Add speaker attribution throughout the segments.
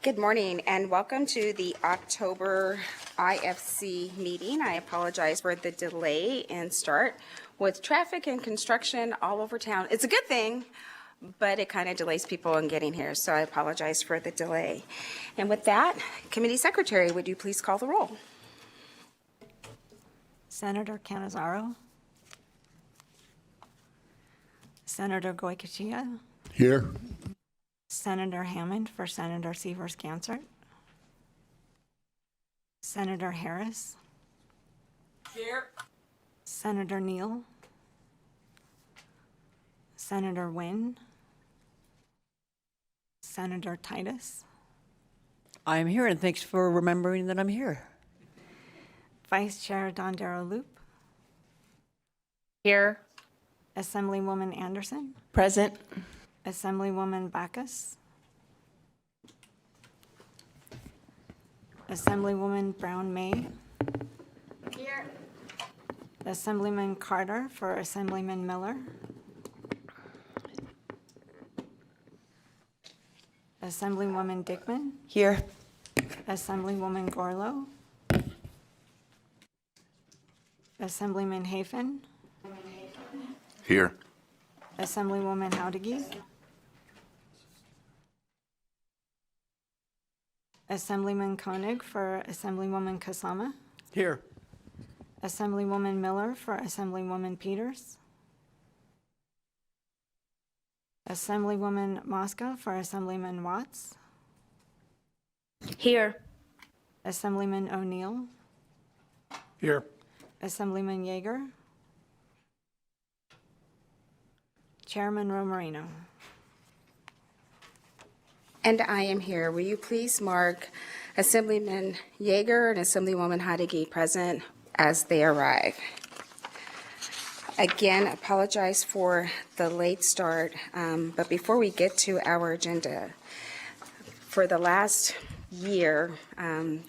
Speaker 1: Good morning and welcome to the October IFC meeting. I apologize for the delay in start with traffic and construction all over town. It's a good thing, but it kind of delays people in getting here, so I apologize for the delay. And with that, Committee Secretary, would you please call the roll?
Speaker 2: Senator Canizaro. Senator Goycochea.
Speaker 3: Here.
Speaker 2: Senator Hammond for Senator Severs-Gansert. Senator Harris.
Speaker 1: Here.
Speaker 2: Senator Neal. Senator Wynn. Senator Titus.
Speaker 4: I'm here, and thanks for remembering that I'm here.
Speaker 2: Vice Chair Dondero Loop.
Speaker 5: Here.
Speaker 2: Assemblywoman Anderson.
Speaker 5: Present.
Speaker 2: Assemblywoman Backus. Assemblywoman Brown May.
Speaker 1: Here.
Speaker 2: Assemblyman Carter for Assemblyman Miller. Assemblywoman Dickman.
Speaker 5: Here.
Speaker 2: Assemblywoman Gorlow. Assemblyman Hafen.
Speaker 3: Here.
Speaker 2: Assemblywoman Howdegi. Assemblyman Koenig for Assemblywoman Kasama.
Speaker 4: Here.
Speaker 2: Assemblywoman Miller for Assemblywoman Peters. Assemblywoman Mosca for Assemblyman Watts.
Speaker 5: Here.
Speaker 2: Assemblyman O'Neill.
Speaker 3: Here.
Speaker 2: Assemblyman Yeager. Chairman Romarino.
Speaker 1: And I am here. Will you please mark Assemblyman Yeager and Assemblywoman Hadegi present as they arrive? Again, apologize for the late start, but before we get to our agenda, for the last year,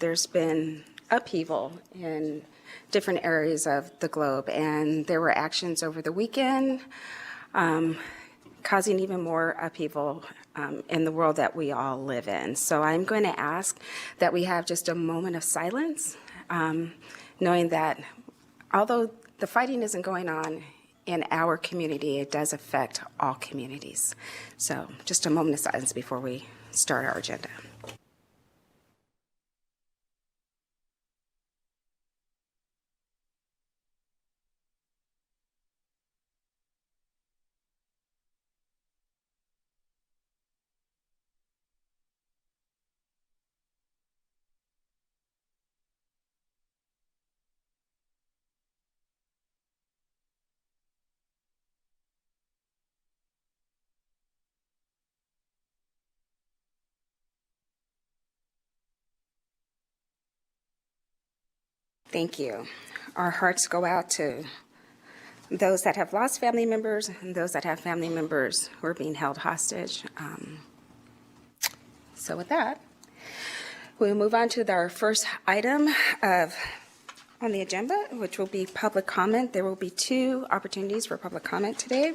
Speaker 1: there's been upheaval in different areas of the globe, and there were actions over the weekend causing even more upheaval in the world that we all live in. So I'm going to ask that we have just a moment of silence, knowing that although the fighting isn't going on in our community, it does affect all communities. So just a moment of silence before we start our agenda. Thank you. Our hearts go out to those that have lost family members and those that have family members who are being held hostage. So with that, we'll move on to our first item on the agenda, which will be public comment. There will be two opportunities for public comment today,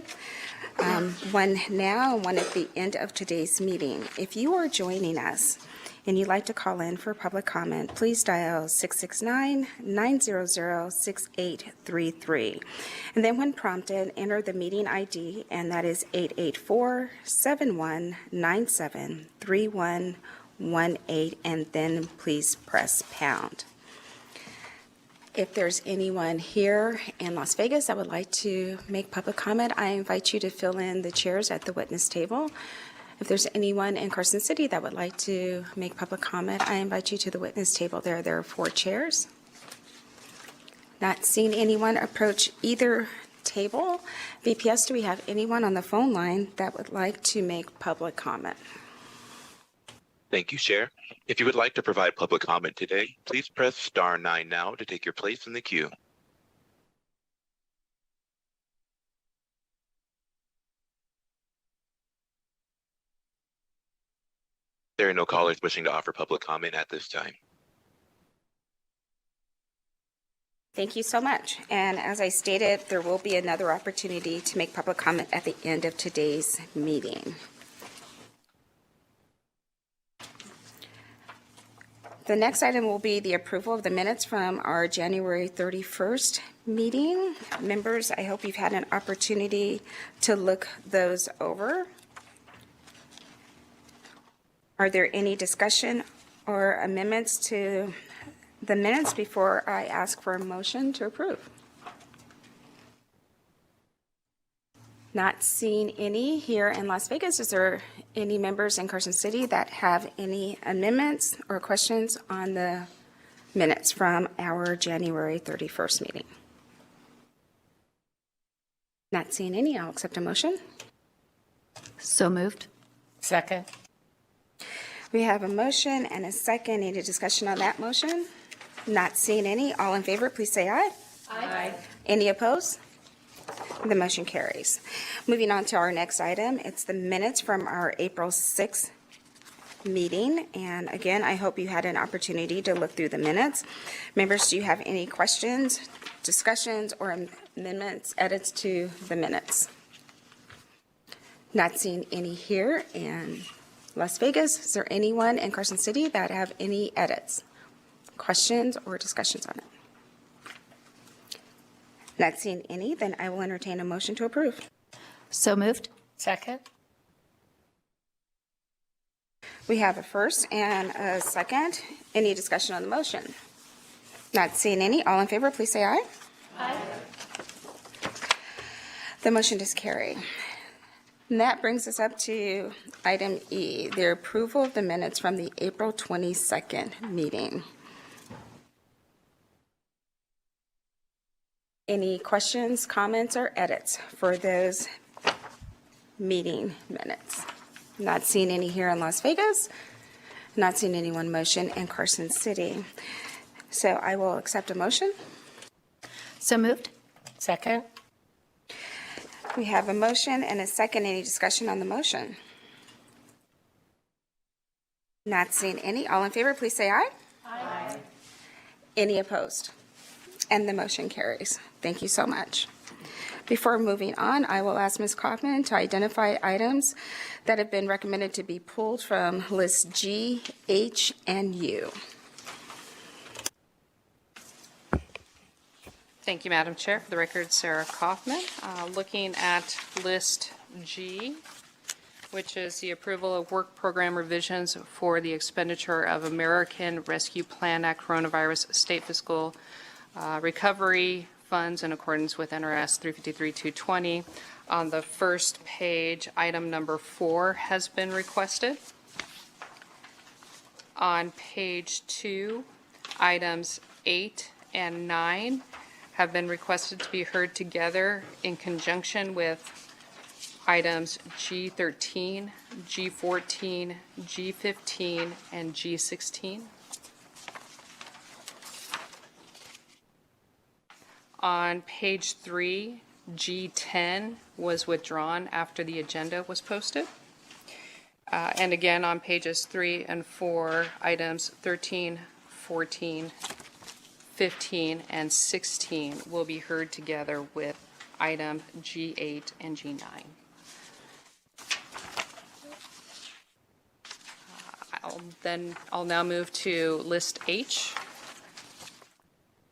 Speaker 1: one now and one at the end of today's meeting. If you are joining us and you'd like to call in for public comment, please dial 669-900-6833. And then when prompted, enter the meeting ID, and that is 884-7197-3118, and then please press pound. If there's anyone here in Las Vegas that would like to make public comment, I invite you to fill in the chairs at the witness table. If there's anyone in Carson City that would like to make public comment, I invite you to the witness table there. There are 4 chairs. Not seeing anyone approach either table. VPS, do we have anyone on the phone line that would like to make public comment?
Speaker 6: Thank you, Chair. If you would like to provide public comment today, please press star 9 now to take your place in the queue. There are no callers wishing to offer public comment at this time.
Speaker 1: Thank you so much. And as I stated, there will be another opportunity to make public comment at the end of today's meeting. The next item will be the approval of the minutes from our January 31st meeting. Members, I hope you've had an opportunity to look those over. Are there any discussion or amendments to the minutes before I ask for a motion to approve? Not seeing any here in Las Vegas. Is there any members in Carson City that have any amendments or questions on the minutes from our January 31st meeting? Not seeing any. I'll accept a motion.
Speaker 5: So moved.
Speaker 7: Second.
Speaker 1: We have a motion and a second. Any discussion on that motion? Not seeing any. All in favor, please say aye.
Speaker 7: Aye.
Speaker 1: Any opposed? The motion carries. Moving on to our next item, it's the minutes from our April 6th meeting. And again, I hope you had an opportunity to look through the minutes. Members, do you have any questions, discussions, or amendments, edits to the minutes? Not seeing any here in Las Vegas. Is there anyone in Carson City that have any edits, questions, or discussions on it? Not seeing any, then I will entertain a motion to approve.
Speaker 5: So moved.
Speaker 7: Second.
Speaker 1: We have a first and a second. Any discussion on the motion? Not seeing any. All in favor, please say aye. Aye. The motion does carry. And that brings us up to item E, the approval of the minutes from the April 22nd meeting. Any questions, comments, or edits for those meeting minutes? Not seeing any here in Las Vegas, not seeing anyone motion in Carson City. So I will accept a motion.
Speaker 5: So moved.
Speaker 7: Second.
Speaker 1: We have a motion and a second. Any discussion on the motion? Not seeing any. All in favor, please say aye. Aye. Any opposed? And the motion carries. Thank you so much. Before moving on, I will ask Ms. Kaufman to identify items that have been recommended to be pulled from list G, H, and U.
Speaker 8: Thank you, Madam Chair. For the record, Sarah Kaufman. Looking at list G, which is the approval of work program revisions for the expenditure of American Rescue Plan Act coronavirus state fiscal recovery funds in accordance with NRS 353-220. On the first page, item number 4 has been requested. On page 2, items 8 and 9 have been requested to be heard together in conjunction with items G13, G14, G15, and G16. On page 3, G10 was withdrawn after the agenda was posted. And again, on pages 3 and 4, items 13, 14, 15, and 16 will be heard together with item G8 and G9. I'll now move to list H,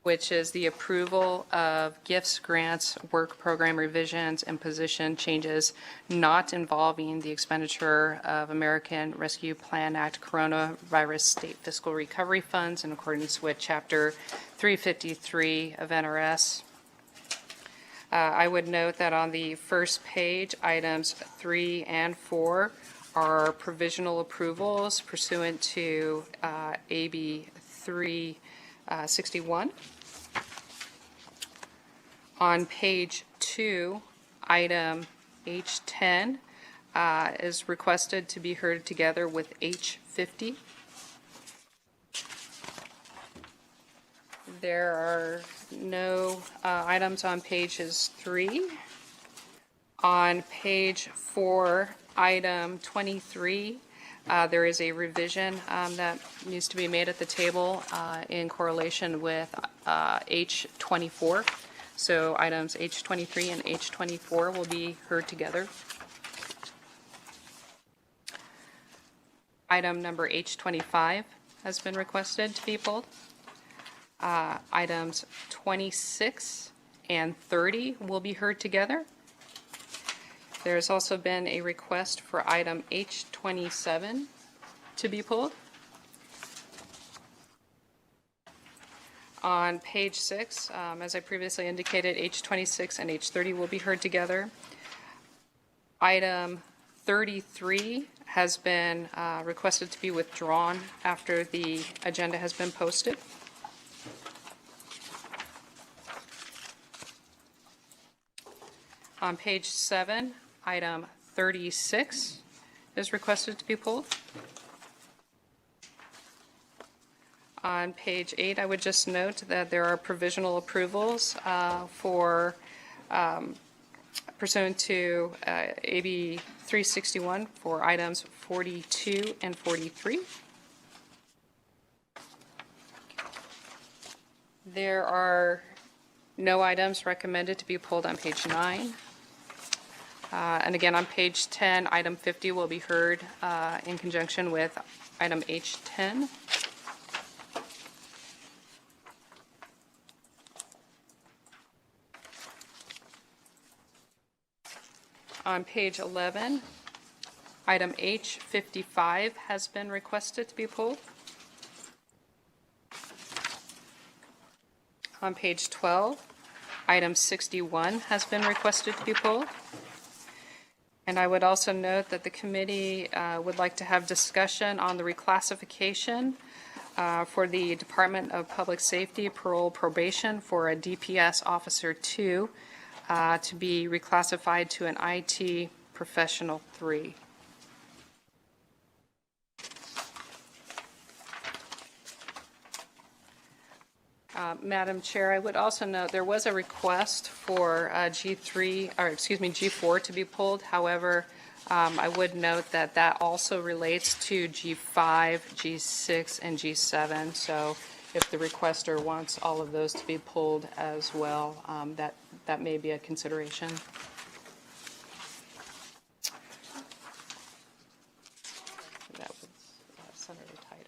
Speaker 8: which is the approval of gifts, grants, work program revisions, and position changes not involving the expenditure of American Rescue Plan Act coronavirus state fiscal recovery funds in accordance with Chapter 353 of NRS. I would note that on the first page, items 3 and 4 are provisional approvals pursuant to AB 361. On page 2, item H10 is requested to be heard together with H50. There are no items on pages 3. On page 4, item 23, there is a revision that needs to be made at the table in correlation with H24. So items H23 and H24 will be heard together. Item number H25 has been requested to be pulled. Items 26 and 30 will be heard together. There's also been a request for item H27 to be pulled. On page 6, as I previously indicated, H26 and H30 will be heard together. Item 33 has been requested to be withdrawn after the agenda has been posted. On page 7, item 36 is requested to be pulled. On page 8, I would just note that there are provisional approvals for pursuant to AB 361 for items 42 and 43. There are no items recommended to be pulled on page 9. And again, on page 10, item 50 will be heard in conjunction with item H10. On page 11, item H55 has been requested to be pulled. On page 12, item 61 has been requested to be pulled. And I would also note that the committee would like to have discussion on the reclassification for the Department of Public Safety Parole Probation for a DPS Officer 2 to be reclassified to an IT Professional 3. Madam Chair, I would also note there was a request for G4 to be pulled. However, I would note that that also relates to G5, G6, and G7. So if the requester wants all of those to be pulled as well, that may be a consideration. That was Senator Titus.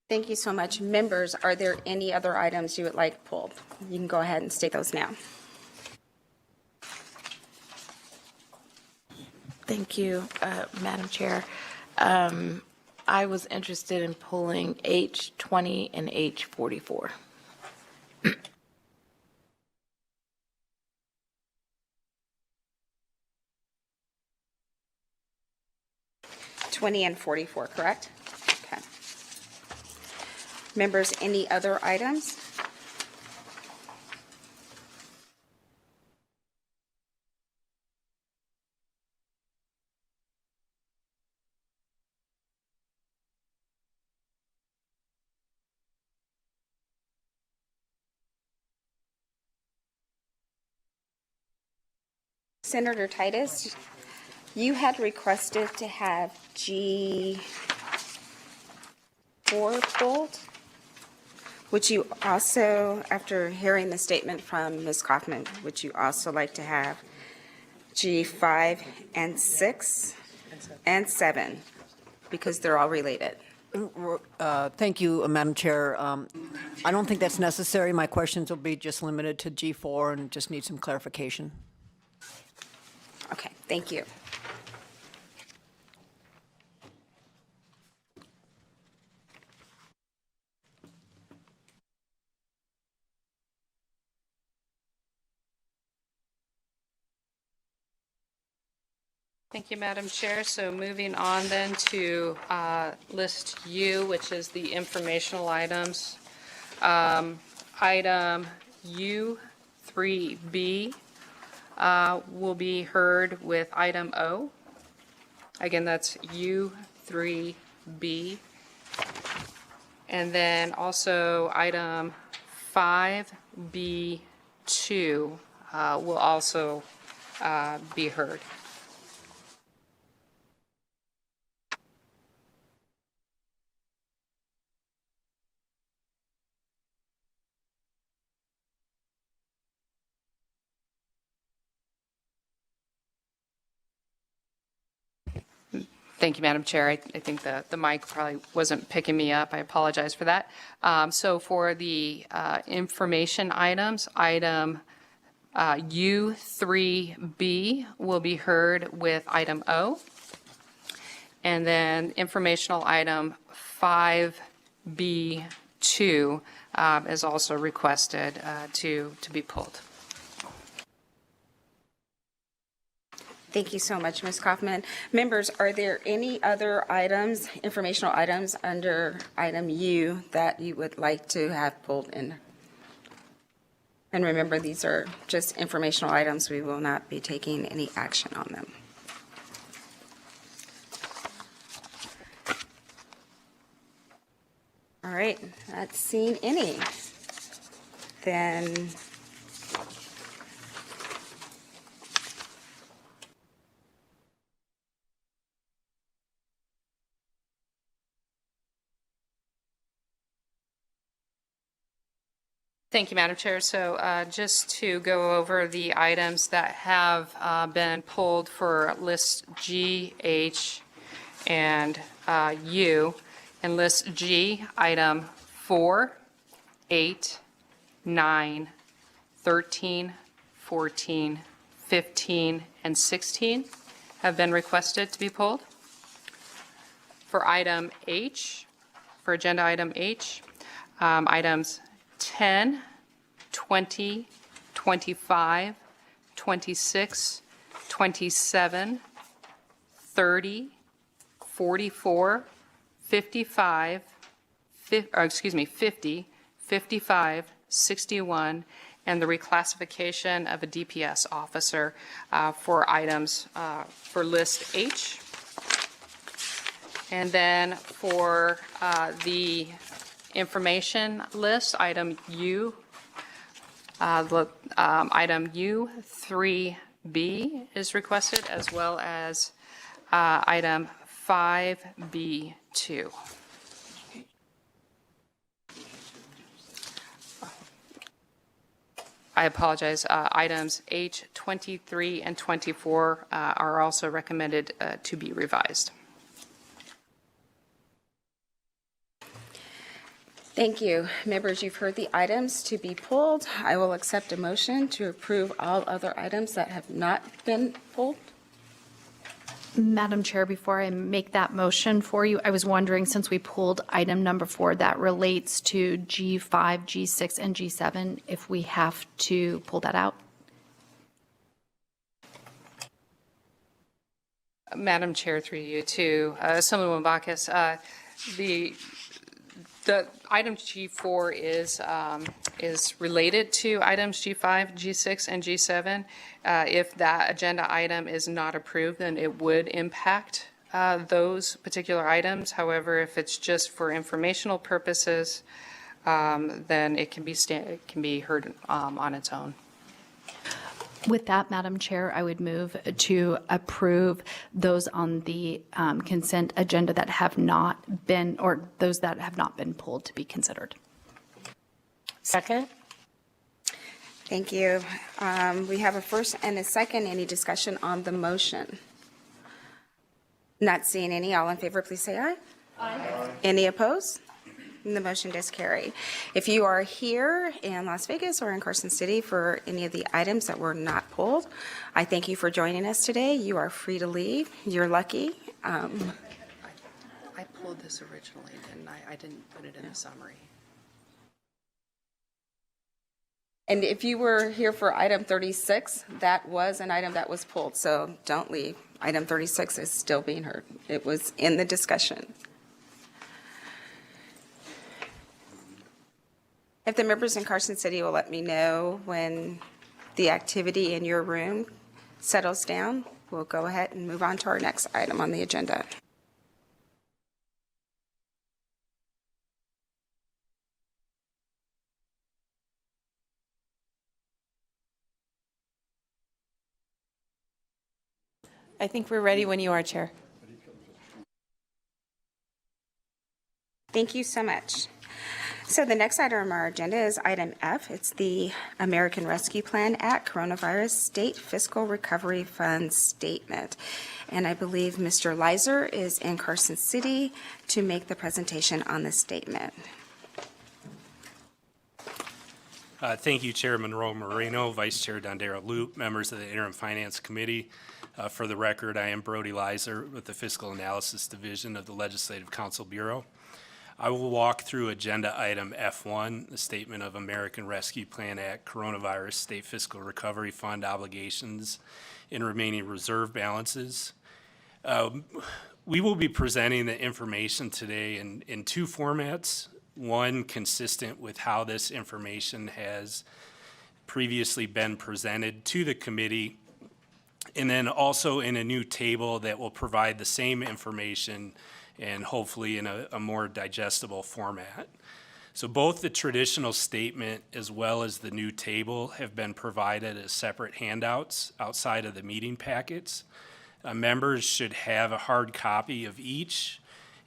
Speaker 1: Thank you so much. Members, are there any other items you would like pulled? You can go ahead and state those now.
Speaker 9: Thank you, Madam Chair. I was interested in pulling H20 and H44.
Speaker 1: 20 and 44, correct? Okay. Members, any other items? Senator Titus, you had requested to have G4 pulled. Would you also, after hearing the statement from Ms. Kaufman, would you also like to have G5 and 6 and 7, because they're all related?
Speaker 4: Thank you, Madam Chair. I don't think that's necessary. My questions will be just limited to G4 and just need some clarification.
Speaker 1: Okay, thank you.
Speaker 8: Thank you, Madam Chair. So moving on then to list U, which is the informational items. Item U3B will be heard with item O. Again, that's U3B. And then also item 5B2 will also be heard. Thank you, Madam Chair. I think the mic probably wasn't picking me up. I apologize for that. So for the information items, item U3B will be heard with item O. And then informational item 5B2 is also requested to be pulled.
Speaker 1: Thank you so much, Ms. Kaufman. Members, are there any other items, informational items under item U that you would like to have pulled in? And remember, these are just informational items. We will not be taking any action on them. All right, not seeing any. Then
Speaker 8: Thank you, Madam Chair. So just to go over the items that have been pulled for list G, H, and U. In list G, item 4, 8, 9, 13, 14, 15, and 16 have been requested to be pulled. For item H, for agenda item H, items 10, 20, 25, 26, 27, 30, 44, 55, 50, 55, 61, and the reclassification of a DPS officer for items for list H. And then for the information list, item U, item U3B is requested, as well as item 5B2. I apologize. Items H, 23, and 24 are also recommended to be revised.
Speaker 1: thank you. Members, you've heard the items to be pulled. I will accept a motion to approve all other items that have not been pulled.
Speaker 5: Madam Chair, before I make that motion for you, I was wondering, since we pulled item number 4 that relates to G5, G6, and G7, if we have to pull that out?
Speaker 8: Madam Chair, through you to Assemblywoman Bacchus, the item G4 is related to items G5, G6, and G7. If that agenda item is not approved, then it would impact those particular items. However, if it's just for informational purposes, then it can be heard on its own.
Speaker 5: With that, Madam Chair, I would move to approve those on the consent agenda that have not been, or those that have not been pulled to be considered.
Speaker 7: Second?
Speaker 1: Thank you. We have a first and a second. Any discussion on the motion? Not seeing any. All in favor, please say aye. Aye. Any opposed? And the motion does carry. If you are here in Las Vegas or in Carson City for any of the items that were not pulled, I thank you for joining us today. You are free to leave. You're lucky.
Speaker 8: I pulled this originally, didn't I? I didn't put it in the summary.
Speaker 1: And if you were here for item 36, that was an item that was pulled, so don't leave. Item 36 is still being heard. It was in the discussion. If the members in Carson City will let me know when the activity in your room settles down, we'll go ahead and move on to our next item on the agenda.
Speaker 10: I think we're ready when you are, Chair.
Speaker 1: Thank you so much. So the next item on our agenda is item F. It's the American Rescue Plan Act Coronavirus State Fiscal Recovery Fund Statement. And I believe Mr. Leiser is in Carson City to make the presentation on this statement.
Speaker 11: Thank you, Chair Monroe Moreno, Vice Chair Dondero Loop, members of the Interim Finance Committee. For the record, I am Brody Leiser with the Fiscal Analysis Division of the Legislative Council Bureau. I will walk through agenda item F1, the Statement of American Rescue Plan Act Coronavirus State Fiscal Recovery Fund Obligations and Remaining Reserve Balances. We will be presenting the information today in two formats. One, consistent with how this information has previously been presented to the committee, and then also in a new table that will provide the same information and hopefully in a more digestible format. So both the traditional statement as well as the new table have been provided as separate handouts outside of the meeting packets. Members should have a hard copy of each,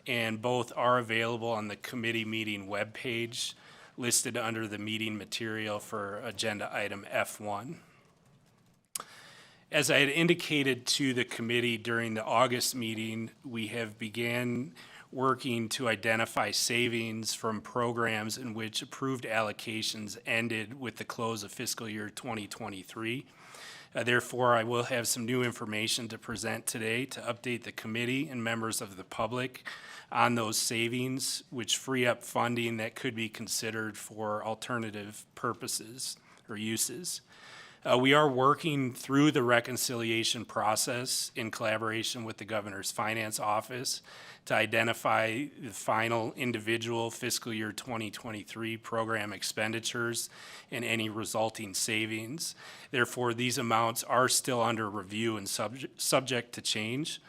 Speaker 11: and both are available on the committee meeting webpage listed under the meeting material for agenda item F1. As I had indicated to the committee during the August meeting, we have began working to identify savings from programs in which approved allocations ended with the close of fiscal year 2023. Therefore, I will have some new information to present today to update the committee and members of the public on those savings, which free up funding that could be considered for alternative purposes or uses. We are working through the reconciliation process in collaboration with the Governor's Finance Office to identify the final individual fiscal year 2023 program expenditures and any resulting savings. Therefore, these amounts are still under review and subject to change.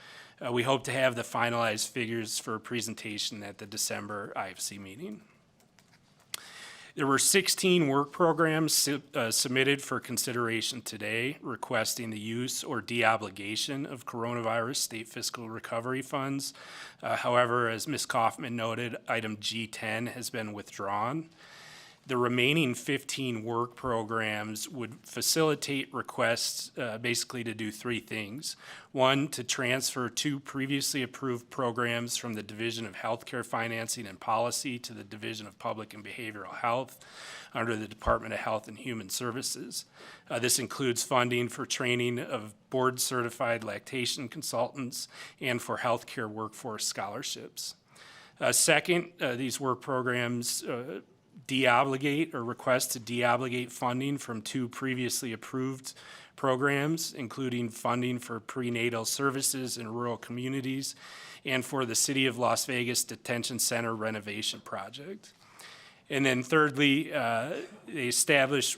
Speaker 11: We hope to have the finalized figures for presentation at the December IFC meeting. There were 16 work programs submitted for consideration today requesting the use or deobligation of coronavirus state fiscal recovery funds. However, as Ms. Kaufman noted, item G10 has been withdrawn. The remaining 15 work programs would facilitate requests basically to do three things. One, to transfer two previously approved programs from the Division of Healthcare Financing and Policy to the Division of Public and Behavioral Health under the Department of Health and Human Services. This includes funding for training of board-certified lactation consultants and for healthcare workforce scholarships. Second, these work programs deobligate or request to deobligate funding from two previously approved programs, including funding for prenatal services in rural communities and for the City of Las Vegas Detention Center renovation project. And then thirdly, they establish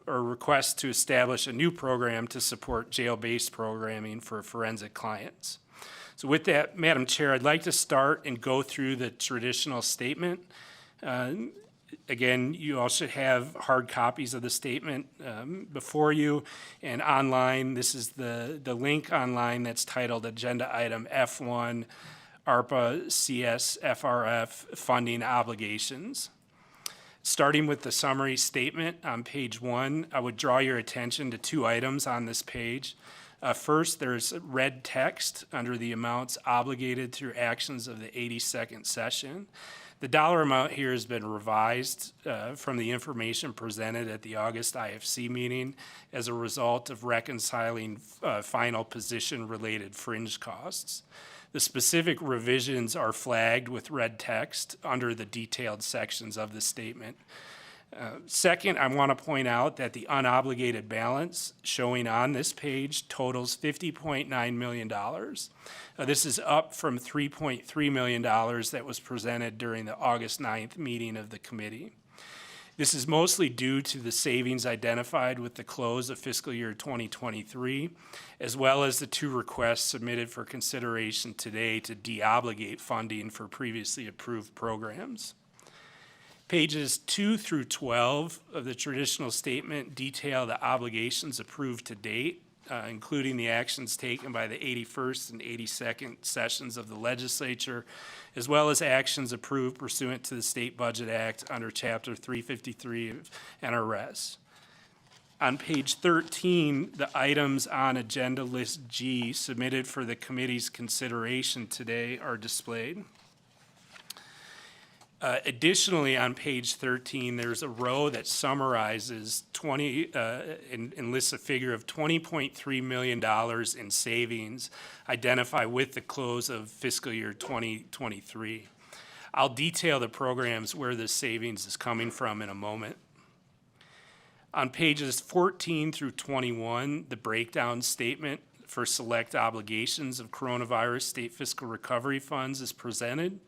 Speaker 11: or request to establish a new program to support jail-based programming for forensic clients. So with that, Madam Chair, I'd like to start and go through the traditional statement. Again, you all should have hard copies of the statement before you and online. This is the link online that's titled Agenda Item F1, ARPA CS FRF Funding Obligations. Starting with the summary statement on page 1, I would draw your attention to two items on this page. First, there's red text under the amounts obligated through actions of the 82nd session. The dollar amount here has been revised from the information presented at the August IFC meeting as a result of reconciling final position-related fringe costs. The specific revisions are flagged with red text under the detailed sections of the statement. Second, I want to point out that the unobligated balance showing on this page totals $50.9 million. This is up from $3.3 million that was presented during the August 9th meeting of the committee. This is mostly due to the savings identified with the close of fiscal year 2023, as well as the two requests submitted for consideration today to deobligate funding for previously approved programs. Pages 2 through 12 of the traditional statement detail the obligations approved to date including the actions taken by the 81st and 82nd sessions of the legislature, as well as actions approved pursuant to the State Budget Act under Chapter 353 of NRS. On page 13, the items on Agenda List G submitted for the committee's consideration today are displayed. Additionally, on page 13, there's a row that summarizes and lists a figure of $20.3 million in savings identified with the close of fiscal year 2023. I'll detail the programs where this savings is coming from in a moment. On pages 14 through 21, the breakdown statement for select obligations of coronavirus state fiscal recovery funds is presented.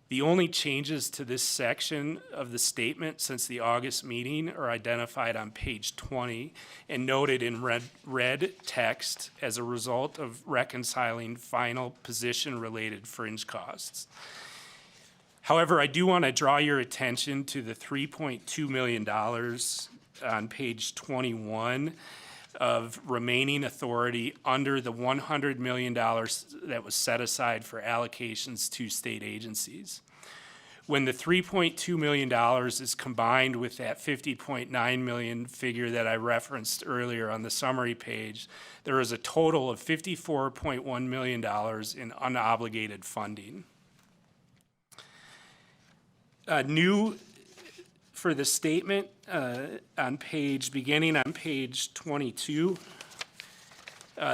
Speaker 11: The only changes to this section of the statement since the August meeting are identified on page 20 and noted in red text as a result of reconciling final position-related fringe costs. However, I do want to draw your attention to the $3.2 million on page 21 of remaining authority under the $100 million that was set aside for allocations to state agencies. When the $3.2 million is combined with that $50.9 million figure that I referenced earlier on the summary page, there is a total of $54.1 million in unobligated funding. New for the statement beginning on page 22,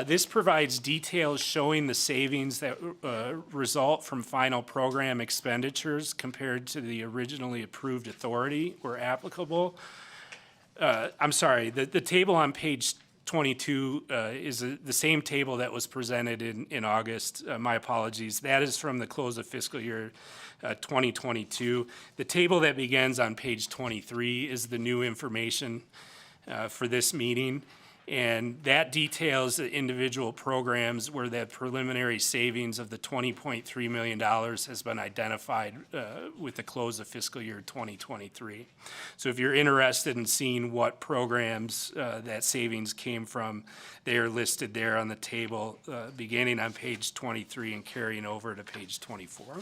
Speaker 11: this provides details showing the savings that result from final program expenditures compared to the originally approved authority where applicable. I'm sorry, the table on page 22 is the same table that was presented in August. My apologies. That is from the close of fiscal year 2022. The table that begins on page 23 is the new information for this meeting, and that details the individual programs where the preliminary savings of the $20.3 million has been identified with the close of fiscal year 2023. So if you're interested in seeing what programs that savings came from, they are listed there on the table beginning on page 23 and carrying over to page 24.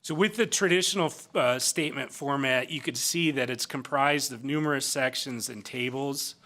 Speaker 11: So with the traditional statement format, you could see that it's comprised of numerous sections and tables.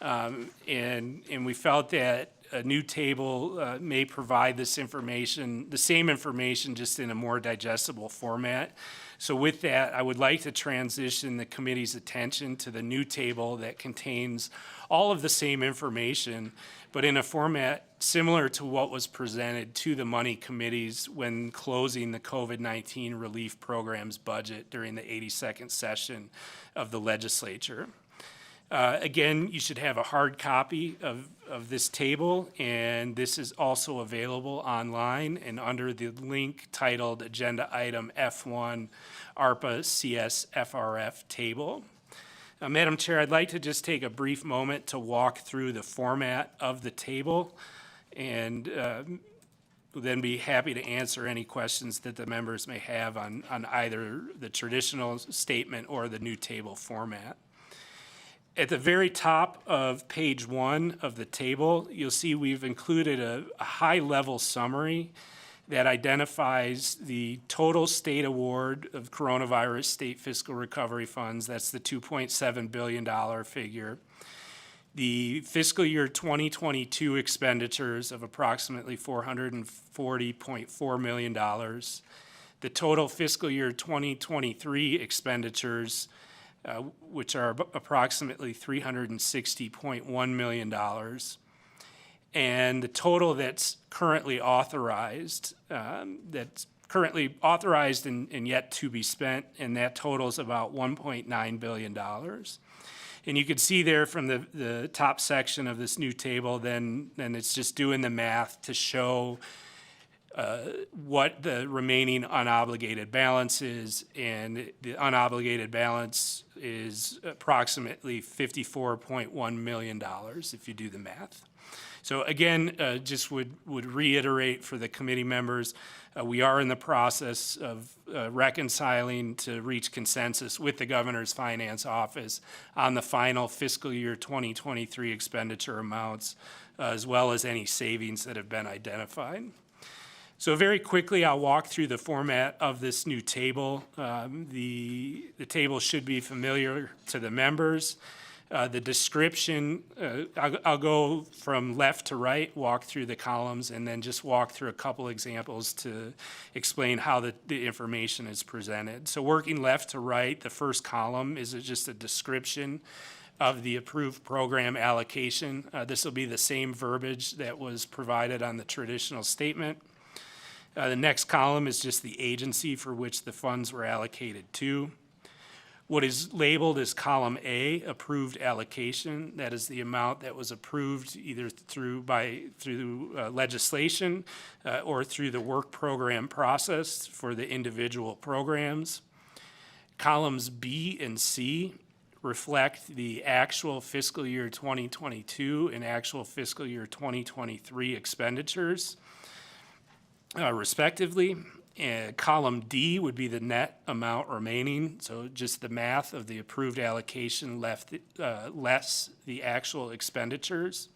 Speaker 11: And we felt that a new table may provide this information, the same information, just in a more digestible format. So with that, I would like to transition the committee's attention to the new table that contains all of the same information, but in a format similar to what was presented to the money committees when closing the COVID-19 relief program's budget during the 82nd session of the legislature. Again, you should have a hard copy of this table, and this is also available online and under the link titled Agenda Item F1 ARPA CSFRF Table. Madam Chair, I'd like to just take a brief moment to walk through the format of the table and we'll then be happy to answer any questions that the members may have on either the traditional statement or the new table format. At the very top of page 1 of the table, you'll see we've included a high-level summary that identifies the total state award of coronavirus state fiscal recovery funds. That's the $2.7 billion figure. The fiscal year 2022 expenditures of approximately $440.4 million. The total fiscal year 2023 expenditures, which are approximately $360.1 million. And the total that's currently authorized, and yet to be spent, and that totals about $1.9 billion. And you can see there from the top section of this new table, then it's just doing the math to show what the remaining unobligated balance is, and the unobligated balance is approximately $54.1 million if you do the math. So again, just would reiterate for the committee members, we are in the process of reconciling to reach consensus with the Governor's Finance Office on the final fiscal year 2023 expenditure amounts, as well as any savings that have been identified. So very quickly, I'll walk through the format of this new table. The table should be familiar to the members. The description, I'll go from left to right, walk through the columns, and then just walk through a couple examples to explain how the information is presented. So working left to right, the first column is just a description of the approved program allocation. This will be the same verbiage that was provided on the traditional statement. The next column is just the agency for which the funds were allocated to. What is labeled as column A, approved allocation, that is the amount that was approved either through legislation or through the work program process for the individual programs. Columns B and C reflect the actual fiscal year 2022 and actual fiscal year 2023 expenditures, respectively. Column D would be the net amount remaining, so just the math of the approved allocation less the actual expenditures.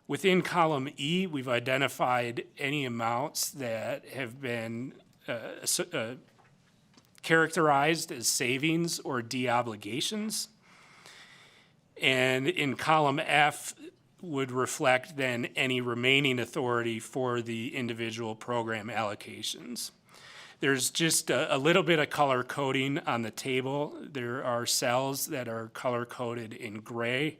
Speaker 11: Within column E, we've identified any amounts that have been characterized as savings or deobligations. And in column F would reflect then any remaining authority for the individual program allocations. There's just a little bit of color coding on the table. There are cells that are color coded in gray.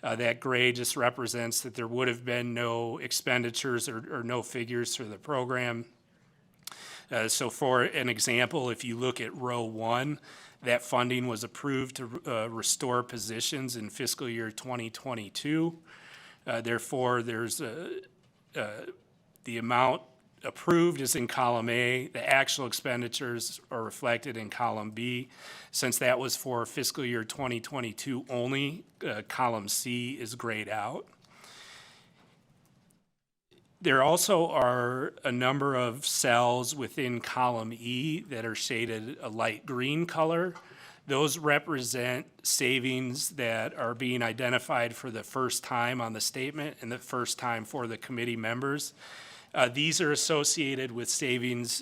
Speaker 11: That gray just represents that there would have been no expenditures or no figures for the program. So for an example, if you look at row 1, that funding was approved to restore positions in fiscal year 2022. Therefore, there's the amount approved is in column A. The actual expenditures are reflected in column B. Since that was for fiscal year 2022 only, column C is grayed out. There also are a number of cells within column E that are shaded a light green color. Those represent savings that are being identified for the first time on the statement and the first time for the committee members. These are associated with savings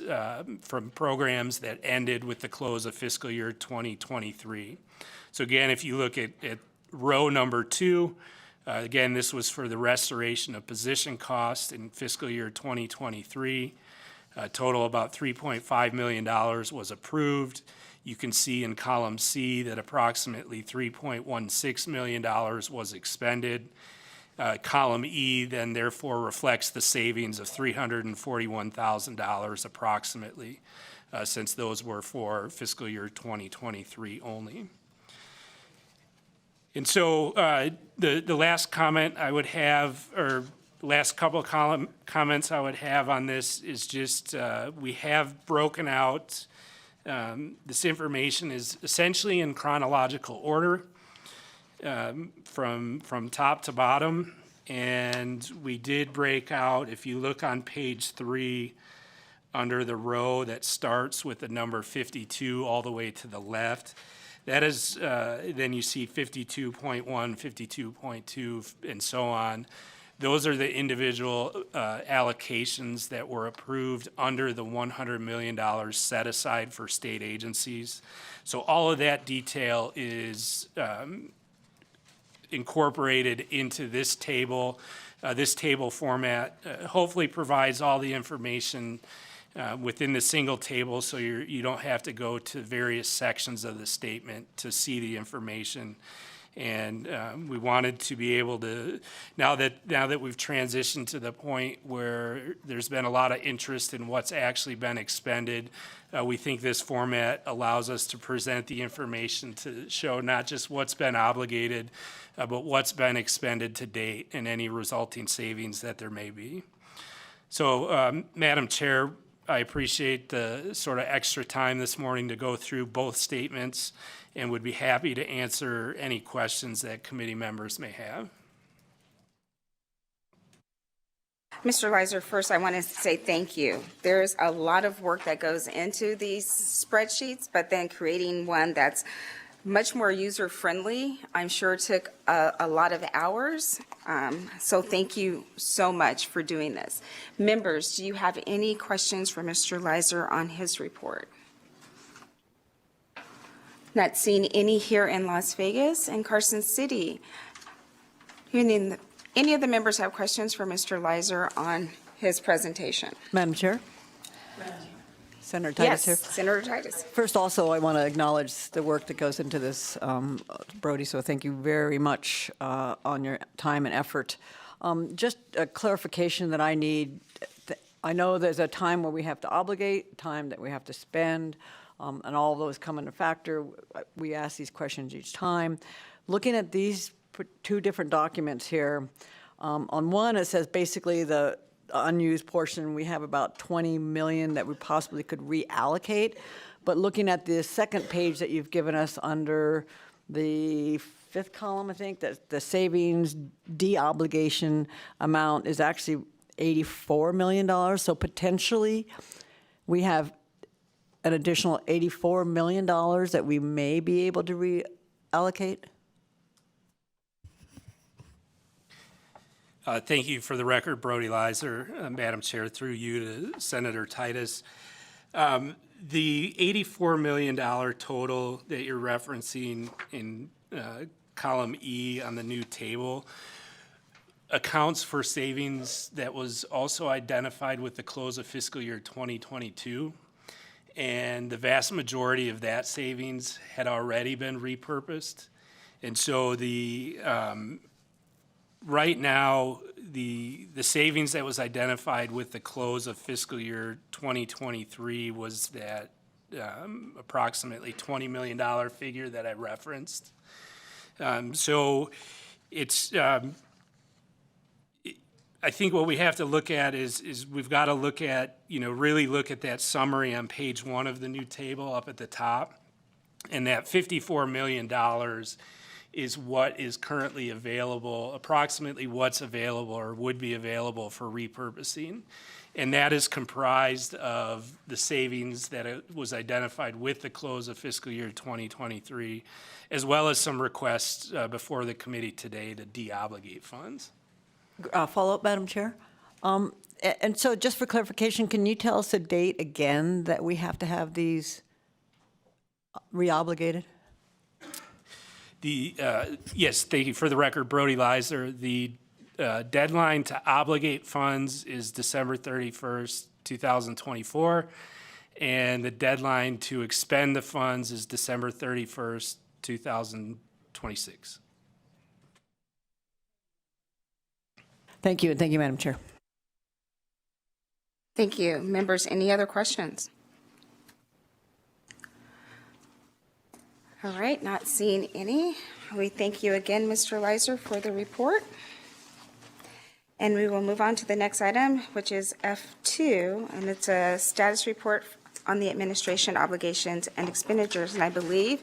Speaker 11: from programs that ended with the close of fiscal year 2023. So again, if you look at row number 2, again, this was for the restoration of position costs in fiscal year 2023. Total about $3.5 million was approved. You can see in column C that approximately $3.16 million was expended. Column E then therefore reflects the savings of $341,000 approximately, since those were for fiscal year 2023 only. And so the last comment I would have, or last couple of comments I would have on this is just we have broken out. This information is essentially in chronological order from top to bottom, and we did break out, if you look on page 3, under the row that starts with the number 52 all the way to the left. That is, then you see 52.1, 52.2, and so on. Those are the individual allocations that were approved under the $100 million set aside for state agencies. So all of that detail is incorporated into this table. This table format hopefully provides all the information within the single table, so you don't have to go to various sections of the statement to see the information. And we wanted to be able to, now that we've transitioned to the point where there's been a lot of interest in what's actually been expended, we think this format allows us to present the information to show not just what's been obligated, but what's been expended to date and any resulting savings that there may be. So, Madam Chair, I appreciate the sort of extra time this morning to go through both statements, and would be happy to answer any questions that committee members may have.
Speaker 1: Mr. Leiser, first I want to say thank you. There's a lot of work that goes into these spreadsheets, but then creating one that's much more user-friendly, I'm sure took a lot of hours. So thank you so much for doing this. Members, do you have any questions for Mr. Leiser on his report? Not seeing any here in Las Vegas and Carson City. Any of the members have questions for Mr. Leiser on his presentation?
Speaker 4: Madam Chair? Senator Titus here.
Speaker 1: Yes, Senator Titus.
Speaker 4: First, also, I want to acknowledge the work that goes into this, Brody, so thank you very much on your time and effort. Just a clarification that I need. I know there's a time where we have to obligate, time that we have to spend, and all of those come into factor. We ask these questions each time. Looking at these two different documents here, on one, it says basically the unused portion, we have about 20 million that we possibly could reallocate. But looking at the second page that you've given us under the fifth column, I think, that the savings de-obligation amount is actually $84 million. So potentially we have an additional $84 million that we may be able to reallocate.
Speaker 11: Thank you. For the record, Brody Leiser, Madam Chair, through you to Senator Titus. The $84 million total that you're referencing in column E on the new table accounts for savings that was also identified with the close of fiscal year 2022. And the vast majority of that savings had already been repurposed. And so the right now, the savings that was identified with the close of fiscal year 2023 was that approximately $20 million figure that I referenced. So it's, I think what we have to look at is we've got to look at, really look at that summary on page 1 of the new table up at the top. And that $54 million is what is currently available, approximately what's available or would be available for repurposing. And that is comprised of the savings that was identified with the close of fiscal year 2023, as well as some requests before the committee today to de-obligate funds.
Speaker 4: Follow-up, Madam Chair? And so just for clarification, can you tell us the date again that we have to have these re-obligated?
Speaker 11: Yes, thank you. For the record, Brody Leiser, the deadline to obligate funds is December 31st, 2024, and the deadline to expend the funds is December 31st, 2026.
Speaker 4: Thank you, and thank you, Madam Chair.
Speaker 1: Thank you. Members, any other questions? All right, not seeing any. We thank you again, Mr. Leiser, for the report. And we will move on to the next item, which is F2, and it's a status report on the administration obligations and expenditures. And I believe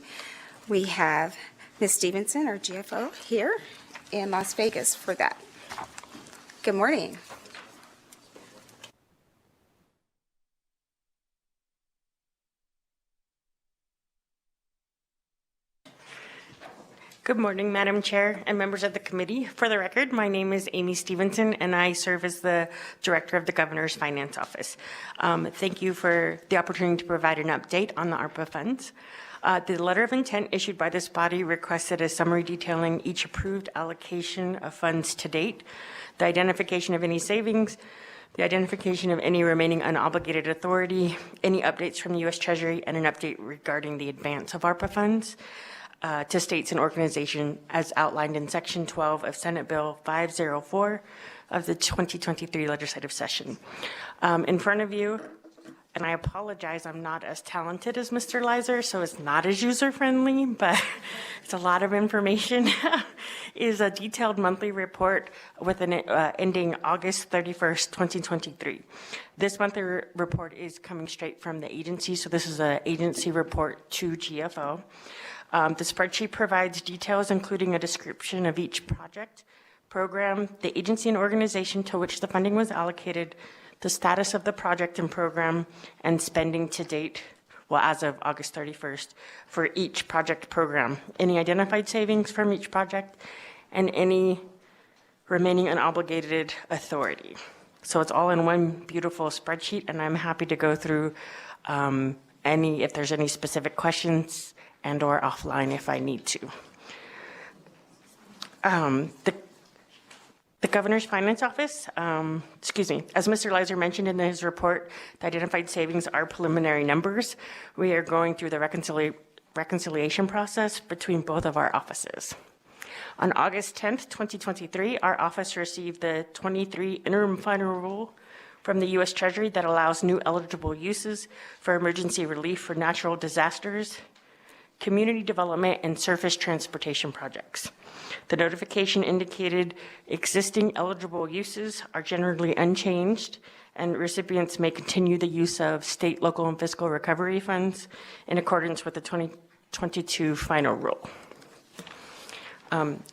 Speaker 1: we have Ms. Stevenson, our GFO, here in Las Vegas for that. Good morning.
Speaker 12: Good morning, Madam Chair and members of the committee. For the record, my name is Amy Stevenson, and I serve as the Director of the Governor's Finance Office. Thank you for the opportunity to provide an update on the ARPA funds. The letter of intent issued by this body requested a summary detailing each approved allocation of funds to date, the identification of any savings, the identification of any remaining unobligated authority, any updates from the U.S. Treasury, and an update regarding the advance of ARPA funds to states and organizations as outlined in Section 12 of Senate Bill 504 of the 2023 legislative session. In front of you, and I apologize, I'm not as talented as Mr. Leiser, so it's not as user-friendly, but it's a lot of information, is a detailed monthly report with an ending August 31st, 2023. This monthly report is coming straight from the agency, so this is an agency report to GFO. The spreadsheet provides details, including a description of each project, program, the agency and organization to which the funding was allocated, the status of the project and program, and spending to date, well, as of August 31st, for each project program, any identified savings from each project, and any remaining unobligated authority. So it's all in one beautiful spreadsheet, and I'm happy to go through if there's any specific questions and or offline if I need to. The Governor's Finance Office, as Mr. Leiser mentioned in his report, the identified savings are preliminary numbers. We are going through the reconciliation process between both of our offices. On August 10th, 2023, our office received the 23 Interim Final Rule from the U.S. Treasury that allows new eligible uses for emergency relief for natural disasters, community development, and surface transportation projects. The notification indicated existing eligible uses are generally unchanged, and recipients may continue the use of state, local, and fiscal recovery funds in accordance with the 2022 Final Rule.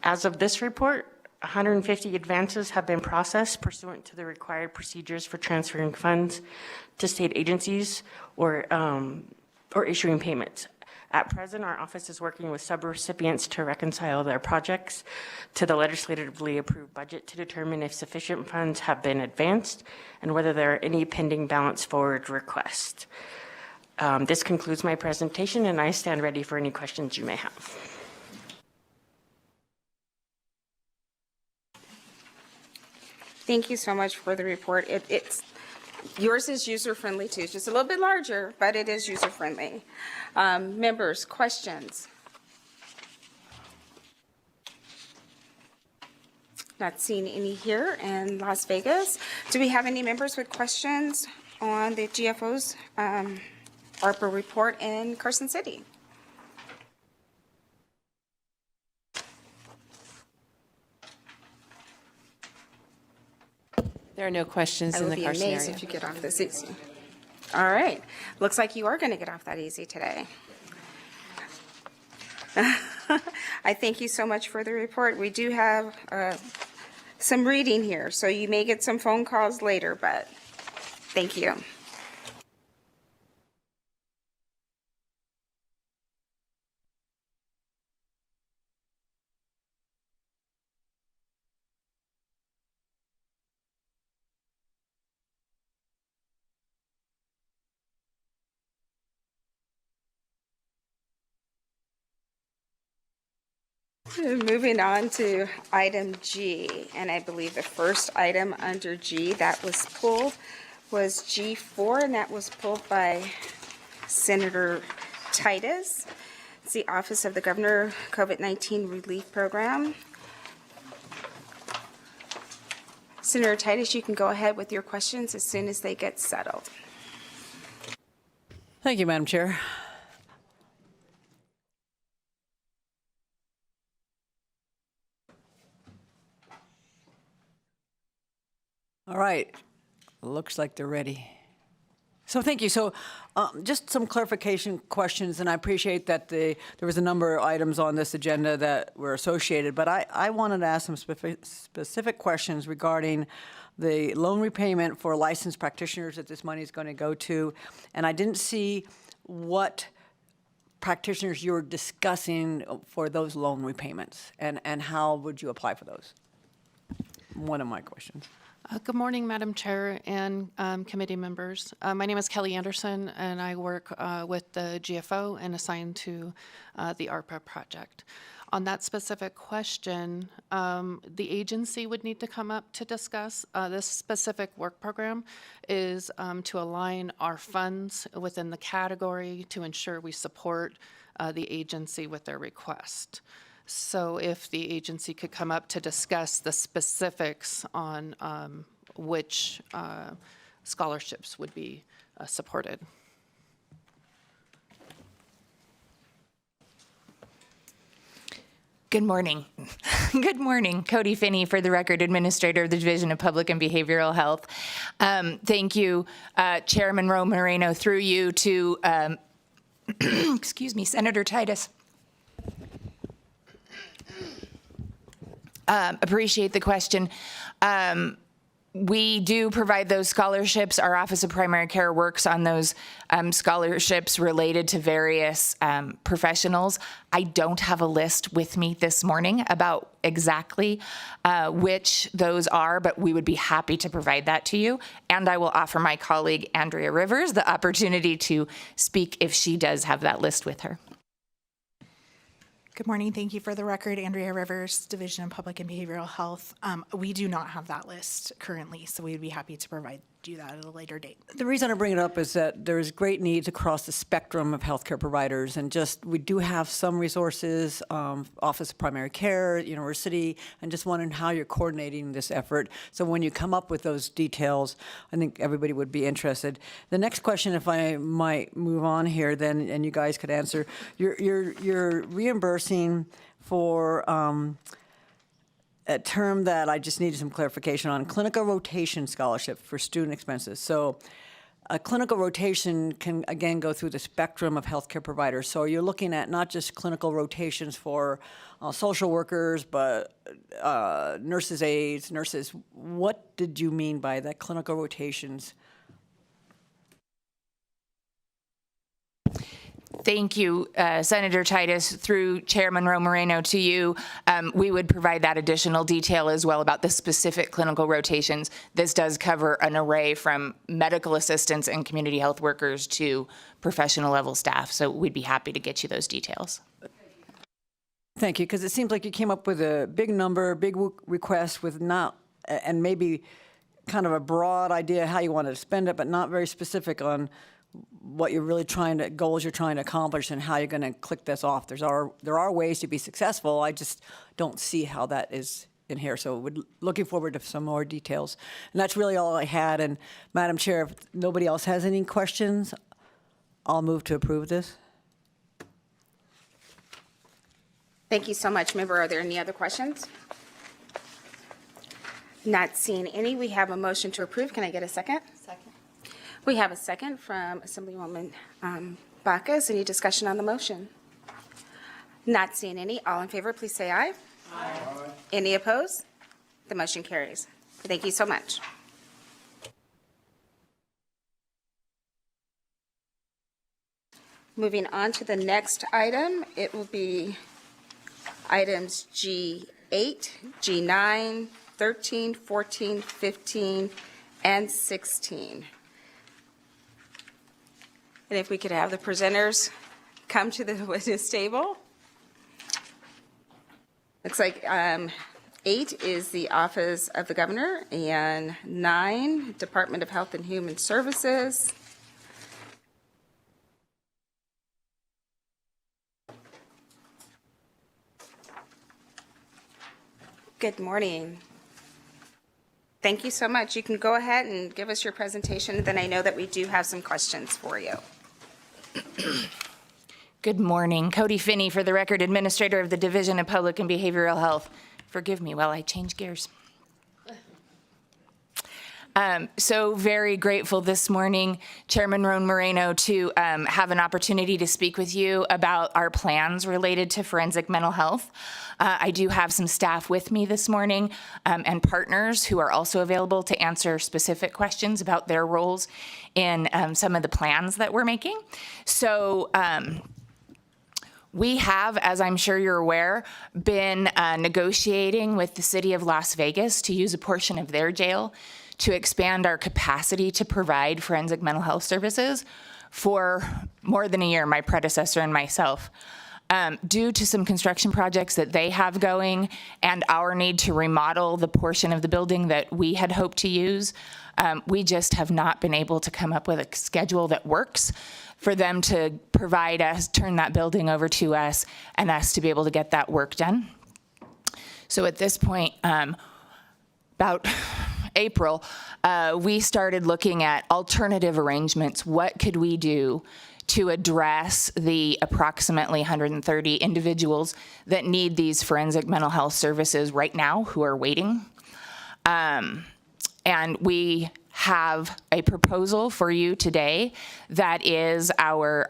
Speaker 12: As of this report, 150 advances have been processed pursuant to the required procedures for transferring funds to state agencies or issuing payments. At present, our office is working with subrecipients to reconcile their projects to the legislatively approved budget to determine if sufficient funds have been advanced and whether there are any pending balance forward requests. This concludes my presentation, and I stand ready for any questions you may have.
Speaker 1: Thank you so much for the report. Yours is user-friendly too. It's just a little bit larger, but it is user-friendly. Members, questions? Not seeing any here in Las Vegas. Do we have any members with questions on the GFO's ARPA report in Carson City?
Speaker 10: There are no questions in the Carson area.
Speaker 1: I would be amazed if you get off this easy. All right. Looks like you are going to get off that easy today. I thank you so much for the report. We do have some reading here, so you may get some phone calls later, but thank you. Moving on to item G, and I believe the first item under G that was pulled was G4, and that was pulled by Senator Titus. It's the Office of the Governor COVID-19 Relief Program. Senator Titus, you can go ahead with your questions as soon as they get settled.
Speaker 4: Thank you, Madam Chair. All right, looks like they're ready. So thank you. So just some clarification questions, and I appreciate that there was a number of items on this agenda that were associated, but I wanted to ask some specific questions regarding the loan repayment for licensed practitioners that this money is going to go to, and I didn't see what practitioners you were discussing for those loan repayments, and how would you apply for those? One of my questions.
Speaker 8: Good morning, Madam Chair and committee members. My name is Kelly Anderson, and I work with the GFO and assigned to the ARPA project. On that specific question, the agency would need to come up to discuss. This specific work program is to align our funds within the category to ensure we support the agency with their request. So if the agency could come up to discuss the specifics on which scholarships would be supported.
Speaker 13: Good morning. Good morning. Cody Finney, for the record, Administrator of the Division of Public and Behavioral Health. Thank you, Chairman Ro Moreno, through you to, excuse me, Senator Titus. Appreciate the question. We do provide those scholarships. Our Office of Primary Care works on those scholarships related to various professionals. I don't have a list with me this morning about exactly which those are, but we would be happy to provide that to you. And I will offer my colleague, Andrea Rivers, the opportunity to speak if she does have that list with her.
Speaker 14: Good morning. Thank you. For the record, Andrea Rivers, Division of Public and Behavioral Health. We do not have that list currently, so we would be happy to provide you that at a later date.
Speaker 4: The reason I bring it up is that there's great needs across the spectrum of healthcare providers, and just we do have some resources, Office of Primary Care, University, and just wondering how you're coordinating this effort. So when you come up with those details, I think everybody would be interested. The next question, if I might move on here, then, and you guys could answer, you're reimbursing for a term that I just needed some clarification on, clinical rotation scholarship for student expenses. So a clinical rotation can, again, go through the spectrum of healthcare providers. So you're looking at not just clinical rotations for social workers, but nurses' aides, nurses. What did you mean by that, clinical rotations?
Speaker 13: Thank you, Senator Titus. Through Chair Monroe Moreno to you, we would provide that additional detail as well about the specific clinical rotations. This does cover an array from medical assistants and community health workers to professional level staff, so we'd be happy to get you those details.
Speaker 4: Thank you, because it seems like you came up with a big number, big request with not, and maybe kind of a broad idea how you wanted to spend it, but not very specific on what you're really goals you're trying to accomplish and how you're going to click this off. There are ways to be successful. I just don't see how that is in here. So we're looking forward to some more details. And that's really all I had. And Madam Chair, if nobody else has any questions, I'll move to approve this.
Speaker 1: Thank you so much, Member. Are there any other questions? Not seeing any. We have a motion to approve. Can I get a second? Second. We have a second from Assemblywoman Bacchus. Any discussion on the motion? Not seeing any. All in favor, please say aye. Aye. Any opposed? The motion carries. Thank you so much. Moving on to the next item, it will be items G8, G9, 13, 14, 15, and 16. And if we could have the presenters come to the witness table. Looks like 8 is the Office of the Governor, and 9, Department of Health and Human Services. Good morning. Thank you so much. You can go ahead and give us your presentation, then I know that we do have some questions for you.
Speaker 13: Good morning. Cody Finney, for the record, Administrator of the Division of Public and Behavioral Health. Forgive me while I change gears. So very grateful this morning, Chairman Ron Moreno, to have an opportunity to speak with you about our plans related to forensic mental health. I do have some staff with me this morning and partners who are also available to answer specific questions about their roles in some of the plans that we're making. So we have, as I'm sure you're aware, been negotiating with the City of Las Vegas to use a portion of their jail to expand our capacity to provide forensic mental health services for more than a year, my predecessor and myself. Due to some construction projects that they have going and our need to remodel the portion of the building that we had hoped to use, we just have not been able to come up with a schedule that works for them to provide us, turn that building over to us, and us to be able to get that work done. So at this point, about April, we started looking at alternative arrangements. What could we do to address the approximately 130 individuals that need these forensic mental health services right now who are waiting? And we have a proposal for you today that is our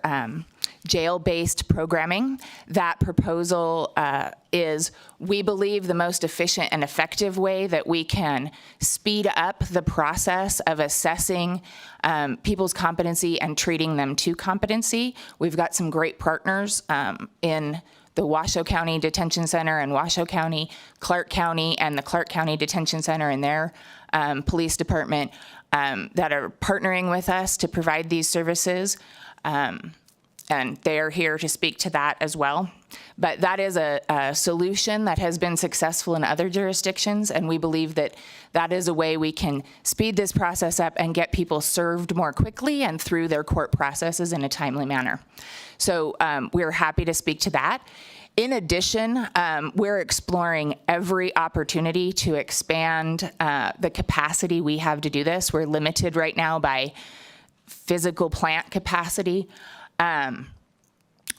Speaker 13: jail-based programming. That proposal is, we believe, the most efficient and effective way that we can speed up the process of assessing people's competency and treating them to competency. We've got some great partners in the Washoe County Detention Center and Washoe County, Clark County, and the Clark County Detention Center and their police department that are partnering with us to provide these services. And they are here to speak to that as well. But that is a solution that has been successful in other jurisdictions, and we believe that that is a way we can speed this process up and get people served more quickly and through their court processes in a timely manner. So we're happy to speak to that. In addition, we're exploring every opportunity to expand the capacity we have to do this. We're limited right now by physical plant capacity.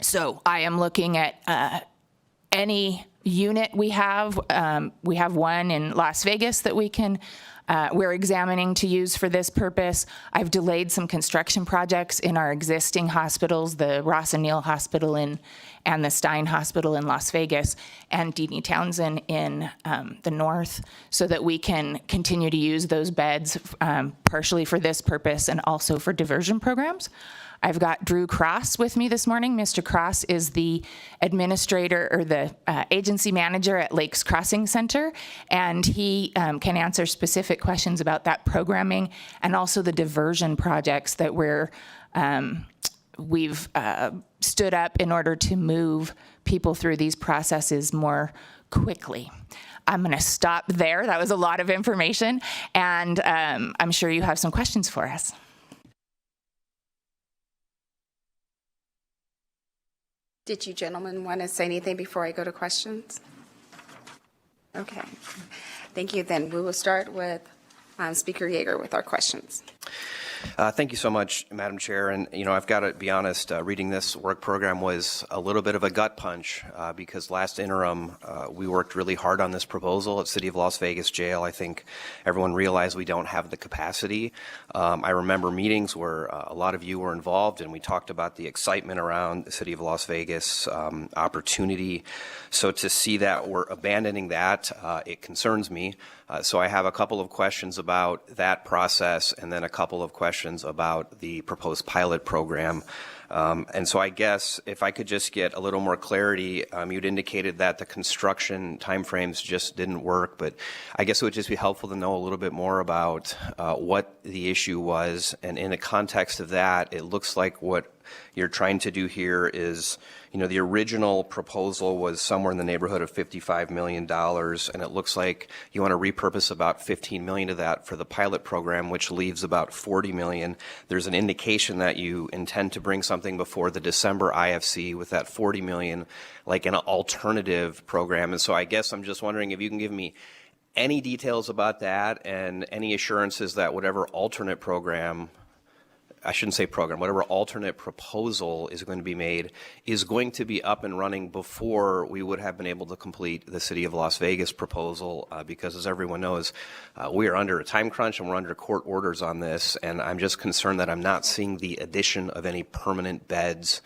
Speaker 13: So I am looking at any unit we have. We have one in Las Vegas that we're examining to use for this purpose. I've delayed some construction projects in our existing hospitals, the Ross and Neal Hospital and the Stein Hospital in Las Vegas, and Deanie Townsend in the north, so that we can continue to use those beds partially for this purpose and also for diversion programs. I've got Drew Cross with me this morning. Mr. Cross is the administrator or the agency manager at Lakes Crossing Center, and he can answer specific questions about that programming and also the diversion projects that we've stood up in order to move people through these processes more quickly. I'm going to stop there. That was a lot of information, and I'm sure you have some questions for us.
Speaker 1: Did you gentlemen want to say anything before I go to questions? Okay. Thank you. Then we will start with Speaker Yeager with our questions.
Speaker 15: Thank you so much, Madam Chair. And, I've got to be honest, reading this work program was a little bit of a gut punch because last interim, we worked really hard on this proposal at City of Las Vegas Jail. I think everyone realized we don't have the capacity. I remember meetings where a lot of you were involved, and we talked about the excitement around the City of Las Vegas opportunity. So to see that we're abandoning that, it concerns me. So I have a couple of questions about that process and then a couple of questions about the proposed pilot program. And so I guess if I could just get a little more clarity, you'd indicated that the construction timeframes just didn't work, but I guess it would just be helpful to know a little bit more about what the issue was. And in the context of that, it looks like what you're trying to do here is, the original proposal was somewhere in the neighborhood of $55 million, and it looks like you want to repurpose about $15 million of that for the pilot program, which leaves about $40 million. There's an indication that you intend to bring something before the December IFC with that $40 million, like an alternative program. And so I guess I'm just wondering if you can give me any details about that and any assurances that whatever alternate program, I shouldn't say program, whatever alternate proposal is going to be made is going to be up and running before we would have been able to complete the City of Las Vegas proposal, because as everyone knows, we are under a time crunch and we're under court orders on this, and I'm just concerned that I'm not seeing the addition of any permanent beds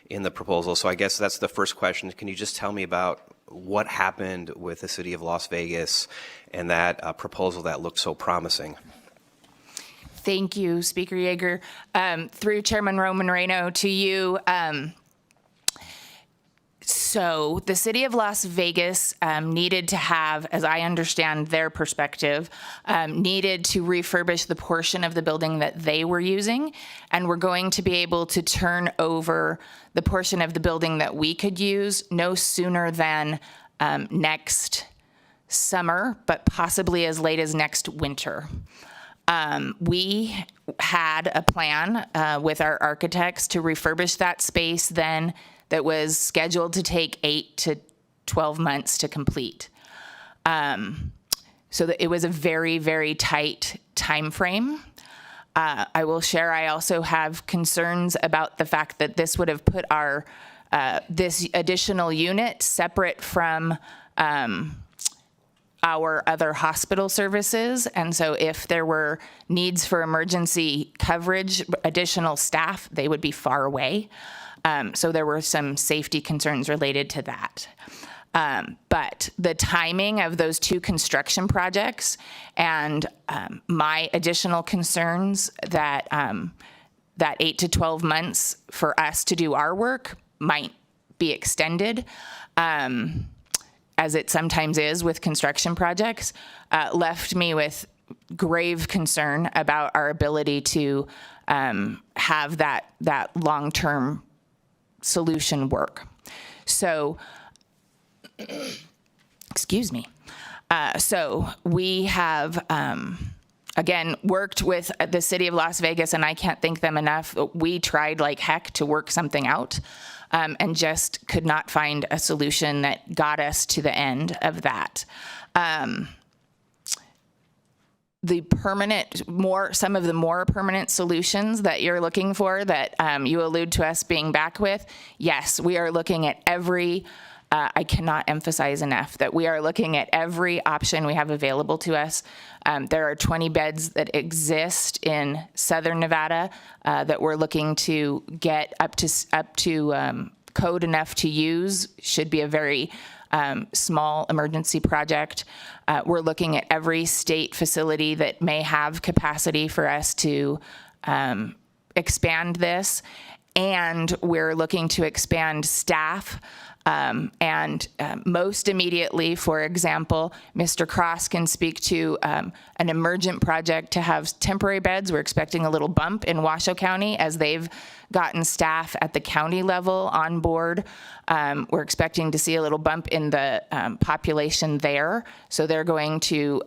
Speaker 15: in the proposal. So I guess that's the first question. Can you just tell me about what happened with the City of Las Vegas and that proposal that looked so promising?
Speaker 13: Thank you, Speaker Yeager. Through Chairman Roman Moreno to you. So the City of Las Vegas needed to have, as I understand their perspective, needed to refurbish the portion of the building that they were using, and we're going to be able to turn over the portion of the building that we could use no sooner than next summer, but possibly as late as next winter. We had a plan with our architects to refurbish that space then that was scheduled to take 8 to 12 months to complete. So that it was a very, very tight time frame. I will share I also have concerns about the fact that this would have put our this additional unit separate from our other hospital services. And so if there were needs for emergency coverage, additional staff, they would be far away. So there were some safety concerns related to that. But the timing of those two construction projects and my additional concerns that that 8 to 12 months for us to do our work might be extended, as it sometimes is with construction projects, left me with grave concern about our ability to have that long-term solution work. So, excuse me. So we have, again, worked with the city of Las Vegas, and I can't thank them enough. We tried like heck to work something out, and just could not find a solution that got us to the end of that. Some of the more permanent solutions that you're looking for that you allude to us being back with, yes, we are looking at every, I cannot emphasize enough that we are looking at every option we have available to us. There are 20 beds that exist in Southern Nevada that we're looking to get up to code enough to use. Should be a very small emergency project. We're looking at every state facility that may have capacity for us to expand this, and we're looking to expand staff. And most immediately, for example, Mr. Cross can speak to an emergent project to have temporary beds. We're expecting a little bump in Washoe County as they've gotten staff at the county level on board. We're expecting to see a little bump in the population there. So they're going to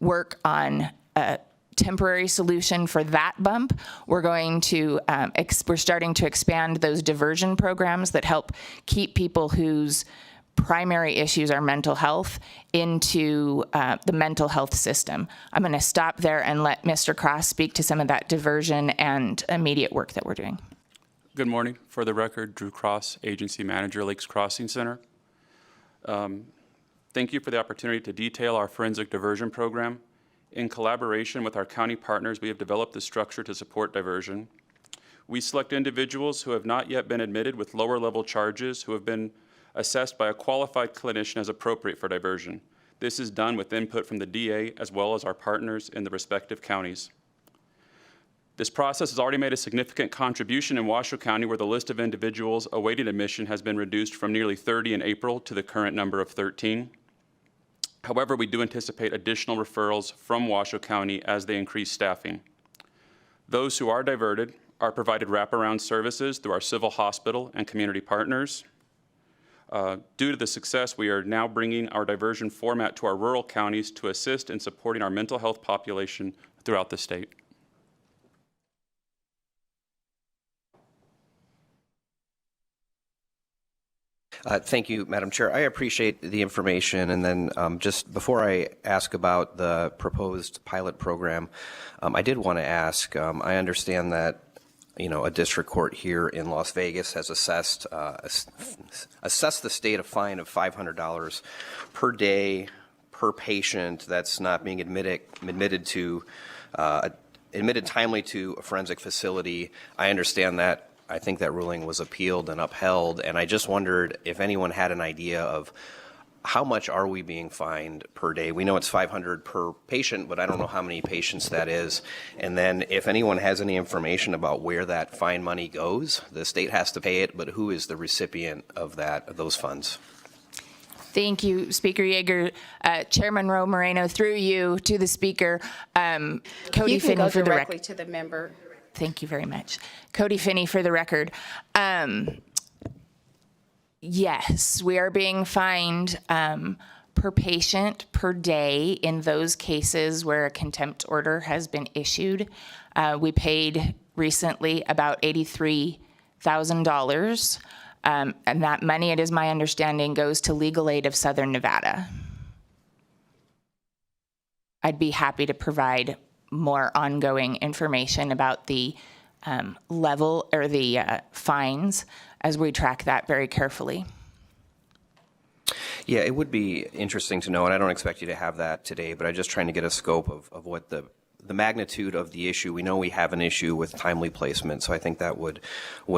Speaker 13: work on a temporary solution for that bump. We're going to, we're starting to expand those diversion programs that help keep people whose primary issues are mental health into the mental health system. I'm going to stop there and let Mr. Cross speak to some of that diversion and immediate work that we're doing.
Speaker 16: Good morning. For the record, Drew Cross, Agency Manager, Lakes Crossing Center. Thank you for the opportunity to detail our forensic diversion program. In collaboration with our county partners, we have developed the structure to support diversion. We select individuals who have not yet been admitted with lower level charges who have been assessed by a qualified clinician as appropriate for diversion. This is done with input from the DA as well as our partners in the respective counties. This process has already made a significant contribution in Washoe County, where the list of individuals awaiting admission has been reduced from nearly 30 in April to the current number of 13. However, we do anticipate additional referrals from Washoe County as they increase staffing. Those who are diverted are provided wraparound services through our civil hospital and community partners. Due to the success, we are now bringing our diversion format to our rural counties to assist in supporting our mental health population throughout the state.
Speaker 15: Thank you, Madam Chair. I appreciate the information. And then just before I ask about the proposed pilot program, I did want to ask, I understand that, you know, a district court here in Las Vegas has assessed the state a fine of $500 per day per patient that's not being admitted timely to a forensic facility. I understand that. I think that ruling was appealed and upheld, and I just wondered if anyone had an idea of how much are we being fined per day. We know it's $500 per patient, but I don't know how many patients that is. And then if anyone has any information about where that fine money goes, the state has to pay it, but who is the recipient of those funds?
Speaker 13: Thank you, Speaker Yeager. Chairman Ro Moreno, through you to the Speaker. Cody
Speaker 1: You can
Speaker 13: Finney
Speaker 1: go
Speaker 13: for the
Speaker 1: directly
Speaker 13: record.
Speaker 1: to the member.
Speaker 13: Thank you very much. Cody Finney for the record. Yes, we are being fined per patient per day in those cases where a contempt order has been issued. We paid recently about $83,000, and that money, it is my understanding, goes to Legal Aid of Southern Nevada. I'd be happy to provide more ongoing information about the level or the fines as we track that very carefully.
Speaker 15: Yeah, it would be interesting to know, and I don't expect you to have that today, but I'm just trying to get a scope of what the the magnitude of the issue, we know we have an issue with timely placement, so I think that would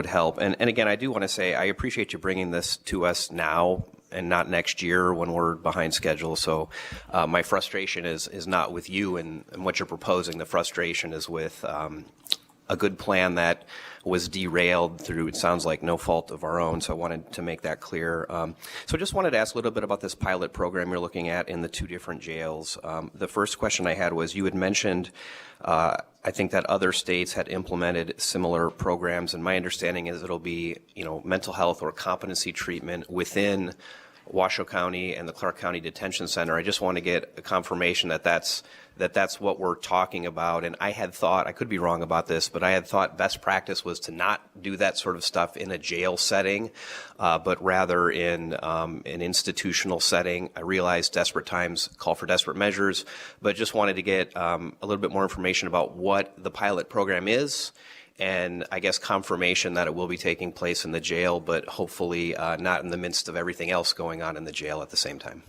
Speaker 15: help. And again, I do want to say I appreciate you bringing this to us now and not next year when we're behind schedule. So my frustration is not with you and what you're proposing. The frustration is with a good plan that was derailed through, it sounds like, no fault of our own. So I wanted to make that clear. So I just wanted to ask a little bit about this pilot program you're looking at in the 2 different jails. The first question I had was, you had mentioned, I think that other states had implemented similar programs, and my understanding is it'll be, mental health or competency treatment within Washoe County and the Clark County Detention Center. I just want to get a confirmation that that's what we're talking about. And I had thought, I could be wrong about this, but I had thought best practice was to not do that sort of stuff in a jail setting, but rather in an institutional setting. I realize desperate times call for desperate measures, but just wanted to get a little bit more information about what the pilot program is, and I guess confirmation that it will be taking place in the jail, but hopefully not in the midst of everything else going on in the jail at the same time.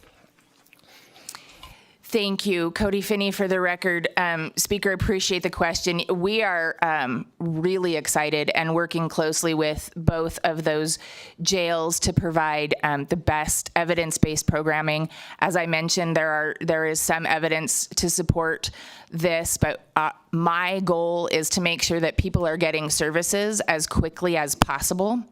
Speaker 13: Thank you, Cody Finney, for the record. Speaker, appreciate the question. We are really excited and working closely with both of those jails to provide the best evidence-based programming. As I mentioned, there is some evidence to support this, but my goal is to make sure that people are getting services as quickly as possible.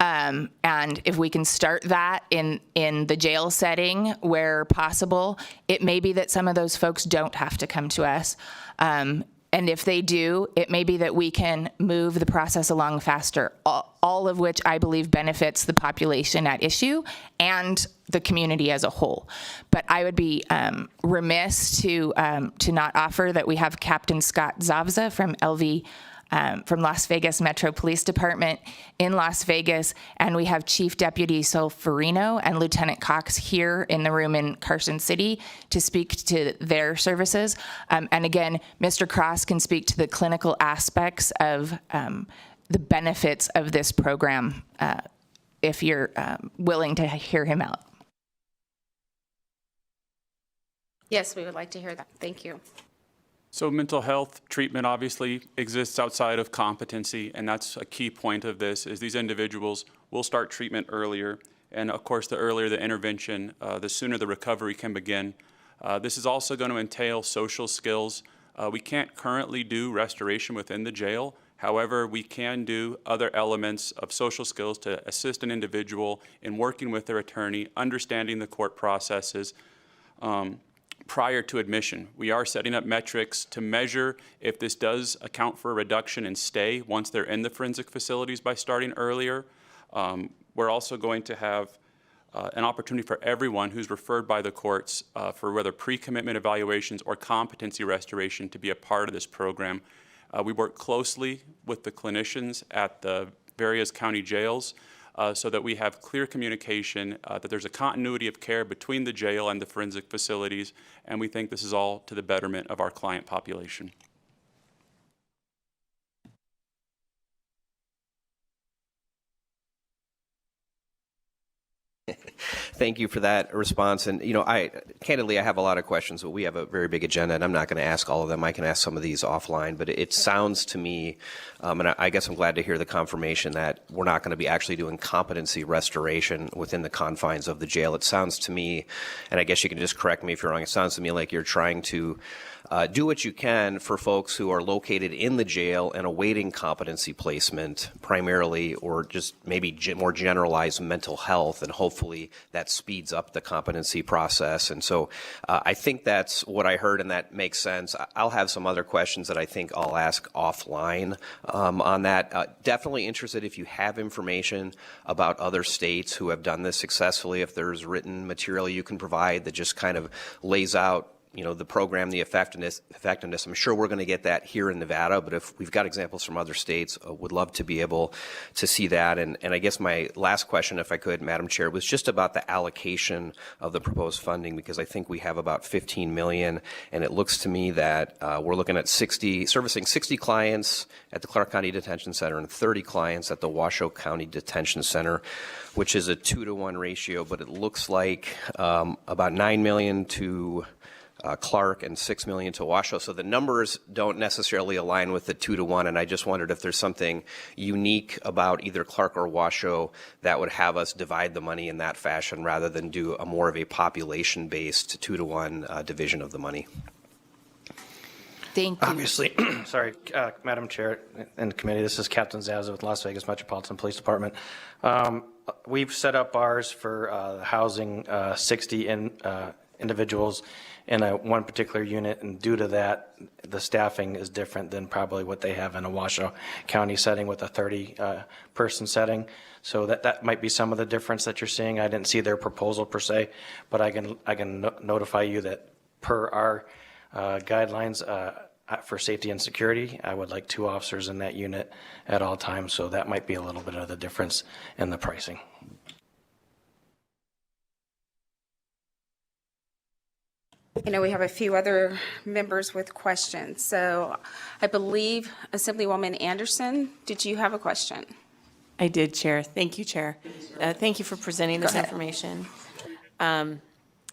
Speaker 13: And if we can start that in the jail setting where possible, it may be that some of those folks don't have to come to us. And if they do, it may be that we can move the process along faster, all of which I believe benefits the population at issue and the community as a whole. But I would be remiss to not offer that we have Captain Scott Zavza from LV from Las Vegas Metro Police Department in Las Vegas, and we have Chief Deputy Solferino and Lieutenant Cox here in the room in Carson City to speak to their services. And again, Mr. Cross can speak to the clinical aspects of the benefits of this program if you're willing to hear him out.
Speaker 1: Yes, we would like to hear that. Thank you.
Speaker 16: So mental health treatment obviously exists outside of competency, and that's a key point of this, is these individuals will start treatment earlier. And of course, the earlier the intervention, the sooner the recovery can begin. This is also going to entail social skills. We can't currently do restoration within the jail. However, we can do other elements of social skills to assist an individual in working with their attorney, understanding the court processes, prior to admission. We are setting up metrics to measure if this does account for a reduction in stay once they're in the forensic facilities by starting earlier. We're also going to have an opportunity for everyone who's referred by the courts for whether pre-commitment evaluations or competency restoration to be a part of this program. We work closely with the clinicians at the various county jails so that we have clear communication, that there's a continuity of care between the jail and the forensic facilities, and we think this is all to the betterment of our client population.
Speaker 15: Thank you for that response. And, candidly, I have a lot of questions, but we have a very big agenda, and I'm not going to ask all of them. I can ask some of these offline, but it sounds to me, and I guess I'm glad to hear the confirmation that we're not going to be actually doing competency restoration within the confines of the jail. It sounds to me, and I guess you can just correct me if you're wrong, it sounds to me like you're trying to do what you can for folks who are located in the jail and awaiting competency placement primarily, or just maybe more generalized mental health, and hopefully that speeds up the competency process. And so I think that's what I heard, and that makes sense. I'll have some other questions that I think I'll ask offline on that. Definitely interested if you have information about other states who have done this successfully, if there's written material you can provide that just kind of lays out the program, the effectiveness. I'm sure we're going to get that here in Nevada, but if we've got examples from other states, would love to be able to see that. And I guess my last question, if I could, Madam Chair, was just about the allocation of the proposed funding, because I think we have about $15 million, and it looks to me that we're looking at servicing 60 clients at the Clark County Detention Center and 30 clients at the Washoe County Detention Center, which is a 2-to-1 ratio, but it looks like about $9 million to Clark and $6 million to Washoe. So the numbers don't necessarily align with the 2-to-1, and I just wondered if there's something unique about either Clark or Washoe that would have us divide the money in that fashion rather than do a more of a population-based 2-to-1 division of the money.
Speaker 13: Thank you.
Speaker 17: Obviously, sorry, Madam Chair and committee, this is Captain Zaza with Las Vegas Metropolitan Police Department. We've set up ours for housing 60 individuals in one particular unit, and due to that, the staffing is different than probably what they have in a Washoe County setting with a 30-person setting. So that might be some of the difference that you're seeing. I didn't see their proposal per se, but I can notify you that per our guidelines for safety and security, I would like 2 officers in that unit at all times. So that might be a little bit of the difference in the pricing.
Speaker 1: You know, we have a few other members with questions. So I believe Assemblywoman Anderson, did you have a question?
Speaker 10: I did, Chair. Thank you, Chair. Thank you for presenting this information.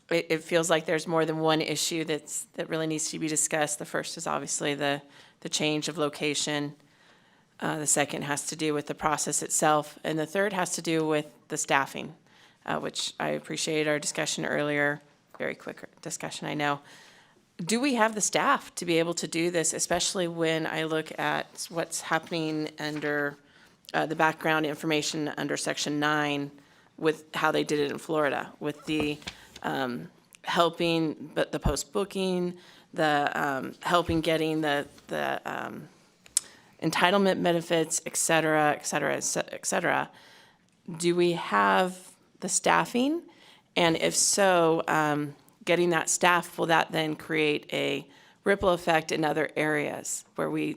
Speaker 10: It feels like there's more than one issue that really needs to be discussed. The first is obviously the change of location. The second has to do with the process itself. And the third has to do with the staffing, which I appreciate our discussion earlier. Very quick discussion, I know. Do we have the staff to be able to do this, especially when I look at what's happening under the background information under Section 9 with how they did it in Florida, with the helping, but the post-booking, the helping getting the entitlement benefits, et cetera, et cetera, et cetera. Do we have the staffing? And if so, getting that staff, will that then create a ripple effect in other areas where we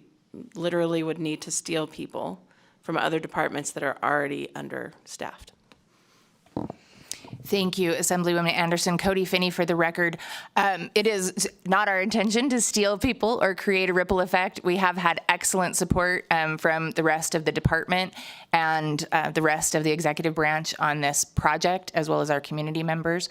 Speaker 10: literally would need to steal people from other departments that are already understaffed?
Speaker 13: Thank you, Assemblywoman Anderson. Cody Finney for the record. It is not our intention to steal people or create a ripple effect. We have had excellent support from the rest of the department and the rest of the executive branch on this project, as well as our community members.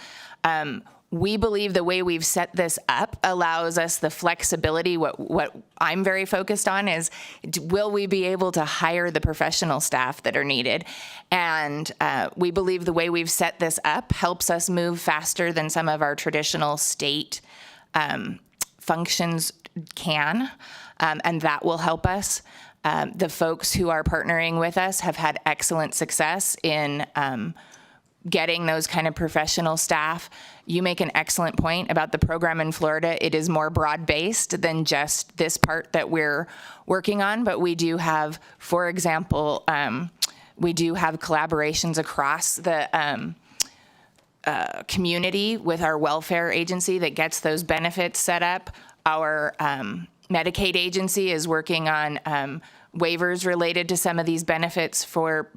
Speaker 13: We believe the way we've set this up allows us the flexibility. What I'm very focused on is, will we be able to hire the professional staff that are needed? And we believe the way we've set this up helps us move faster than some of our traditional state functions can, and that will help us. The folks who are partnering with us have had excellent success in getting those kind of professional staff. You make an excellent point about the program in Florida. It is more broad-based than just this part that we're working on, but we do have, for example, we do have collaborations across the community with our welfare agency that gets those benefits set up. Our Medicaid agency is working on waivers related to some of these benefits for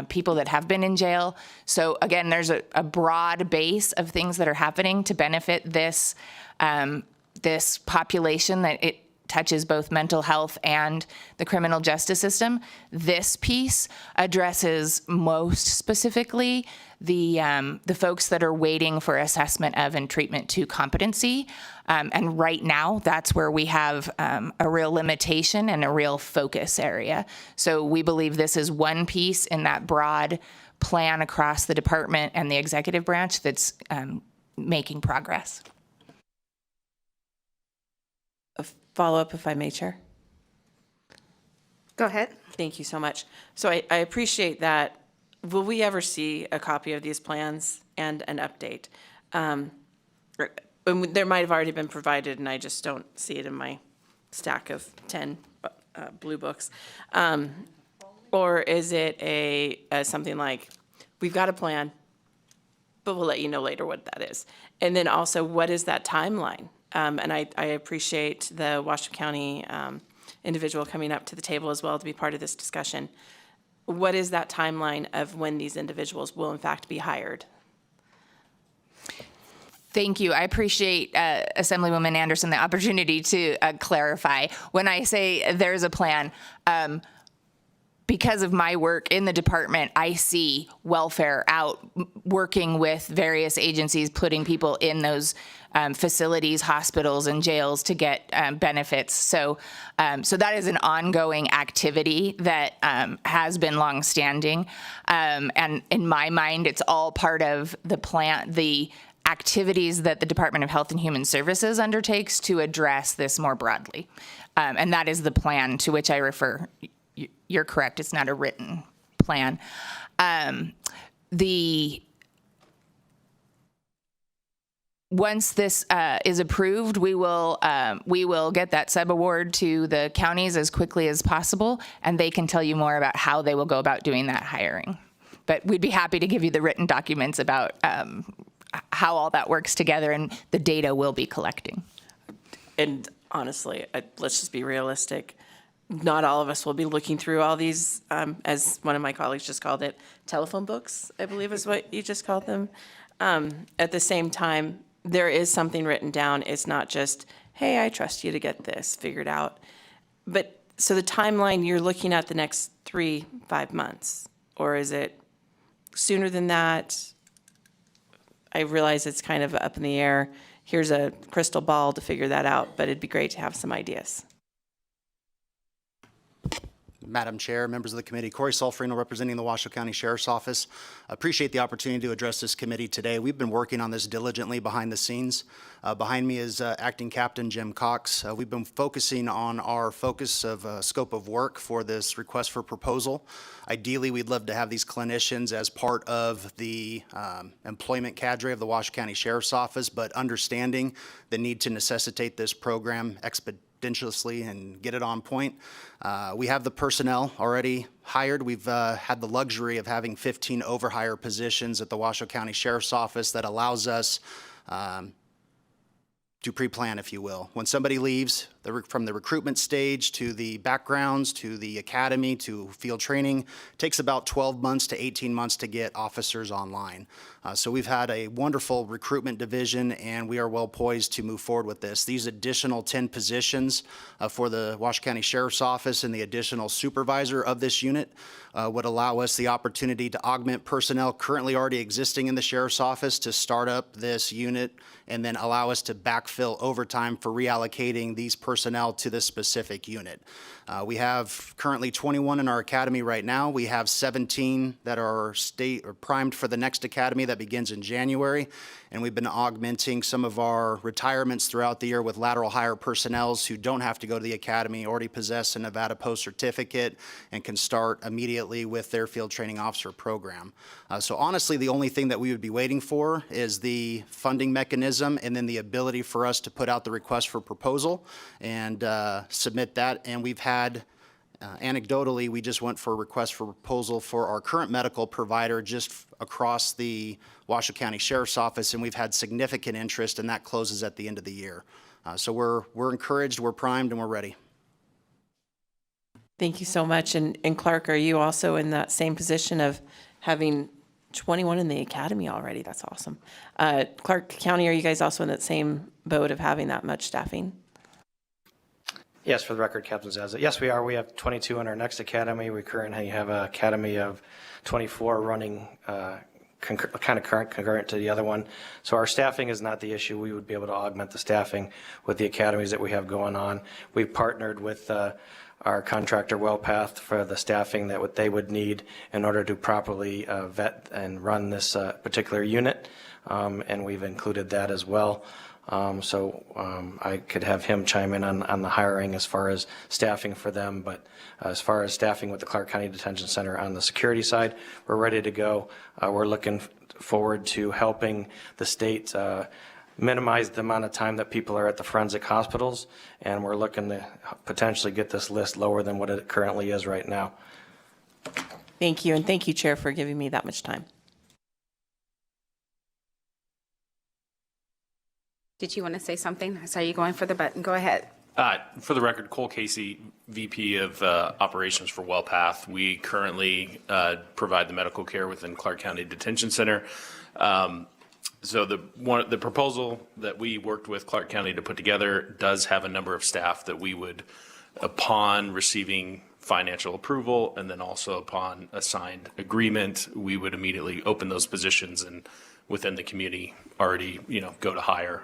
Speaker 13: people that have been in jail. So again, there's a broad base of things that are happening to benefit this this population that it touches both mental health and the criminal justice system. This piece addresses most specifically the folks that are waiting for assessment of and treatment to competency. And right now, that's where we have a real limitation and a real focus area. So we believe this is one piece in that broad plan across the department and the executive branch that's making progress.
Speaker 10: A follow-up, if I may, Chair.
Speaker 1: Go ahead.
Speaker 10: Thank you so much. So I appreciate that. Will we ever see a copy of these plans and an update? There might have already been provided, and I just don't see it in my stack of 10 blue books. Or is it something like, we've got a plan, but we'll let you know later what that is? And then also, what is that timeline? And I appreciate the Washoe County individual coming up to the table as well to be part of this discussion. What is that timeline of when these individuals will in fact be hired?
Speaker 13: Thank you. I appreciate Assemblywoman Anderson the opportunity to clarify. When I say there's a plan, because of my work in the department, I see welfare out working with various agencies, putting people in those facilities, hospitals, and jails to get benefits. So that is an ongoing activity that has been longstanding. And in my mind, it's all part of the plan, the activities that the Department of Health and Human Services undertakes to address this more broadly. And that is the plan to which I refer. You're correct, it's not a written plan. Once this is approved, we will get that sub-award to the counties as quickly as possible, and they can tell you more about how they will go about doing that hiring. But we'd be happy to give you the written documents about how all that works together and the data we'll be collecting.
Speaker 10: And honestly, let's just be realistic. Not all of us will be looking through all these, as one of my colleagues just called it, telephone books, I believe is what you just called them. At the same time, there is something written down. It's not just, hey, I trust you to get this figured out. But so the timeline, you're looking at the next 3-5 months, or is it sooner than that? I realize it's kind of up in the air. Here's a crystal ball to figure that out, but it'd be great to have some ideas.
Speaker 18: Madam Chair, members of the committee, Corey Solferino representing the Washoe County Sheriff's Office. Appreciate the opportunity to address this committee today. We've been working on this diligently behind the scenes. Behind me is Acting Captain Jim Cox. We've been focusing on our focus of scope of work for this request for proposal. Ideally, we'd love to have these clinicians as part of the employment cadre of the Washoe County Sheriff's Office, but understanding the need to necessitate this program expeditiously and get it on point. We have the personnel already hired. We've had the luxury of having 15 overhire positions at the Washoe County Sheriff's Office that allows us to pre-plan, if you will. When somebody leaves, from the recruitment stage to the backgrounds to the academy to field training, it takes about 12 months to 18 months to get officers online. So we've had a wonderful recruitment division, and we are well poised to move forward with this. These additional 10 positions for the Washoe County Sheriff's Office and the additional supervisor of this unit would allow us the opportunity to augment personnel currently already existing in the Sheriff's Office to start up this unit and then allow us to backfill overtime for reallocating these personnel to this specific unit. We have currently 21 in our academy right now. We have 17 that are primed for the next academy that begins in January, and we've been augmenting some of our retirements throughout the year with lateral hire personnel who don't have to go to the academy, already possess a Nevada Post certificate, and can start immediately with their field training officer program. So honestly, the only thing that we would be waiting for is the funding mechanism and then the ability for us to put out the request for proposal and submit that. And we've had, anecdotally, we just went for a request for proposal for our current medical provider just across the Washoe County Sheriff's Office, and we've had significant interest, and that closes at the end of the year. So we're encouraged, we're primed, and we're ready.
Speaker 10: Thank you so much. And Clark, are you also in that same position of having 21 in the academy already? That's awesome. Clark County, are you guys also in that same boat of having that much staffing?
Speaker 17: Yes, for the record, Captain Zaza. Yes, we are. We have 22 in our next academy. We currently have an academy of 24 running kind of concurrent to the other one. So our staffing is not the issue. We would be able to augment the staffing with the academies that we have going on. We've partnered with our contractor WellPath for the staffing that they would need in order to properly vet and run this particular unit, and we've included that as well. I could have him chime in on the hiring as far as staffing for them, but as far as staffing with the Clark County Detention Center on the security side, we're ready to go. We're looking forward to helping the state minimize the amount of time that people are at the forensic hospitals, and we're looking to potentially get this list lower than what it currently is right now.
Speaker 10: Thank you, and thank you, Chair, for giving me that much time.
Speaker 1: Did you want to say something? I saw you going for the button. Go ahead.
Speaker 19: For the record, Cole Casey, VP of Operations for WellPath. We currently provide the medical care within Clark County Detention Center. So the proposal that we worked with Clark County to put together does have a number of staff that we would, upon receiving financial approval, and then also upon a signed agreement, we would immediately open those positions and within the community already, go to hire.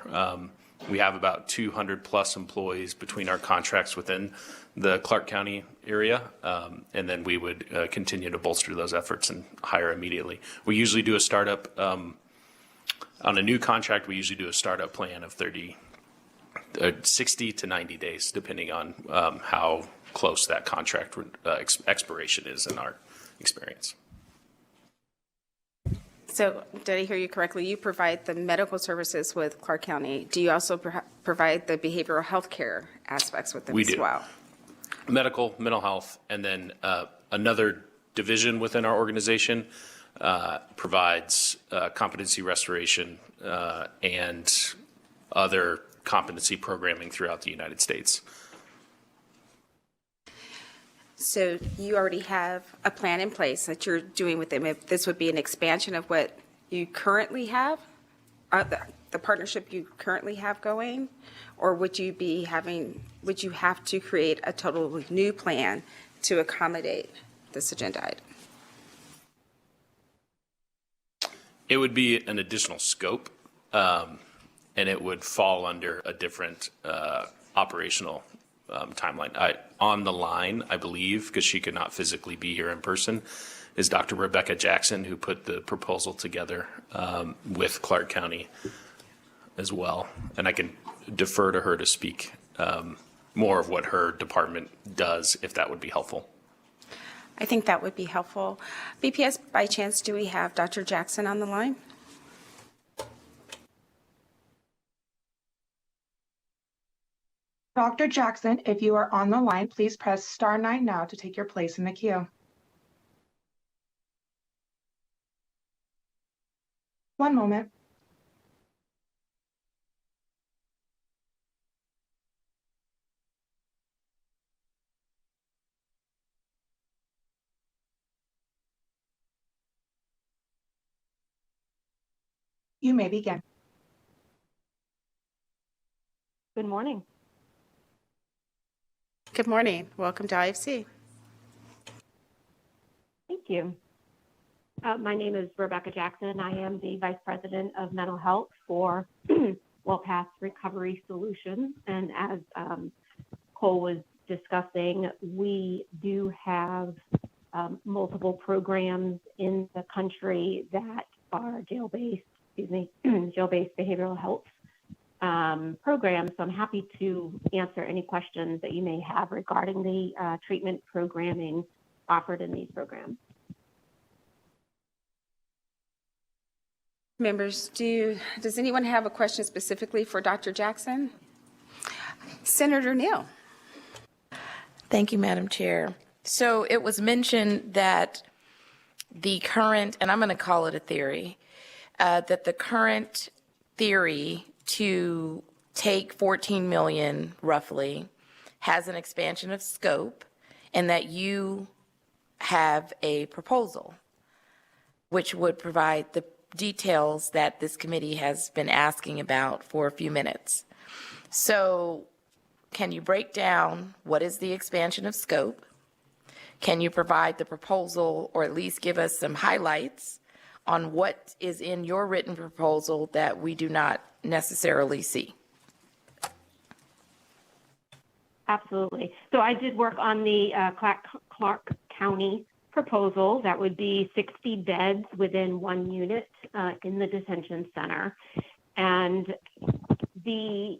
Speaker 19: We have about 200 plus employees between our contracts within the Clark County area, and then we would continue to bolster those efforts and hire immediately. We usually do a startup, on a new contract, we usually do a startup plan of 60 to 90 days, depending on how close that contract expiration is in our experience.
Speaker 1: So did I hear you correctly? You provide the medical services with Clark County. Do you also provide the behavioral health care aspects with them as well?
Speaker 19: Medical, mental health, and then another division within our organization provides competency restoration and other competency programming throughout the United States.
Speaker 1: So you already have a plan in place that you're doing with them. If this would be an expansion of what you currently have, the partnership you currently have going, or would you have to create a totally new plan to accommodate this agenda item?
Speaker 19: It would be an additional scope, and it would fall under a different operational timeline. On the line, I believe, because she could not physically be here in person, is Dr. Rebecca Jackson, who put the proposal together with Clark County as well. And I can defer to her to speak more of what her department does, if that would be helpful.
Speaker 1: I think that would be helpful. BPS, by chance, do we have Dr. Jackson on the line?
Speaker 20: Dr. Jackson, if you are on the line, please press *9 now to take your place in the queue. One moment. You may begin.
Speaker 21: Good morning.
Speaker 1: Good morning. Welcome to IFC.
Speaker 21: Thank you. My name is Rebecca Jackson. I am the Vice President of Mental Health for WellPath Recovery Solutions. And as Cole was discussing, we do have multiple programs in the country that are jail-based behavioral health program. So I'm happy to answer any questions that you may have regarding the treatment programming offered in these programs.
Speaker 1: Members, does anyone have a question specifically for Dr. Jackson? Senator Neal.
Speaker 9: Thank you, Madam Chair. So it was mentioned that the current, and I'm going to call it a theory, that the current theory to take 14 million roughly has an expansion of scope, and that you have a proposal which would provide the details that this committee has been asking about for a few minutes. So can you break down what is the expansion of scope? Can you provide the proposal, or at least give us some highlights on what is in your written proposal that we do not necessarily see?
Speaker 21: Absolutely. So I did work on the Clark County proposal. That would be 60 beds within one unit in the detention center. And the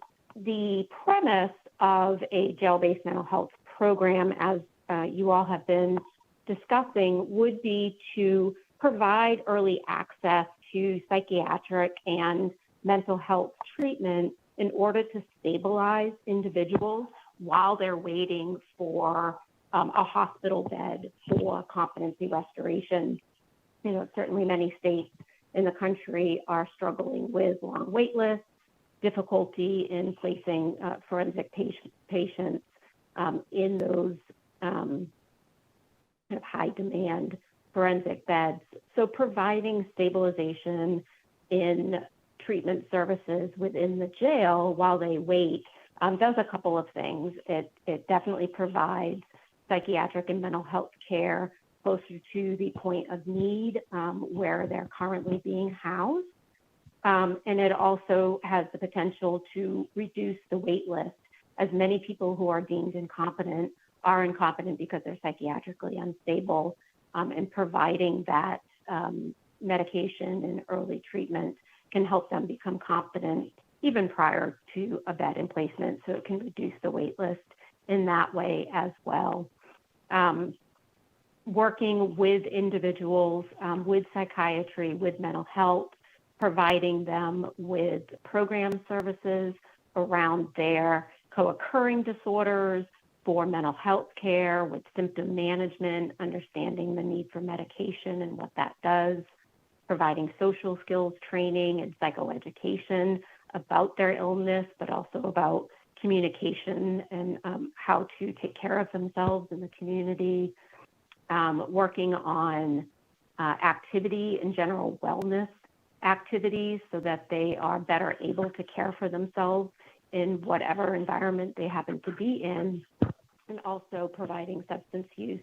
Speaker 21: premise of a jail-based mental health program, as you all have been discussing, would be to provide early access to psychiatric and mental health treatment in order to stabilize individuals while they're waiting for a hospital bed for competency restoration. Certainly many states in the country are struggling with long wait lists, difficulty in placing forensic patients in those kind of high demand forensic beds. So providing stabilization in treatment services within the jail while they wait does a couple of things. It definitely provides psychiatric and mental health care closer to the point of need where they're currently being housed. And it also has the potential to reduce the wait list, as many people who are deemed incompetent are incompetent because they're psychiatrically unstable, and providing that medication and early treatment can help them become competent even prior to a bed and placement, so it can reduce the wait list in that way as well. Working with individuals with psychiatry, with mental health, providing them with program services around their co-occurring disorders, for mental health care, with symptom management, understanding the need for medication and what that does, providing social skills training and psychoeducation about their illness, but also about communication and how to take care of themselves in the community, working on activity and general wellness activities so that they are better able to care for themselves in whatever environment they happen to be in, and also providing substance use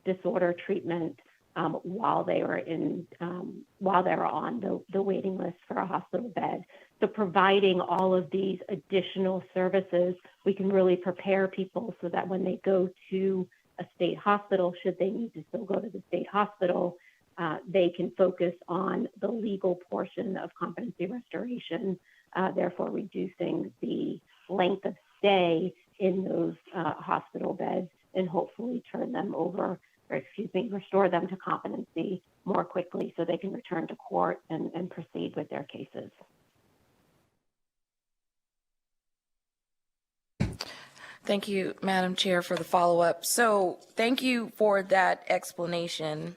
Speaker 21: disorder treatment while they were on the waiting list for a hospital bed. So providing all of these additional services, we can really prepare people so that when they go to a state hospital, should they need to still go to the state hospital, they can focus on the legal portion of competency restoration, therefore reducing the length of stay in those hospital beds and hopefully restore them to competency more quickly so they can return to court and proceed with their cases.
Speaker 9: Thank you, Madam Chair, for the follow-up. So thank you for that explanation.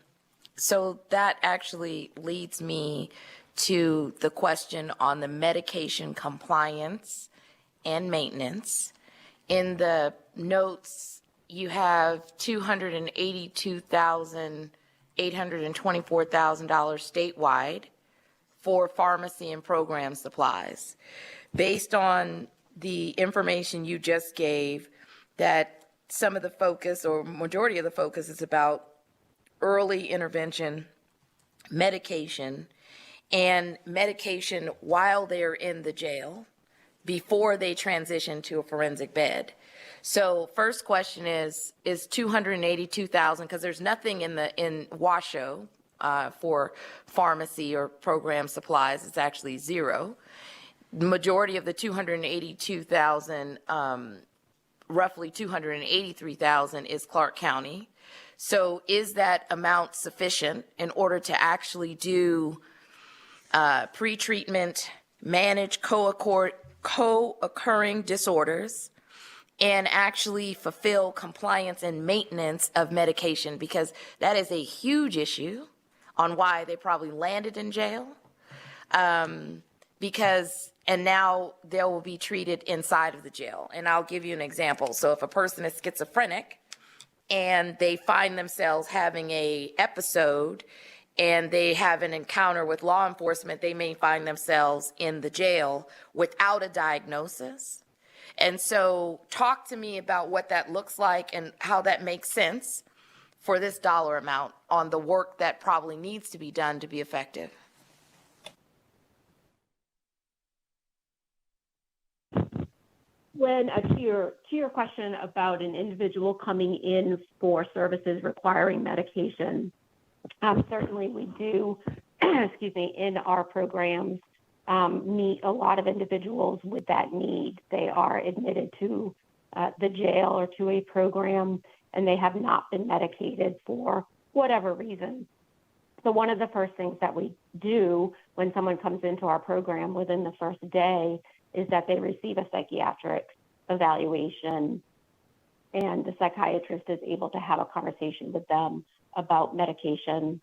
Speaker 9: So that actually leads me to the question on the medication compliance and maintenance. In the notes, you have $282,824,000 statewide for pharmacy and program supplies. Based on the information you just gave, that some of the focus or majority of the focus is about early intervention, medication, and medication while they're in the jail before they transition to a forensic bed. So first question is 282,000, because there's nothing in Washoe for pharmacy or program supplies. It's actually zero. The majority of the 282,000, roughly 283,000 is Clark County. So is that amount sufficient in order to actually do pre-treatment, manage co-occurring disorders, and actually fulfill compliance and maintenance of medication? Because that is a huge issue on why they probably landed in jail. And now they will be treated inside of the jail. And I'll give you an example. So if a person is schizophrenic and they find themselves having a episode and they have an encounter with law enforcement, they may find themselves in the jail without a diagnosis. And so talk to me about what that looks like and how that makes sense for this dollar amount on the work that probably needs to be done to be effective.
Speaker 21: When to your question about an individual coming in for services requiring medication, certainly we do, in our programs, meet a lot of individuals with that need. They are admitted to the jail or to a program, and they have not been medicated for whatever reason. So one of the first things that we do when someone comes into our program within the first day is that they receive a psychiatric evaluation, and the psychiatrist is able to have a conversation with them about medication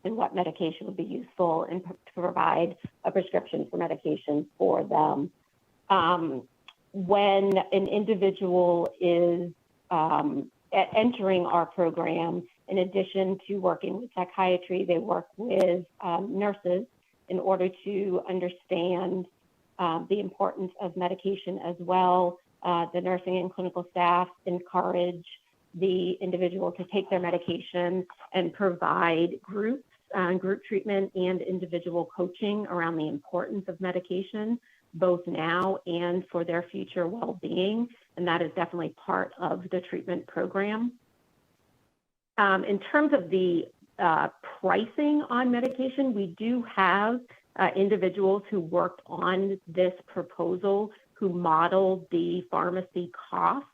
Speaker 21: and what medication would be useful and to provide a prescription for medication for them. When an individual is entering our program, in addition to working with psychiatry, they work with nurses in order to understand the importance of medication as well. The nursing and clinical staff encourage the individual to take their medication and provide group treatment and individual coaching around the importance of medication, both now and for their future well-being. And that is definitely part of the treatment program. In terms of the pricing on medication, we do have individuals who worked on this proposal who modeled the pharmacy costs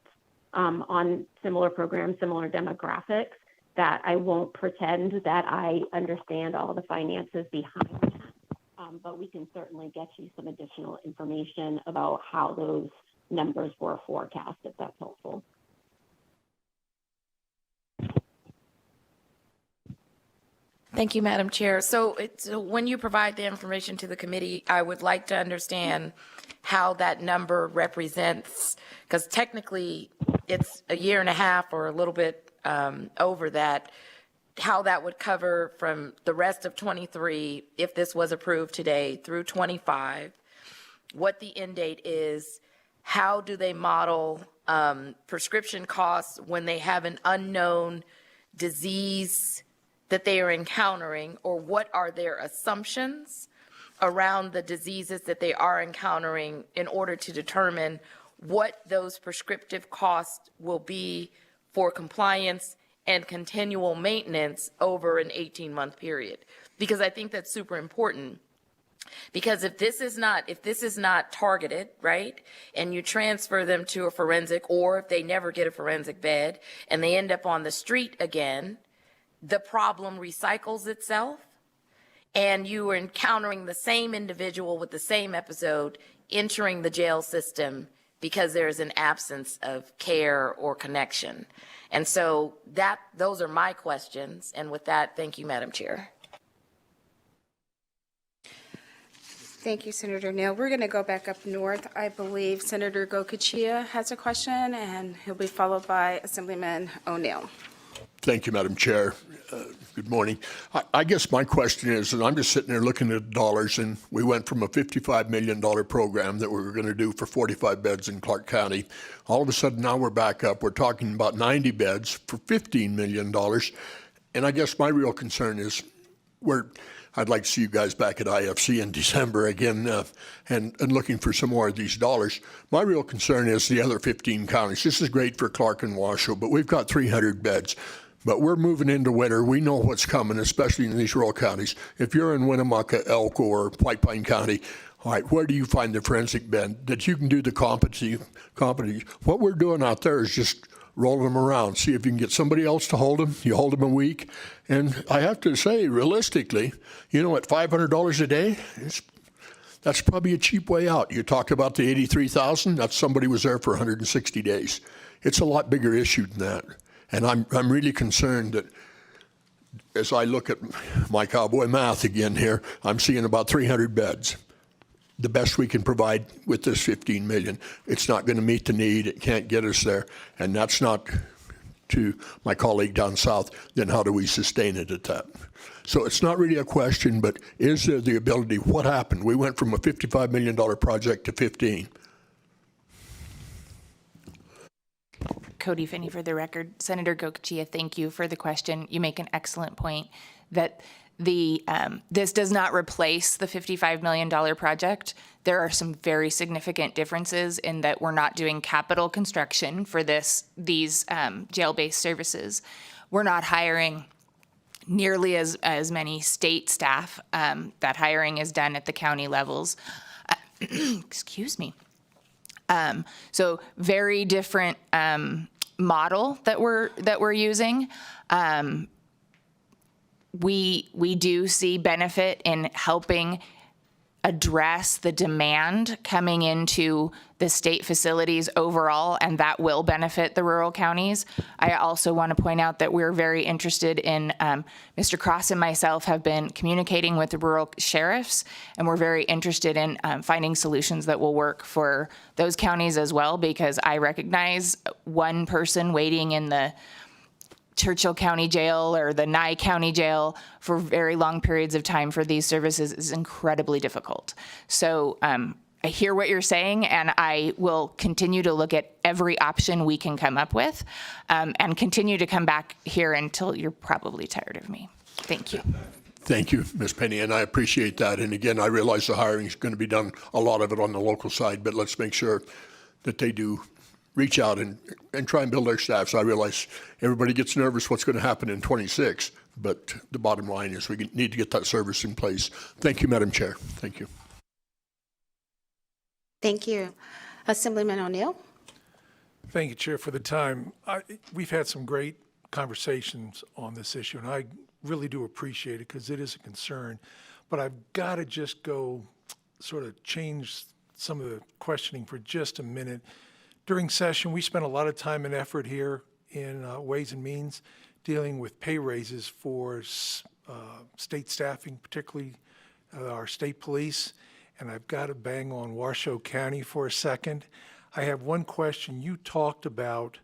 Speaker 21: on similar programs, similar demographics, that I won't pretend that I understand all the finances behind that, but we can certainly get you some additional information about how those numbers were forecast, if that's helpful.
Speaker 9: Thank you, Madam Chair. So when you provide the information to the committee, I would like to understand how that number represents, because technically it's a year and a half or a little bit over that, how that would cover from the rest of 23, if this was approved today, through 25, what the end date is, how do they model prescription costs when they have an unknown disease that they are encountering, or what are their assumptions around the diseases that they are encountering in order to determine what those prescriptive costs will be for compliance and continual maintenance over an 18-month period. Because I think that's super important. Because if this is not targeted, right, and you transfer them to a forensic, or if they never get a forensic bed and they end up on the street again, the problem recycles itself, and you are encountering the same individual with the same episode entering the jail system because there is an absence of care or connection. And so those are my questions. And with that, thank you, Madam Chair.
Speaker 1: Thank you, Senator Neal. We're going to go back up north. I believe Senator Gokachia has a question, and he'll be followed by Assemblyman O'Neill.
Speaker 3: Thank you, Madam Chair. Good morning. I guess my question is, and I'm just sitting there looking at dollars, and we went from a $55 million program that we were going to do for 45 beds in Clark County. All of a sudden, now we're back up. We're talking about 90 beds for $15 million. And I guess my real concern is I'd like to see you guys back at IFC in December again and looking for some more of these dollars. My real concern is the other 15 counties. This is great for Clark and Washoe, but we've got 300 beds. But we're moving into winter. We know what's coming, especially in these rural counties. If you're in Winnemucca, Elko, or White Pine County, all right, where do you find the forensic bed that you can do the competency? What we're doing out there is just rolling them around. See if you can get somebody else to hold them. You hold them a week. And I have to say, realistically, at $500 a day, that's probably a cheap way out. You talked about the $83,000. That's somebody was there for 160 days. It's a lot bigger issue than that. And I'm really concerned that as I look at my cowboy math again here, I'm seeing about 300 beds. The best we can provide with this $15 million. It's not going to meet the need. It can't get us there. And that's not to my colleague down south. Then how do we sustain it at that? So it's not really a question, but is there the ability? What happened? We went from a $55 million project to 15.
Speaker 13: Cody Finney for the record. Senator Gokachia, thank you for the question. You make an excellent point that this does not replace the $55 million project. There are some very significant differences in that we're not doing capital construction for these jail-based services. We're not hiring nearly as many state staff. That hiring is done at the county levels. Excuse me. So very different model that we're using. We do see benefit in helping address the demand coming into the state facilities overall, and that will benefit the rural counties. I also want to point out that we're very interested in, Mr. Cross and myself have been communicating with the rural sheriffs, and we're very interested in finding solutions that will work for those counties as well, because I recognize one person waiting in the Churchill County Jail or the Nye County Jail for very long periods of time for these services is incredibly difficult. So hear what you're saying, and I will continue to look at every option we can come up with, and continue to come back here until you're probably tired of me. Thank you.
Speaker 3: Thank you, Ms. Penny, and I appreciate that. And again, I realize the hiring is going to be done, a lot of it on the local side, but let's make sure that they do reach out and try and build their staffs. I realize everybody gets nervous what's going to happen in 26, but the bottom line is we need to get that service in place. Thank you, Madam Chair. Thank you.
Speaker 1: Thank you. Assemblyman O'Neill?
Speaker 2: Thank you, Chair, for the time. We've had some great conversations on this issue, and I really do appreciate it because it is a concern. But I've got to just go sort of change some of the questioning for just a minute. During session, we spent a lot of time and effort here in Ways and Means dealing with pay raises for state staffing, particularly our state police. And I've got to bang on Washoe County for a second. I have one question. You talked about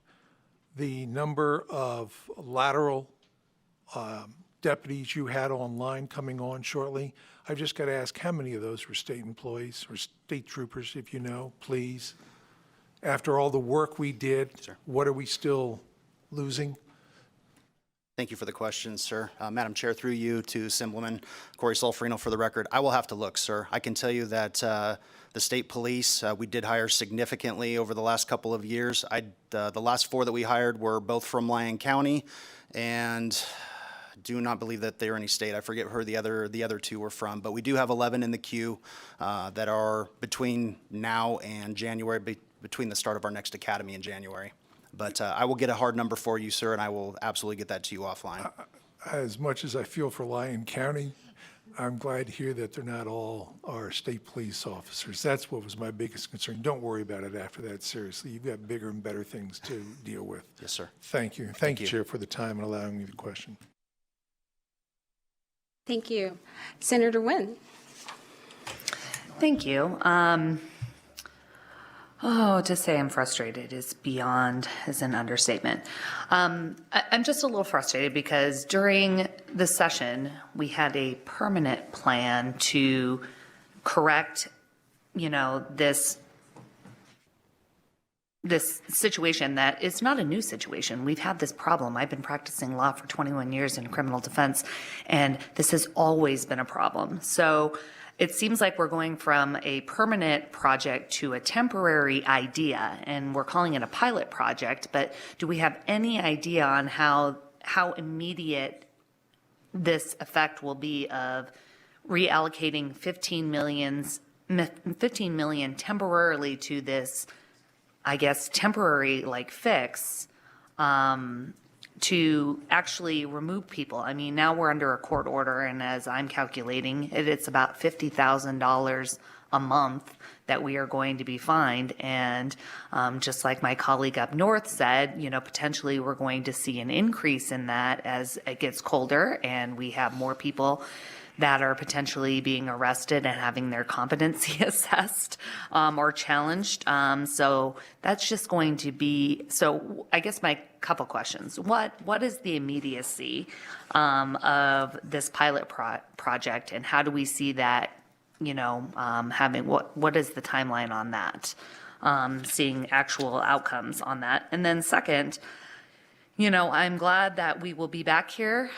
Speaker 2: the number of lateral deputies you had online coming on shortly. I've just got to ask how many of those were state employees or state troopers, if you know, please. After all the work we did, what are we still losing?
Speaker 18: Thank you for the question, sir. Madam Chair, through you to Assemblyman Corey Solferino, for the record, I will have to look, sir. I can tell you that the state police, we did hire significantly over the last couple of years. The last 4 that we hired were both from Lyon County, and do not believe that they're any state. I forget who the other 2 were from, but we do have 11 in the queue that are between now and January, between the start of our next academy in January. But I will get a hard number for you, sir, and I will absolutely get that to you offline.
Speaker 2: As much as I feel for Lyon County, I'm glad to hear that they're not all our state police officers. That's what was my biggest concern. Don't worry about it after that, seriously. You've got bigger and better things to deal with.
Speaker 18: Yes, sir.
Speaker 2: Thank you. Thank you, Chair, for the time and allowing me the question.
Speaker 1: Thank you. Senator Nguyen?
Speaker 22: Thank you. To say I'm frustrated is an understatement. I'm just a little frustrated because during the session, we had a permanent plan to correct, this situation that is not a new situation. We've had this problem. I've been practicing law for 21 years in criminal defense, and this has always been a problem. So it seems like we're going from a permanent project to a temporary idea, and we're calling it a pilot project, but do we have any idea on how immediate this effect will be of reallocating 15 million temporarily to this, I guess, temporary fix to actually remove people? I mean, now we're under a court order, and as I'm calculating, it's about $50,000 a month that we are going to be fined. And just like my colleague up north said, potentially we're going to see an increase in that as it gets colder and we have more people that are potentially being arrested and having their competency assessed or challenged. So that's just going to be, so I guess my couple questions. What is the immediacy of this pilot project, and how do we see that, having, what is the timeline on that? Seeing actual outcomes on that. And then second, I'm glad that we will be back here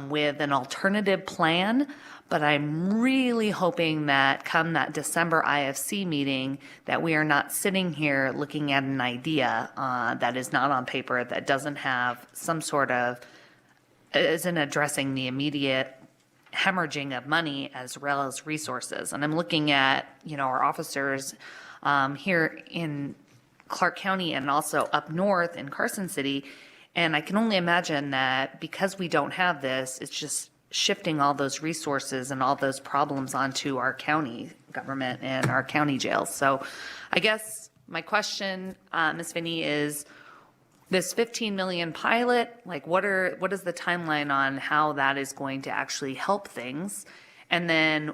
Speaker 22: with an alternative plan, but I'm really hoping that come that December IFC meeting that we are not sitting here looking at an idea that is not on paper, that doesn't have some sort of, isn't addressing the immediate hemorrhaging of money as well as resources. And I'm looking at, our officers here in Clark County and also up north in Carson City. And I can only imagine that because we don't have this, it's just shifting all those resources and all those problems onto our county government and our county jails. So I guess my question, Ms. Finney, is this 15 million pilot, what is the timeline on how that is going to actually help things? And then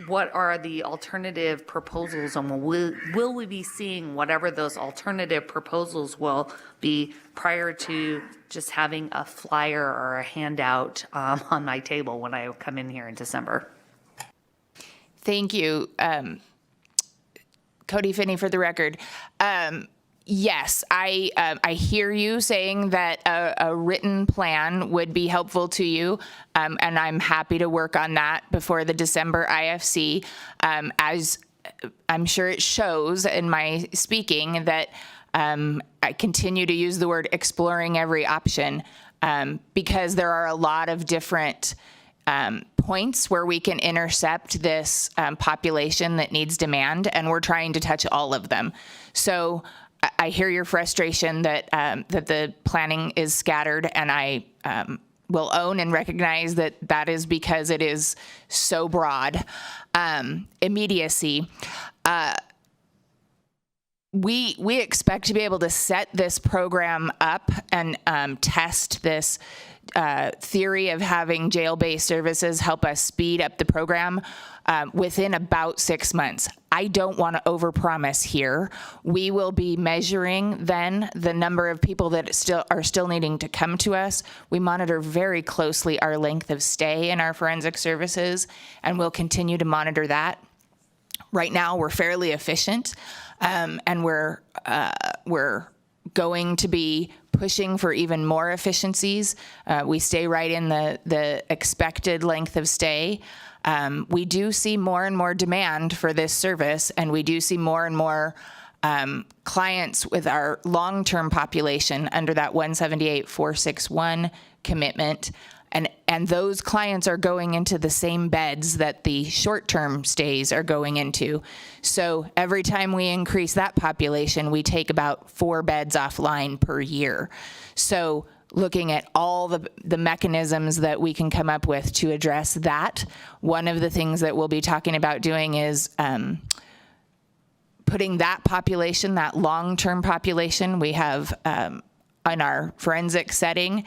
Speaker 22: what are the alternative proposals, and will we be seeing whatever those alternative proposals will be prior to just having a flyer or a handout on my table when I come in here in December?
Speaker 13: Thank you. Cody Finney for the record. Yes, I hear you saying that a written plan would be helpful to you, and I'm happy to work on that before the December IFC. As I'm sure it shows in my speaking that I continue to use the word exploring every option because there are a lot of different points where we can intercept this population that needs demand, and we're trying to touch all of them. So I hear your frustration that that the planning is scattered, and I will own and recognize that that is because it is so broad. Immediacy. We expect to be able to set this program up and test this theory of having jail-based services help us speed up the program within about 6 months. I don't want to overpromise here. We will be measuring then the number of people that are still needing to come to us. We monitor very closely our length of stay in our forensic services, and we'll continue to monitor that. Right now, we're fairly efficient, and we're going to be pushing for even more efficiencies. We stay right in the expected length of stay. We do see more and more demand for this service, and we do see more and more clients with our long-term population under that 178-461 commitment. And those clients are going into the same beds that the short-term stays are going into. So every time we increase that population, we take about 4 beds offline per year. So looking at all the mechanisms that we can come up with to address that, one of the things that we'll be talking about doing is putting that population, that long-term population we have in our forensic setting,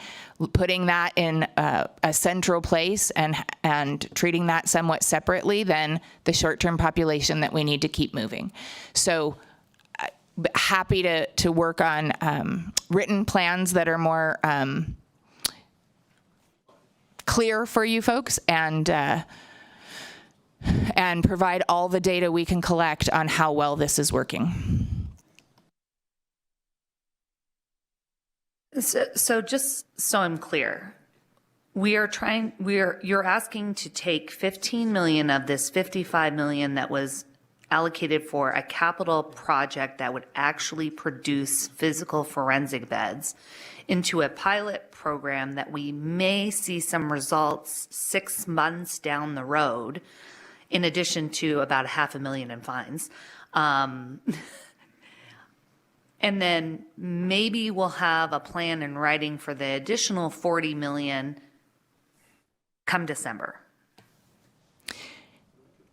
Speaker 13: putting that in a central place and treating that somewhat separately than the short-term population that we need to keep moving. So happy to work on written plans that are more clear for you folks and provide all the data we can collect on how well this is working.
Speaker 22: So just so I'm clear, you're asking to take 15 million of this 55 million that was allocated for a capital project that would actually produce physical forensic beds into a pilot program that we may see some results 6 months down the road, in addition to about $500,000 in fines. And then maybe we'll have a plan in writing for the additional 40 million come December.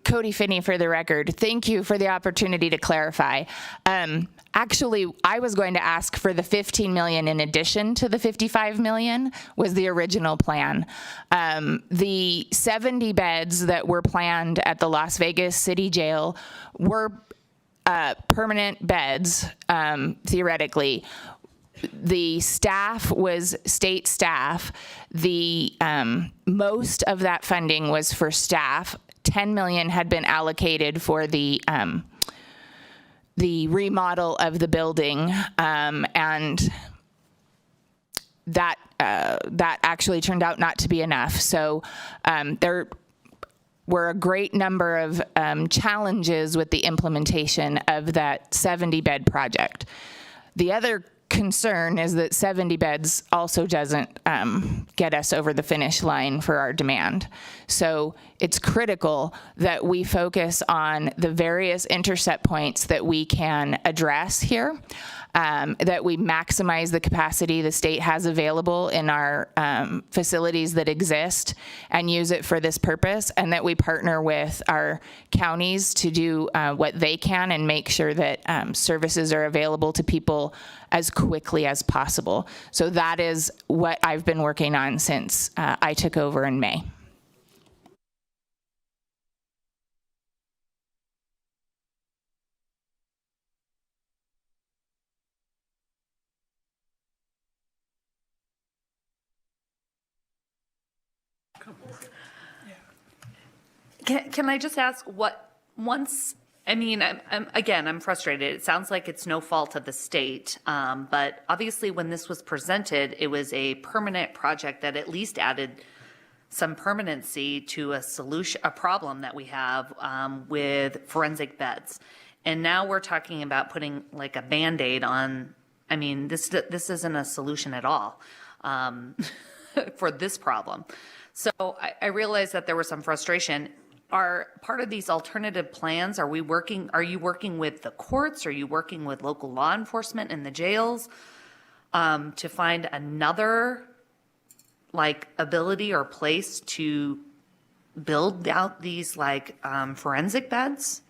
Speaker 13: Cody Finney for the record. Thank you for the opportunity to clarify. Actually, I was going to ask for the 15 million in addition to the 55 million was the original plan. The 70 beds that were planned at the Las Vegas City Jail were permanent beds, theoretically. The staff was state staff. The most of that funding was for staff. 10 million had been allocated for the remodel of the building, and that actually turned out not to be enough. So there were a great number of challenges with the implementation of that 70-bed project. The other concern is that 70 beds also doesn't get us over the finish line for our demand. So it's critical that we focus on the various intercept points that we can address here, that we maximize the capacity the state has available in our facilities that exist and use it for this purpose, and that we partner with our counties to do what they can and make sure that services are available to people as quickly as possible. So that is what I've been working on since I took over in May.
Speaker 22: Can I just ask once I mean, I'm frustrated. It sounds like it's no fault of the state, but obviously when this was presented, it was a permanent project that at least added some permanency to a solution, a problem that we have with forensic beds. And now we're talking about putting like a Band-Aid on, I mean, this isn't a solution at all for this problem. So I realized that there was some frustration. Are part of these alternative plans, are you working with the courts? Are you working with local law enforcement in the jails to find another like ability or place to build out these like forensic beds?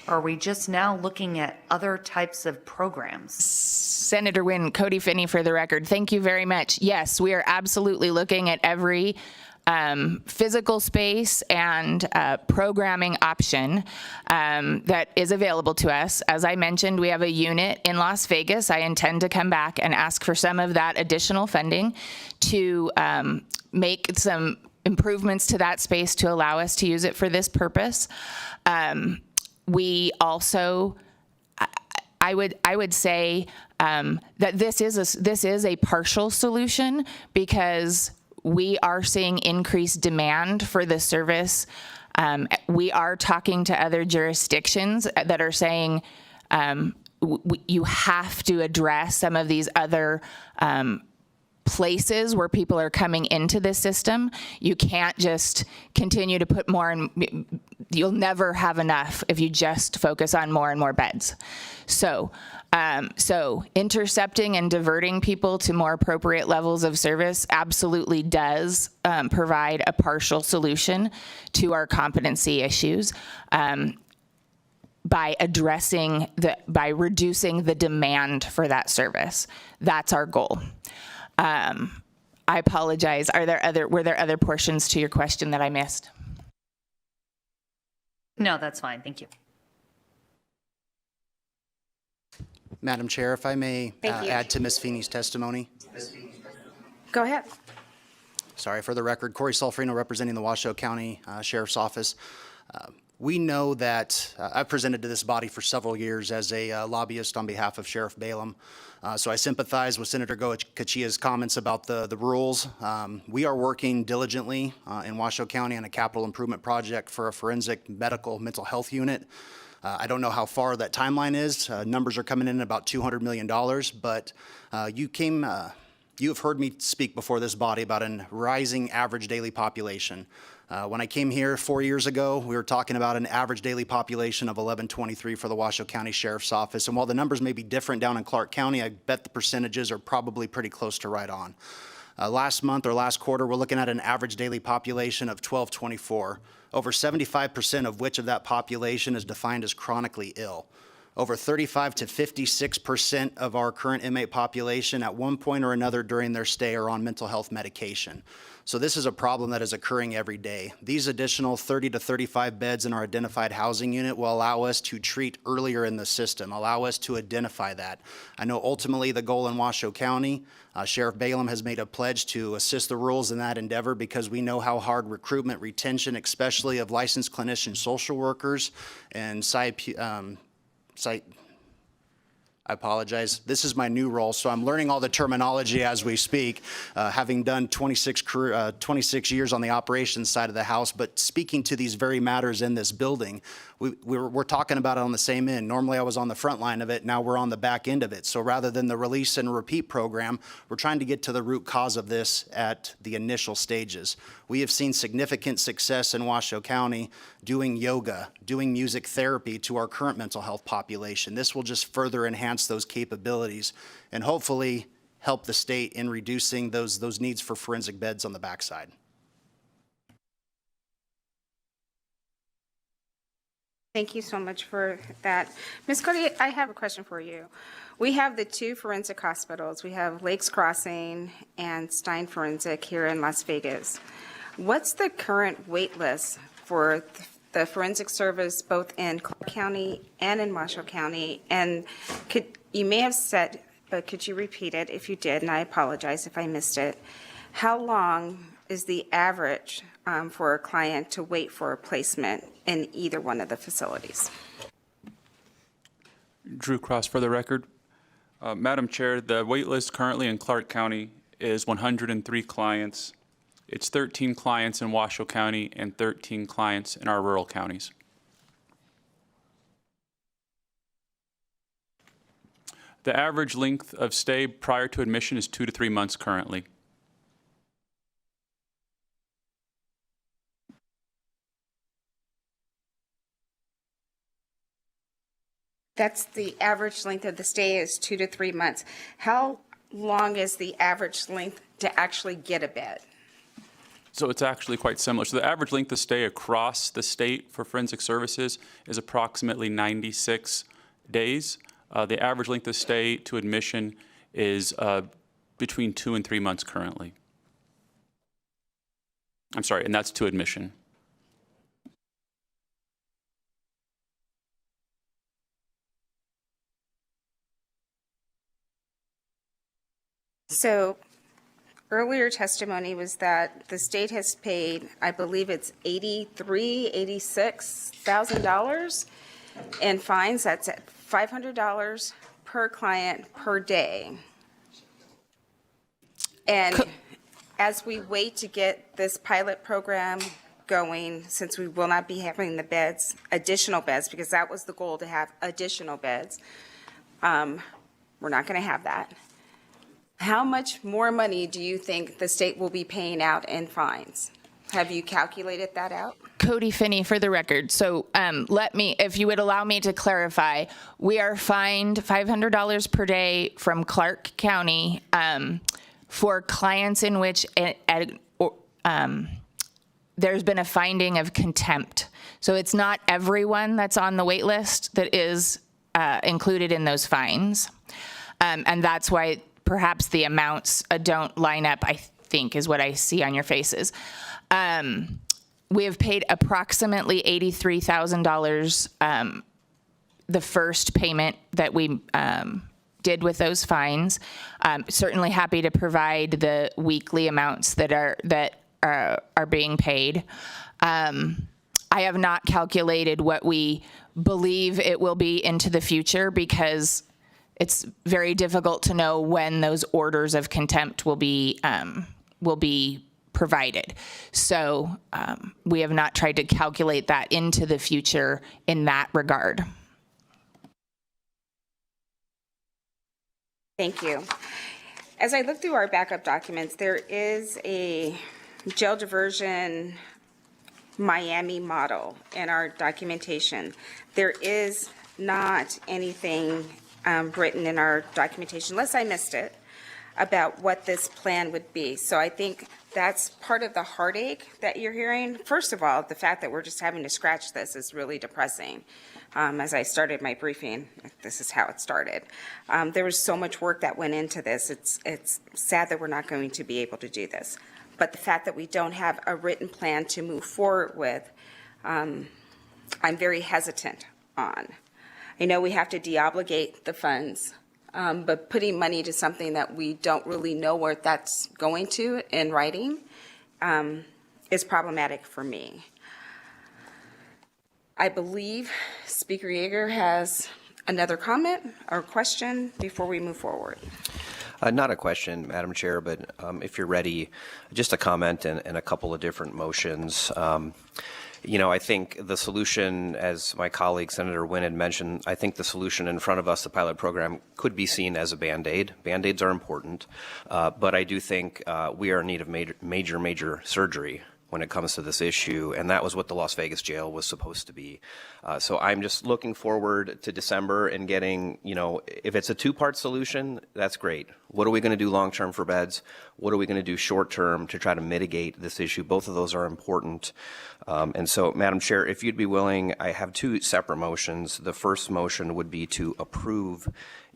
Speaker 22: Or are we just now looking at other types of programs?
Speaker 13: Senator Wynn, Cody Finney for the record. Thank you very much. Yes, we are absolutely looking at every physical space and programming option that is available to us. As I mentioned, we have a unit in Las Vegas. I intend to come back and ask for some of that additional funding to make some improvements to that space to allow us to use it for this purpose. We also, I would say that this is a partial solution because we are seeing increased demand for the service. We are talking to other jurisdictions that are saying you have to address some of these other places where people are coming into the system. You can't just continue to put more and you'll never have enough if you just focus on more and more beds. So intercepting and diverting people to more appropriate levels of service absolutely does provide a partial solution to our competency issues by reducing the demand for that service. That's our goal. I apologize. Were there other portions to your question that I missed?
Speaker 22: No, that's fine. Thank you.
Speaker 18: Madam Chair, if I may add to Ms. Feeney's testimony.
Speaker 1: Go ahead.
Speaker 18: Sorry, for the record, Corey Solferino representing the Washoe County Sheriff's Office. We know that I've presented to this body for several years as a lobbyist on behalf of Sheriff Balaam. So I sympathize with Senator Goicochea's comments about the rules. We are working diligently in Washoe County on a capital improvement project for a forensic medical mental health unit. I don't know how far that timeline is. Numbers are coming in at about $200 million, but you have heard me speak before this body about a rising average daily population. When I came here 4 years ago, we were talking about an average daily population of 1123 for the Washoe County Sheriff's Office. And while the numbers may be different down in Clark County, I bet the percentages are probably pretty close to right on. Last month or last quarter, we're looking at an average daily population of 1224, over 75% of which of that population is defined as chronically ill. Over 35 to 56% of our current inmate population at one point or another during their stay are on mental health medication. So this is a problem that is occurring every day. These additional 30 to 35 beds in our identified housing unit will allow us to treat earlier in the system, allow us to identify that. I know ultimately the goal in Washoe County, Sheriff Balaam has made a pledge to assist the rules in that endeavor because we know how hard recruitment, retention, especially of licensed clinician social workers and I apologize. This is my new role, so I'm learning all the terminology as we speak, having done 26 years on the operations side of the house, but speaking to these very matters in this building, we're talking about it on the same end. Normally I was on the front line of it, now we're on the back end of it. So rather than the release and repeat program, we're trying to get to the root cause of this at the initial stages. We have seen significant success in Washoe County doing yoga, doing music therapy to our current mental health population. This will just further enhance those capabilities and hopefully help the state in reducing those needs for forensic beds on the backside.
Speaker 1: Thank you so much for that. Ms. Cody, I have a question for you. We have the two forensic hospitals. We have Lakes Crossing and Stein Forensic here in Las Vegas. What's the current wait list for the forensic service both in Clark County and in Washoe County? And you may have said, but could you repeat it if you did? And I apologize if I missed it. How long is the average for a client to wait for a placement in either one of the facilities?
Speaker 16: Drew Cross for the record. Madam Chair, the wait list currently in Clark County is 103 clients. It's 13 clients in Washoe County and 13 clients in our rural counties. The average length of stay prior to admission is 2 to 3 months currently.
Speaker 1: That's the average length of the stay is 2 to 3 months. How long is the average length to actually get a bed?
Speaker 16: So it's actually quite similar. So the average length of stay across the state for forensic services is approximately 96 days. The average length of stay to admission is between 2 and 3 months currently. I'm sorry, and that's to admission.
Speaker 1: So earlier testimony was that the state has paid, I believe it's $86,000 in fines. That's at $500 per client per day. And as we wait to get this pilot program going, since we will not be having the beds, additional beds, because that was the goal, to have additional beds, we're not going to have that. How much more money do you think the state will be paying out in fines? Have you calculated that out?
Speaker 13: Cody Finney for the record. So if you would allow me to clarify, we are fined $500 per day from Clark County for clients in which there's been a finding of contempt. So it's not everyone that's on the wait list that is included in those fines. And that's why perhaps the amounts don't line up, I think, is what I see on your faces. We have paid approximately $83,000 the first payment that we did with those fines. Certainly happy to provide the weekly amounts that are being paid. I have not calculated what we believe it will be into the future because it's very difficult to know when those orders of contempt will be provided. So we have not tried to calculate that into the future in that regard.
Speaker 1: Thank you. As I look through our backup documents, there is a jail diversion Miami model in our documentation. There is not anything written in our documentation, unless I missed it, about what this plan would be. So I think that's part of the heartache that you're hearing. First of all, the fact that we're just having to scratch this is really depressing. As I started my briefing, this is how it started. There was so much work that went into this. It's sad that we're not going to be able to do this. But the fact that we don't have a written plan to move forward with, I'm very hesitant on. I know we have to deobligate the funds, but putting money to something that we don't really know where that's going to in writing is problematic for me. I believe Speaker Yeager has another comment or question before we move forward.
Speaker 15: Not a question, Madam Chair, but if you're ready, just a comment and a couple of different motions. I think the solution, as my colleague Senator Wynn had mentioned, I think the solution in front of us, the pilot program, could be seen as a Band-Aid. Band-Aids are important, but I do think we are in need of major surgery when it comes to this issue, and that was what the Las Vegas jail was supposed to be. So I'm just looking forward to December and getting, if it's a two-part solution, that's great. What are we going to do long-term for beds? What are we going to do short-term to try to mitigate this issue? Both of those are important. And so, Madam Chair, if you'd be willing, I have two separate motions. The first motion would be to approve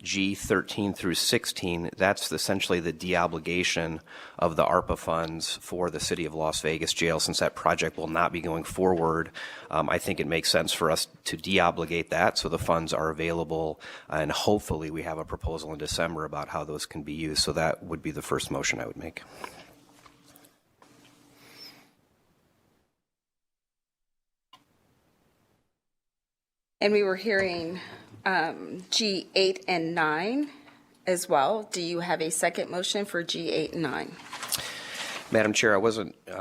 Speaker 15: G13 through 16. That's essentially the deobligation of the ARPA funds for the City of Las Vegas jail. Since that project will not be going forward, I think it makes sense for us to deobligate that so the funds are available, and hopefully we have a proposal in December about how those can be used. So that would be the first motion I would make.
Speaker 1: And we were hearing G8 and 9 as well. Do you have a second motion for G8 and 9?
Speaker 15: Madam Chair,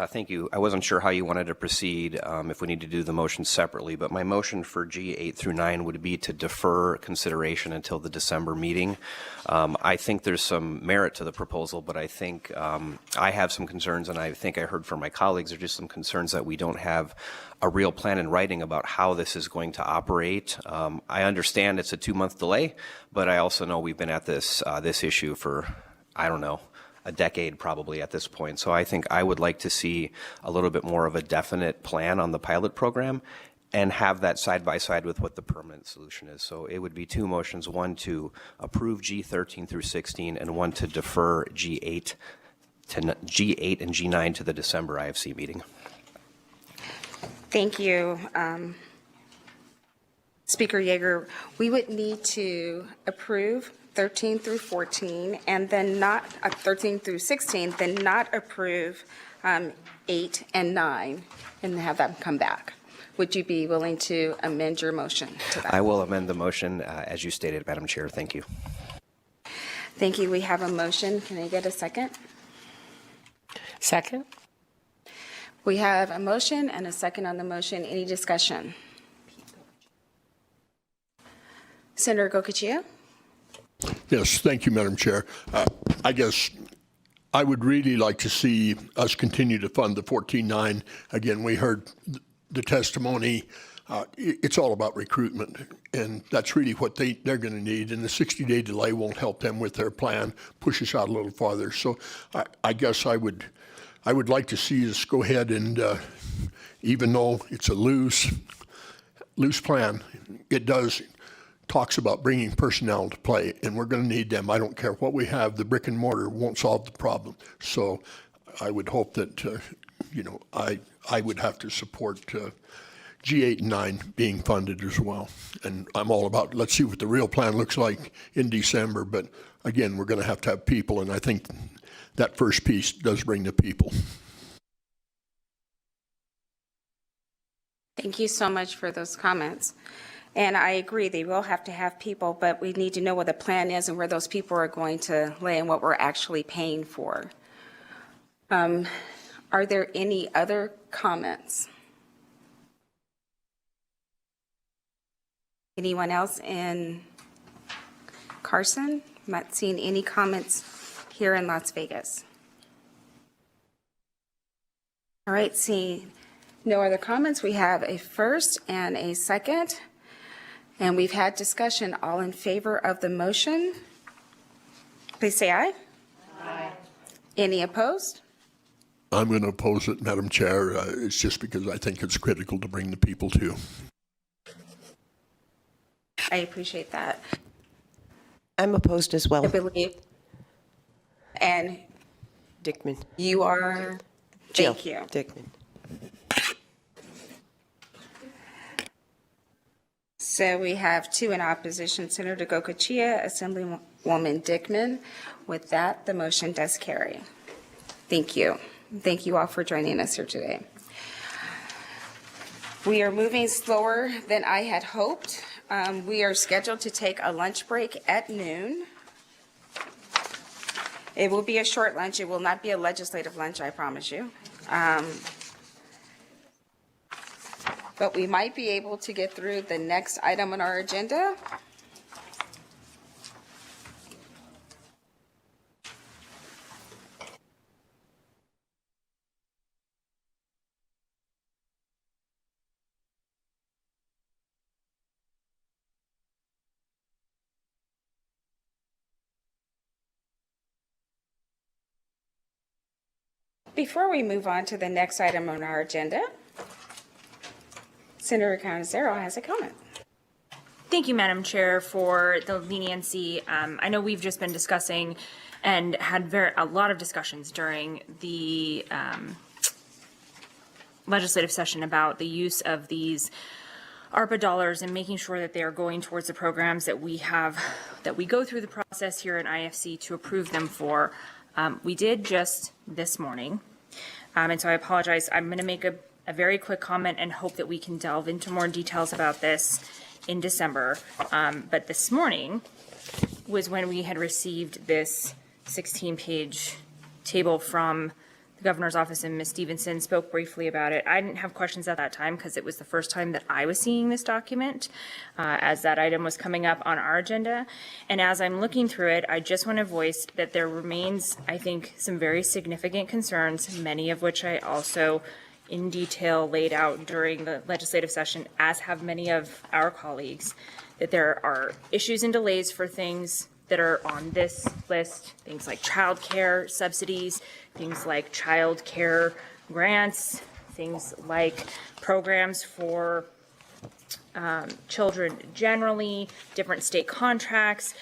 Speaker 15: thank you. I wasn't sure how you wanted to proceed, if we need to do the motion separately, but my motion for G8 through 9 would be to defer consideration until the December meeting. I think there's some merit to the proposal, but I think I have some concerns, and I think I heard from my colleagues, there's just some concerns that we don't have a real plan in writing about how this is going to operate. I understand it's a 2-month delay, but I also know we've been at this issue for, I don't know, a decade probably at this point. So I think I would like to see a little bit more of a definite plan on the pilot program and have that side by side with what the permanent solution is. So it would be 2 motions, one to approve G13 through 16 and one to defer G8 and G9 to the December IFC meeting.
Speaker 1: Thank you. Speaker Yeager, we would need to approve 13 through 14, and then not 13 through 16, then not approve 8 and 9, and have them come back. Would you be willing to amend your motion to that?
Speaker 15: I will amend the motion as you stated, Madam Chair. Thank you.
Speaker 1: Thank you. We have a motion. Can I get a second?
Speaker 7: Second.
Speaker 1: We have a motion and a second on the motion. Any discussion? Senator Gocochea?
Speaker 3: Yes, thank you, Madam Chair. I guess I would really like to see us continue to fund the 14-9. Again, we heard the testimony. It's all about recruitment, and that's really what they're going to need. And the 60-day delay won't help them with their plan, push us out a little farther. So I guess I would like to see us go ahead and, even though it's a loose plan, it talks about bringing personnel to play, and we're going to need them. I don't care what we have. The brick and mortar won't solve the problem. So I would hope that, I would have to support G8 and 9 being funded as well. And I'm all about, let's see what the real plan looks like in December. But again, we're going to have people, and I think that first piece does bring the people.
Speaker 1: Thank you so much for those comments. And I agree, they will have to have people, but we need to know what the plan is and where those people are going to lay and what we're actually paying for. Are there any other comments? Anyone else in Carson? I'm not seeing any comments here in Las Vegas. All right, seeing no other comments, we have a first and a second. And we've had discussion. All in favor of the motion, please say aye. Aye. Any opposed?
Speaker 3: I'm going to oppose it, Madam Chair. It's just because I think it's critical to bring the people to.
Speaker 1: I appreciate that.
Speaker 5: I'm opposed as well.
Speaker 1: I believe. And
Speaker 5: Dickman.
Speaker 1: You are?
Speaker 5: Jill
Speaker 1: Thank you.
Speaker 5: Dickman.
Speaker 1: So we have 2 in opposition, Senator Gocochea, Assemblywoman Dickman. With that, the motion does carry. Thank you. Thank you all for joining us here today. We are moving slower than I had hoped. We are scheduled to take a lunch break at noon. It will be a short lunch. It will not be a legislative lunch, I promise you. But we might be able to get through the next item on our agenda. Before we move on to the next item on our agenda, Senator Canizero has a comment.
Speaker 6: Thank you, Madam Chair, for the leniency. I know we've just been discussing and had a lot of discussions during the legislative session about the use of these ARPA dollars and making sure that they are going towards the programs that we have, that we go through the process here in IFC to approve them for. We did just this morning, and so I apologize. I'm going to make a very quick comment and hope that we can delve into more details about this in December. But this morning was when we had received this 16-page table from the governor's office, and Ms. Stevenson spoke briefly about it. I didn't have questions at that time because it was the first time that I was seeing this document as that item was coming up on our agenda. And as I'm looking through it, I just want to voice that there remains, I think, some very significant concerns, many of which I also in detail laid out during the legislative session, as have many of our colleagues, that there are issues and delays for things that are on this list, things like child care subsidies, things like child care grants, things like programs for children generally, different state contracts,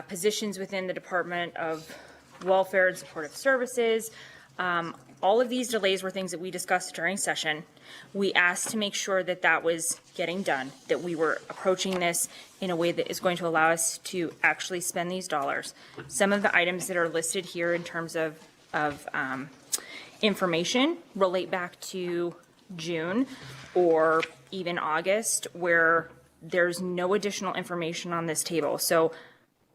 Speaker 6: positions within the Department of Welfare and Supportive Services. All of these delays were things that we discussed during session. We asked to make sure that that was getting done, that we were approaching this in a way that is going to allow us to actually spend these dollars. Some of the items that are listed here in terms of information relate back to June or even August, where there's no additional information on this table. So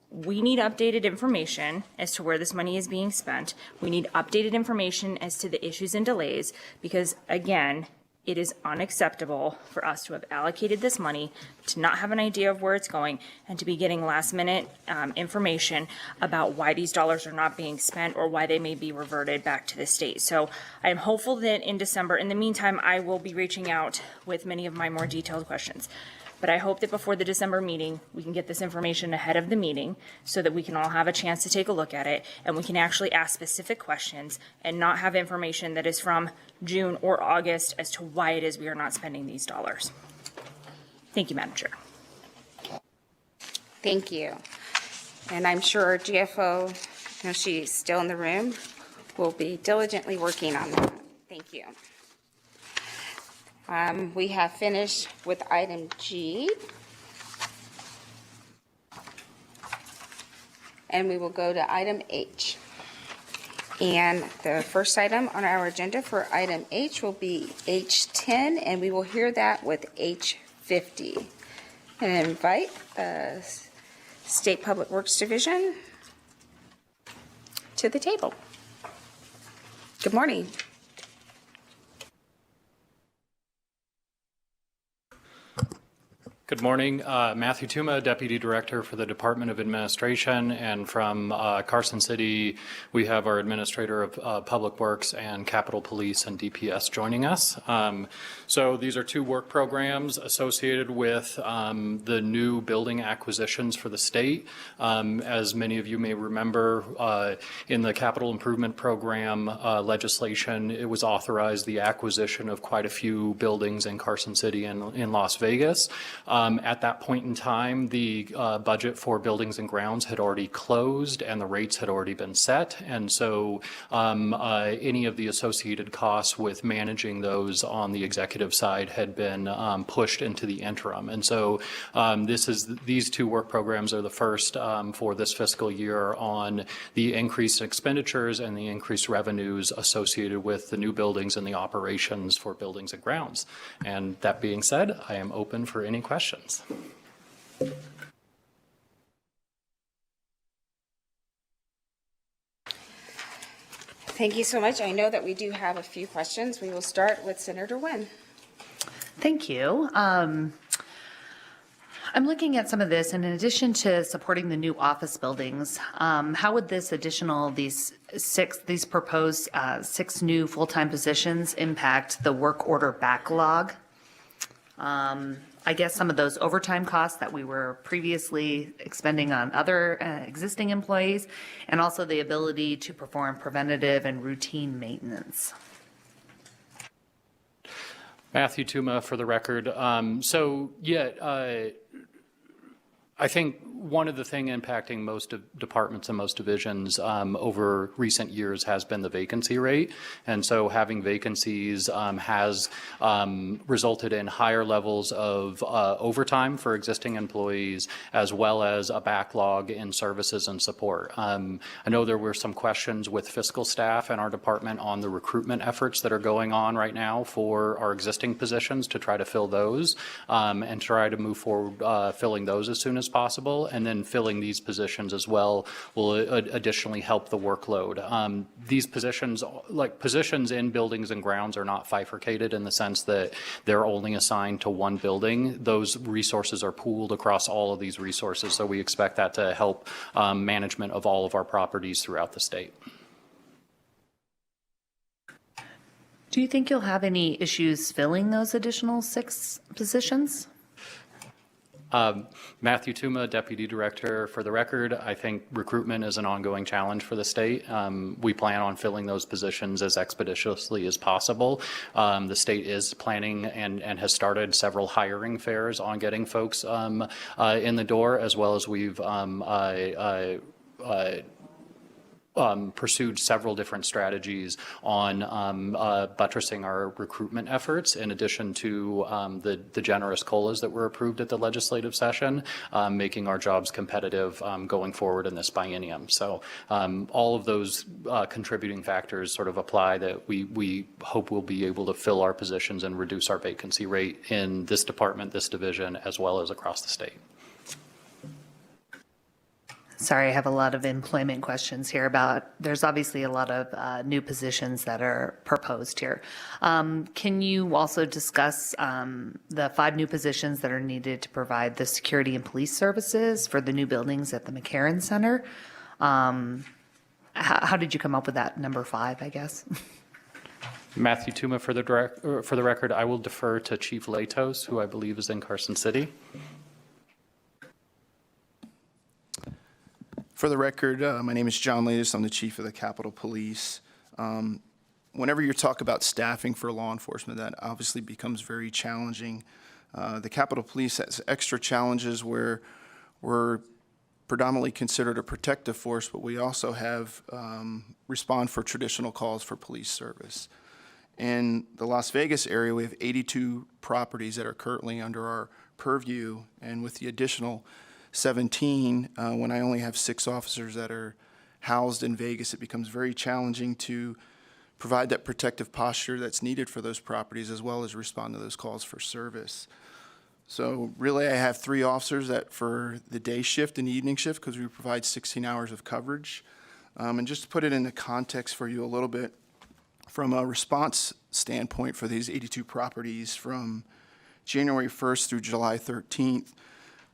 Speaker 6: we need updated information as to where this money is being spent. We need updated information as to the issues and delays, because again, it is unacceptable for us to have allocated this money, to not have an idea of where it's going, and to be getting last minute information about why these dollars are not being spent or why they may be reverted back to the state. So I am hopeful that in December, in the meantime, I will be reaching out with many of my more detailed questions. But I hope that before the December meeting, we can get this information ahead of the meeting so that we can all have a chance to take a look at it and we can actually ask specific questions and not have information that is from June or August as to why it is we are not spending these dollars. Thank you, Madam Chair.
Speaker 1: Thank you. And I'm sure GFO, you know, she's still in the room, will be diligently working on that. Thank you. We have finished with item G. And we will go to item H. And the first item on our agenda for item H will be H10, and we will hear that with H50. And invite the State Public Works Division to the table. Good morning.
Speaker 11: Good morning. Matthew Tuma, Deputy Director for the Department of Administration, and from Carson City, we have our Administrator of Public Works and Capitol Police and DPS joining us. So these are two work programs associated with the new building acquisitions for the state. As many of you may remember, in the Capital Improvement Program legislation, it was authorized the acquisition of quite a few buildings in Carson City and in Las Vegas. At that point in time, the budget for buildings and grounds had already closed and the rates had already been set. And so any of the associated costs with managing those on the executive side had been pushed into the interim. And so these two work programs are the first for this fiscal year on the increased expenditures and the increased revenues associated with the new buildings and the operations for buildings and grounds. And that being said, I am open for any questions.
Speaker 1: Thank you so much. I know that we do have a few questions. We will start with Senator Nguyen.
Speaker 22: Thank you. I'm looking at some of this, and in addition to supporting the new office buildings, how would these proposed 6 new full-time positions impact the work order backlog? I guess some of those overtime costs that we were previously expending on other existing employees, and also the ability to perform preventative and routine maintenance.
Speaker 11: Matthew Tuma for the record. I think one of the things impacting most departments and most divisions over recent years has been the vacancy rate. And so having vacancies has resulted in higher levels of overtime for existing employees, as well as a backlog in services and support. I know there were some questions with fiscal staff in our department on the recruitment efforts that are going on right now for our existing positions to try to fill those and try to move forward filling those as soon as possible. And then filling these positions as well will additionally help the workload. These positions, like positions in buildings and grounds, are not bifurcated in the sense that they're only assigned to one building. Those resources are pooled across all of these resources. So we expect that to help management of all of our properties throughout the state.
Speaker 22: Do you think you'll have any issues filling those additional 6 positions?
Speaker 11: Matthew Tuma, Deputy Director. For the record, I think recruitment is an ongoing challenge for the state. We plan on filling those positions as expeditiously as possible. The state is planning and has started several hiring fairs on getting folks in the door, as well as we've pursued several different strategies on buttressing our recruitment efforts, in addition to the generous COLAs that were approved at the legislative session, making our jobs competitive going forward in this biennium. So all of those contributing factors sort of apply that we hope we'll be able to fill our positions and reduce our vacancy rate in this department, this division, as well as across the state.
Speaker 22: Sorry, I have a lot of employment questions here there's obviously a lot of new positions that are proposed here. Can you also discuss the 5 new positions that are needed to provide the security and police services for the new buildings at the McCarran Center? How did you come up with that number 5, I guess?
Speaker 11: Matthew Tuma, for the record, I will defer to Chief Latos, who I believe is in Carson City.
Speaker 8: For the record, my name is John Latis. I'm the chief of the Capitol Police. Whenever you talk about staffing for law enforcement, that obviously becomes very challenging. The Capitol Police has extra challenges where we're predominantly considered a protective force, but we also have respond for traditional calls for police service. In the Las Vegas area, we have 82 properties that are currently under our purview, and with the additional 17, when I only have 6 officers that are housed in Vegas, it becomes very challenging to provide that protective posture that's needed for those properties, as well as respond to those calls for service. So really, I have 3 officers that for the day shift and the evening shift, because we provide 16 hours of coverage. And just to put it into context for you a little bit, from a response standpoint for these 82 properties, from January 1st through July 13th,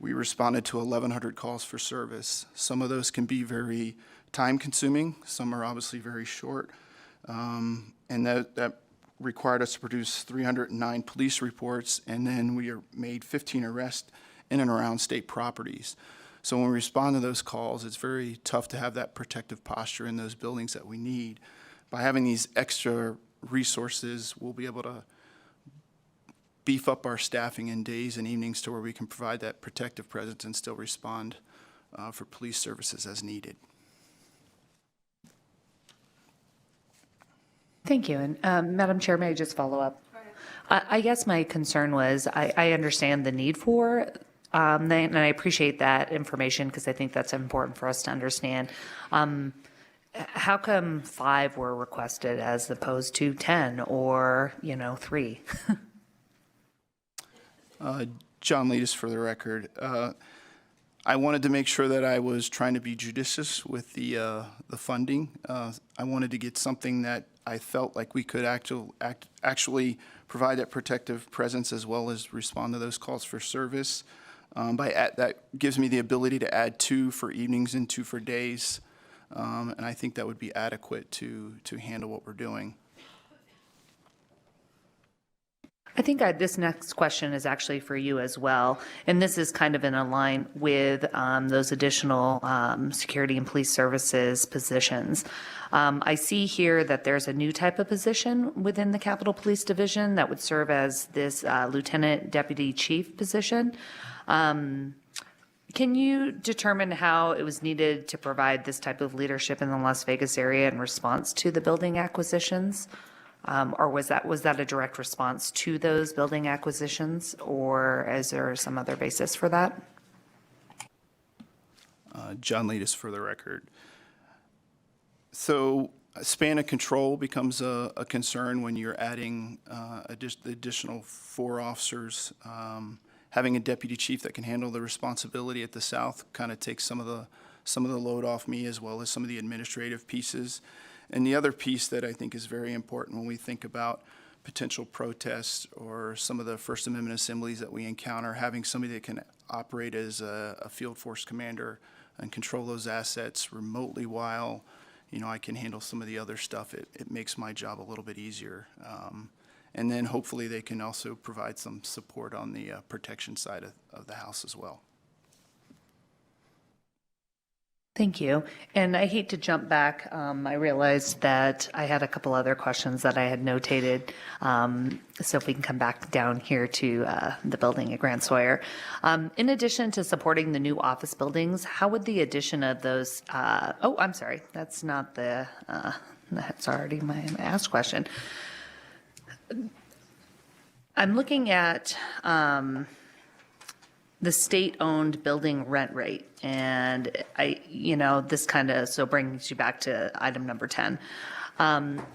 Speaker 8: we responded to 1,100 calls for service. Some of those can be very time-consuming. Some are obviously very short. And that required us to produce 309 police reports, and then we made 15 arrests in and around state properties. So when we respond to those calls, it's very tough to have that protective posture in those buildings that we need. By having these extra resources, we'll be able to beef up our staffing in days and evenings to where we can provide that protective presence and still respond for police services as needed.
Speaker 22: Thank you. And Madam Chair, may I just follow up? I guess my concern was I understand the need for, and I appreciate that information because I think that's important for us to understand. How come 5 were requested as opposed to 10 or, 3?
Speaker 8: John Letis, for the record. I wanted to make sure that I was trying to be judicious with the funding. I wanted to get something that I felt like we could actually provide that protective presence as well as respond to those calls for service. That gives me the ability to add 2 for evenings and 2 for days, and I think that would be adequate to handle what we're doing.
Speaker 22: I think this next question is actually for you as well, and this is kind of in line with those additional security and police services positions. I see here that there's a new type of position within the Capitol Police Division that would serve as this Lieutenant Deputy Chief position. Can you determine how it was needed to provide this type of leadership in the Las Vegas area in response to the building acquisitions? Or was that a direct response to those building acquisitions, or is there some other basis for that?
Speaker 8: John Leadis for the record. So span of control becomes a concern when you're adding additional 4 officers. Having a deputy chief that can handle the responsibility at the south kind of takes some of the load off me, as well as some of the administrative pieces. And the other piece that I think is very important when we think about potential protests or some of the First Amendment assemblies that we encounter, having somebody that can operate as a field force commander and control those assets remotely while, I can handle some of the other stuff, it makes my job a little bit easier. And then hopefully they can also provide some support on the protection side of the house as well.
Speaker 22: Thank you. And I hate to jump back. I realized that I had a couple other questions that I had notated. So if we can come back down here to the building at Grant Sawyer. In addition to supporting the new office buildings, how would the addition of those, I'm sorry, that's not that's already my asked question. I'm looking at the state-owned building rent rate, and this kind of brings you back to item number 10.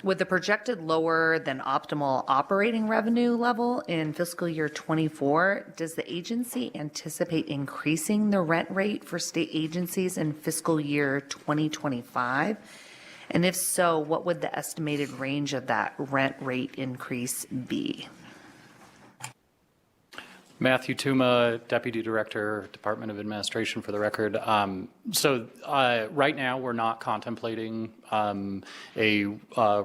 Speaker 22: With the projected lower than optimal operating revenue level in fiscal year 24, does the agency anticipate increasing the rent rate for state agencies in fiscal year 2025? And if so, what would the estimated range of that rent rate increase be?
Speaker 11: Matthew Tuma, Deputy Director, Department of Administration for the record. Right now, we're not contemplating a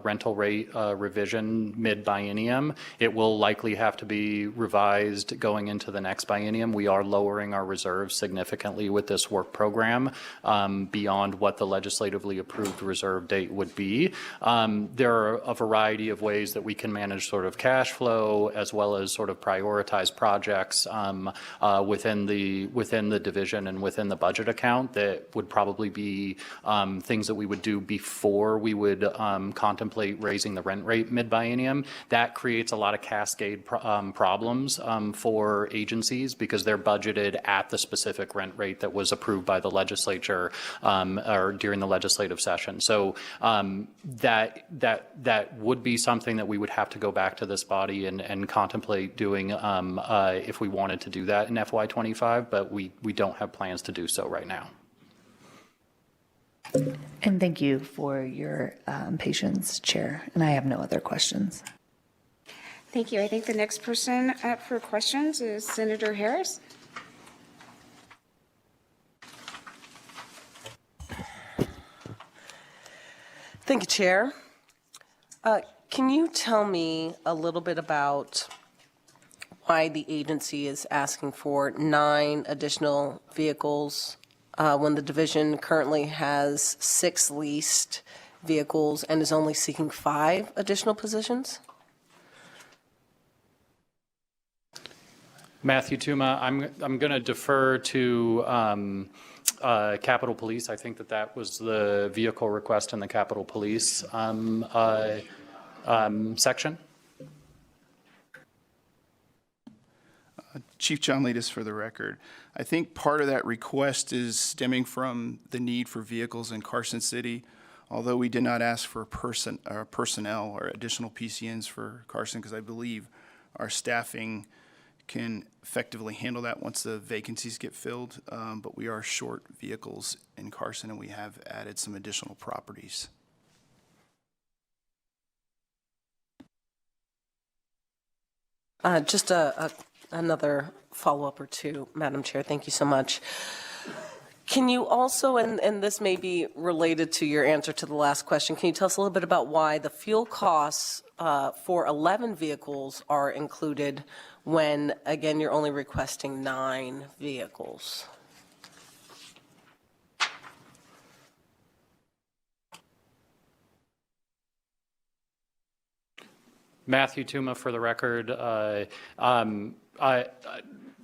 Speaker 11: rental rate revision mid-biennium. It will likely have to be revised going into the next biennium. We are lowering our reserves significantly with this work program beyond what the legislatively approved reserve date would be. There are a variety of ways that we can manage sort of cash flow as well as sort of prioritize projects within the division and within the budget account that would probably be things that we would do before we would contemplate raising the rent rate mid-biennium. That creates a lot of cascade problems for agencies because they're budgeted at the specific rent rate that was approved by the legislature or during the legislative session. So that would be something that we would have to go back to this body and contemplate doing if we wanted to do that in FY25, but we don't have plans to do so right now.
Speaker 22: And thank you for your patience, Chair. And I have no other questions.
Speaker 1: Thank you. I think the next person up for questions is Senator Harris.
Speaker 12: Thank you, Chair. Can you tell me a little bit about why the agency is asking for 9 additional vehicles when the division currently has 6 leased vehicles and is only seeking 5 additional positions?
Speaker 11: Matthew Tuma, I'm going to defer to Capitol Police. I think that was the vehicle request in the Capitol Police section.
Speaker 8: Chief John Leadis for the record. I think part of that request is stemming from the need for vehicles in Carson City. Although we did not ask for personnel or additional PCNs for Carson, because I believe our staffing can effectively handle that once the vacancies get filled. But we are short vehicles in Carson, and we have added some additional properties.
Speaker 12: Just another follow-up or two, Madam Chair. Thank you so much. Can you also, and this may be related to your answer to the last question, can you tell us a little bit about why the fuel costs for 11 vehicles are included when, again, you're only requesting 9 vehicles?
Speaker 11: Matthew Tuma for the record.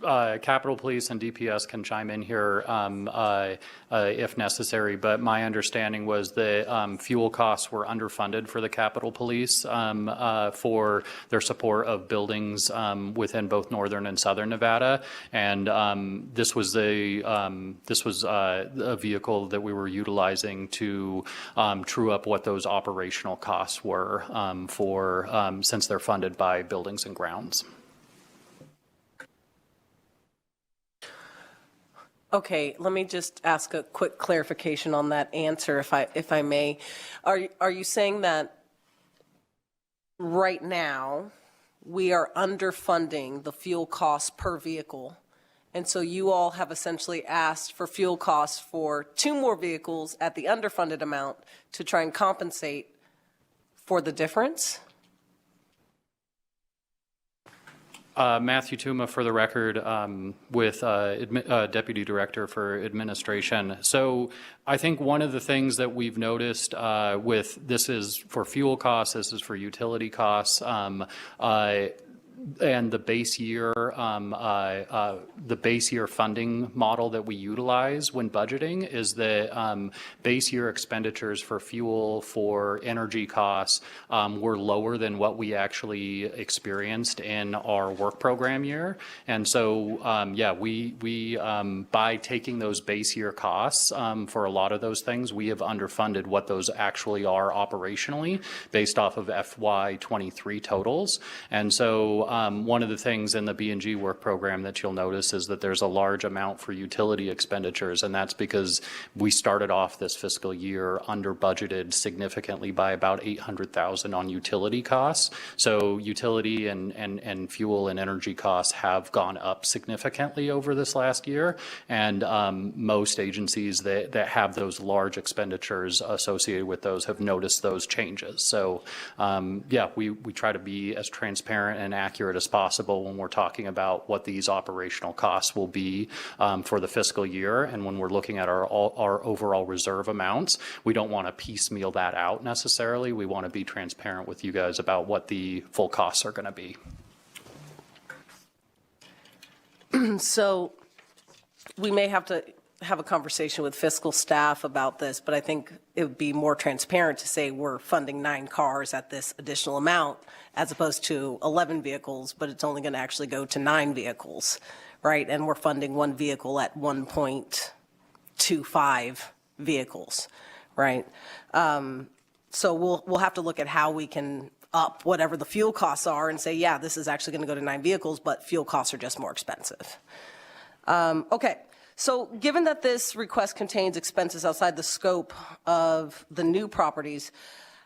Speaker 11: Capitol Police and DPS can chime in here if necessary, but my understanding was that fuel costs were underfunded for the Capitol Police for their support of buildings within both northern and southern Nevada, and this was a vehicle that we were utilizing to true up what those operational costs were since they're funded by buildings and grounds.
Speaker 12: Okay, let me just ask a quick clarification on that answer, if I may. Are you saying that right now we are underfunding the fuel costs per vehicle, and so you all have essentially asked for fuel costs for 2 more vehicles at the underfunded amount to try and compensate for the difference?
Speaker 11: Matthew Tuma, for the record, with Deputy Director for Administration. So I think one of the things that we've noticed this is for fuel costs, this is for utility costs, and the base year funding model that we utilize when budgeting is that base year expenditures for fuel, for energy costs were lower than what we actually experienced in our work program year. And so, we by taking those base year costs for a lot of those things, we have underfunded what those actually are operationally based off of FY23 totals. And so one of the things in the B&G work program that you'll notice is that there's a large amount for utility expenditures, and that's because we started off this fiscal year under budgeted significantly by about $800,000 on utility costs. So utility and fuel and energy costs have gone up significantly over this last year, and most agencies that have those large expenditures associated with those have noticed those changes. So we try to be as transparent and accurate as possible when we're talking about what these operational costs will be for the fiscal year. And when we're looking at our overall reserve amounts, we don't want to piecemeal that out necessarily. We want to be transparent with you guys about what the full costs are going to be.
Speaker 12: So we may have to have a conversation with fiscal staff about this, but I think it would be more transparent to say we're funding 9 cars at this additional amount as opposed to 11 vehicles, but it's only going to actually go to 9 vehicles, right? And we're funding 1 vehicle at 1.25 vehicles, right? So we'll have to look at how we can up whatever the fuel costs are and say, yeah, this is actually going to go to 9 vehicles, but fuel costs are just more expensive. Okay. So given that this request contains expenses outside the scope of the new properties,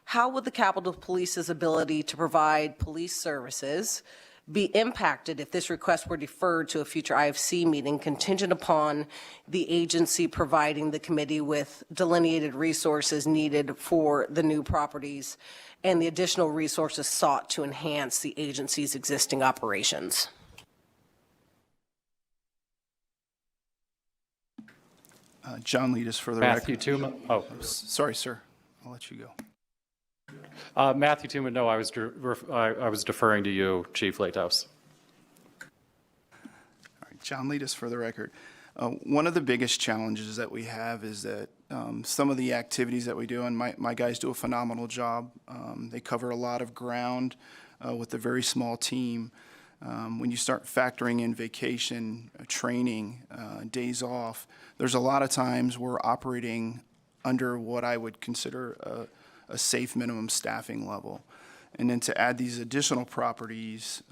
Speaker 12: how would the Capitol Police's ability to provide police services be impacted if this request were deferred to a future IFC meeting contingent upon the agency providing the committee with delineated resources needed for the new properties and the additional resources sought to enhance the agency's existing operations?
Speaker 8: John Leadis for the
Speaker 11: Matthew
Speaker 8: record.
Speaker 11: Tuma. Oh,
Speaker 8: sorry, sir. I'll let you go.
Speaker 11: Matthew Tuma. No, I was deferring to you, Chief Latehouse.
Speaker 8: All right, John Leadis for the record. One of the biggest challenges that we have is that some of the activities that we do, and my guys do a phenomenal job. They cover a lot of ground with a very small team. When you start factoring in vacation, training, days off, there's a lot of times we're operating under what I would consider a safe minimum staffing level. And then to add these additional properties,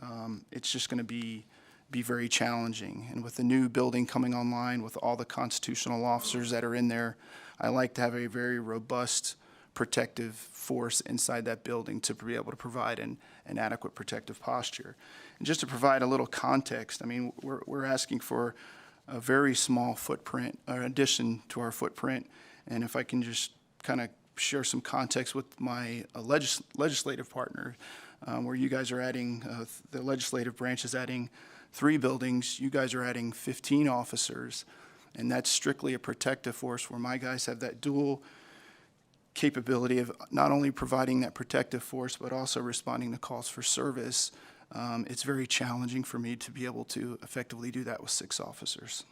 Speaker 8: it's just going to be very challenging. And with the new building coming online, with all the constitutional officers that are in there, I like to have a very robust protective force inside that building to be able to provide an adequate protective posture. And just to provide a little context, I mean, we're asking for a very small footprint, or addition to our footprint. And if I can just kind of share some context with my legislative partner, where you guys are adding, the legislative branch is adding 3 buildings, you guys are adding 15 officers, and that's strictly a protective force where my guys have that dual capability of not only providing that protective force, but also responding to calls for service It's very challenging for me to be able to effectively do that with 6 officers.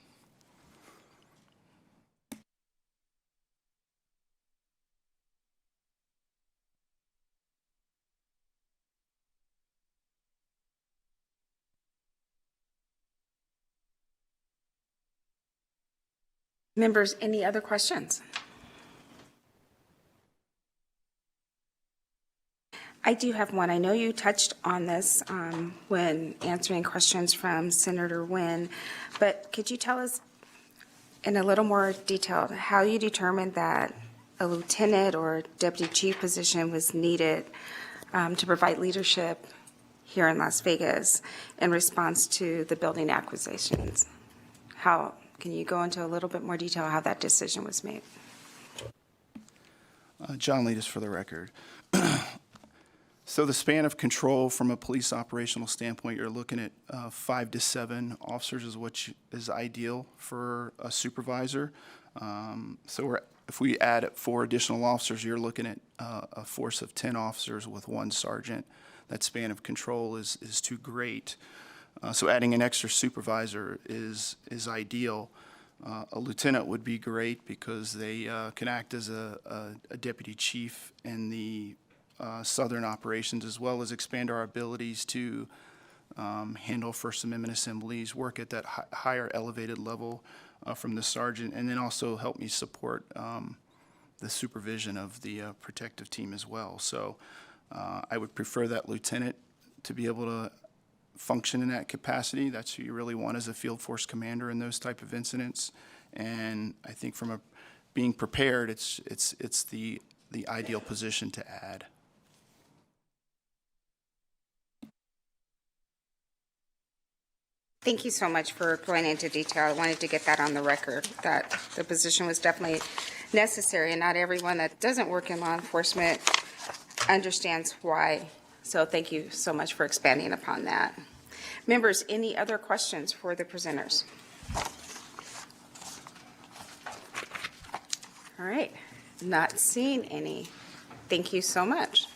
Speaker 1: Members, any other questions? I do have one. I know you touched on this when answering questions from Senator Nguyen, but could you tell us in a little more detail how you determined that a lieutenant or deputy chief position was needed to provide leadership here in Las Vegas in response to the building acquisitions? How can you go into a little bit more detail how that decision was made?
Speaker 8: John Leadis for the record. So the span of control from a police operational standpoint, you're looking at 5 to 7 officers is what is ideal for a supervisor. If we add 4 additional officers, you're looking at a force of 10 officers with 1 sergeant. That span of control is too great. So adding an extra supervisor is ideal. A lieutenant would be great because they can act as a deputy chief in the southern operations, as well as expand our abilities to handle First Amendment assemblies, work at that higher elevated level from the sergeant, and then also help me support the supervision of the protective team as well. So I would prefer that lieutenant to be able to function in that capacity. That's who you really want as a field force commander in those type of incidents. And I think from being prepared, it's the ideal position to add.
Speaker 1: Thank you so much for going into detail. I wanted to get that on the record, that the position was definitely necessary, and not everyone that doesn't work in law enforcement understands why. So thank you so much for expanding upon that. Members, any other questions for the presenters? All right, not seeing any. Thank you so much.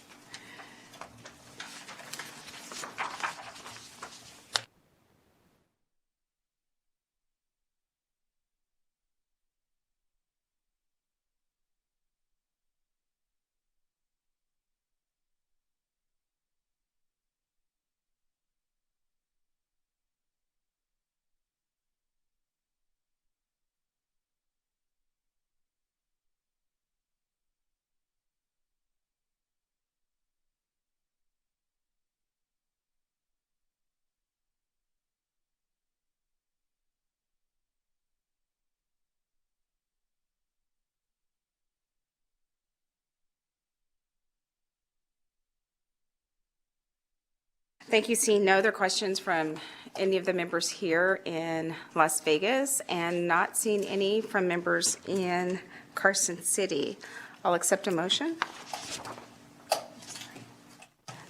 Speaker 1: Thank you. Seeing no other questions from any of the members here in Las Vegas and not seeing any from members in Carson City, I'll accept a motion.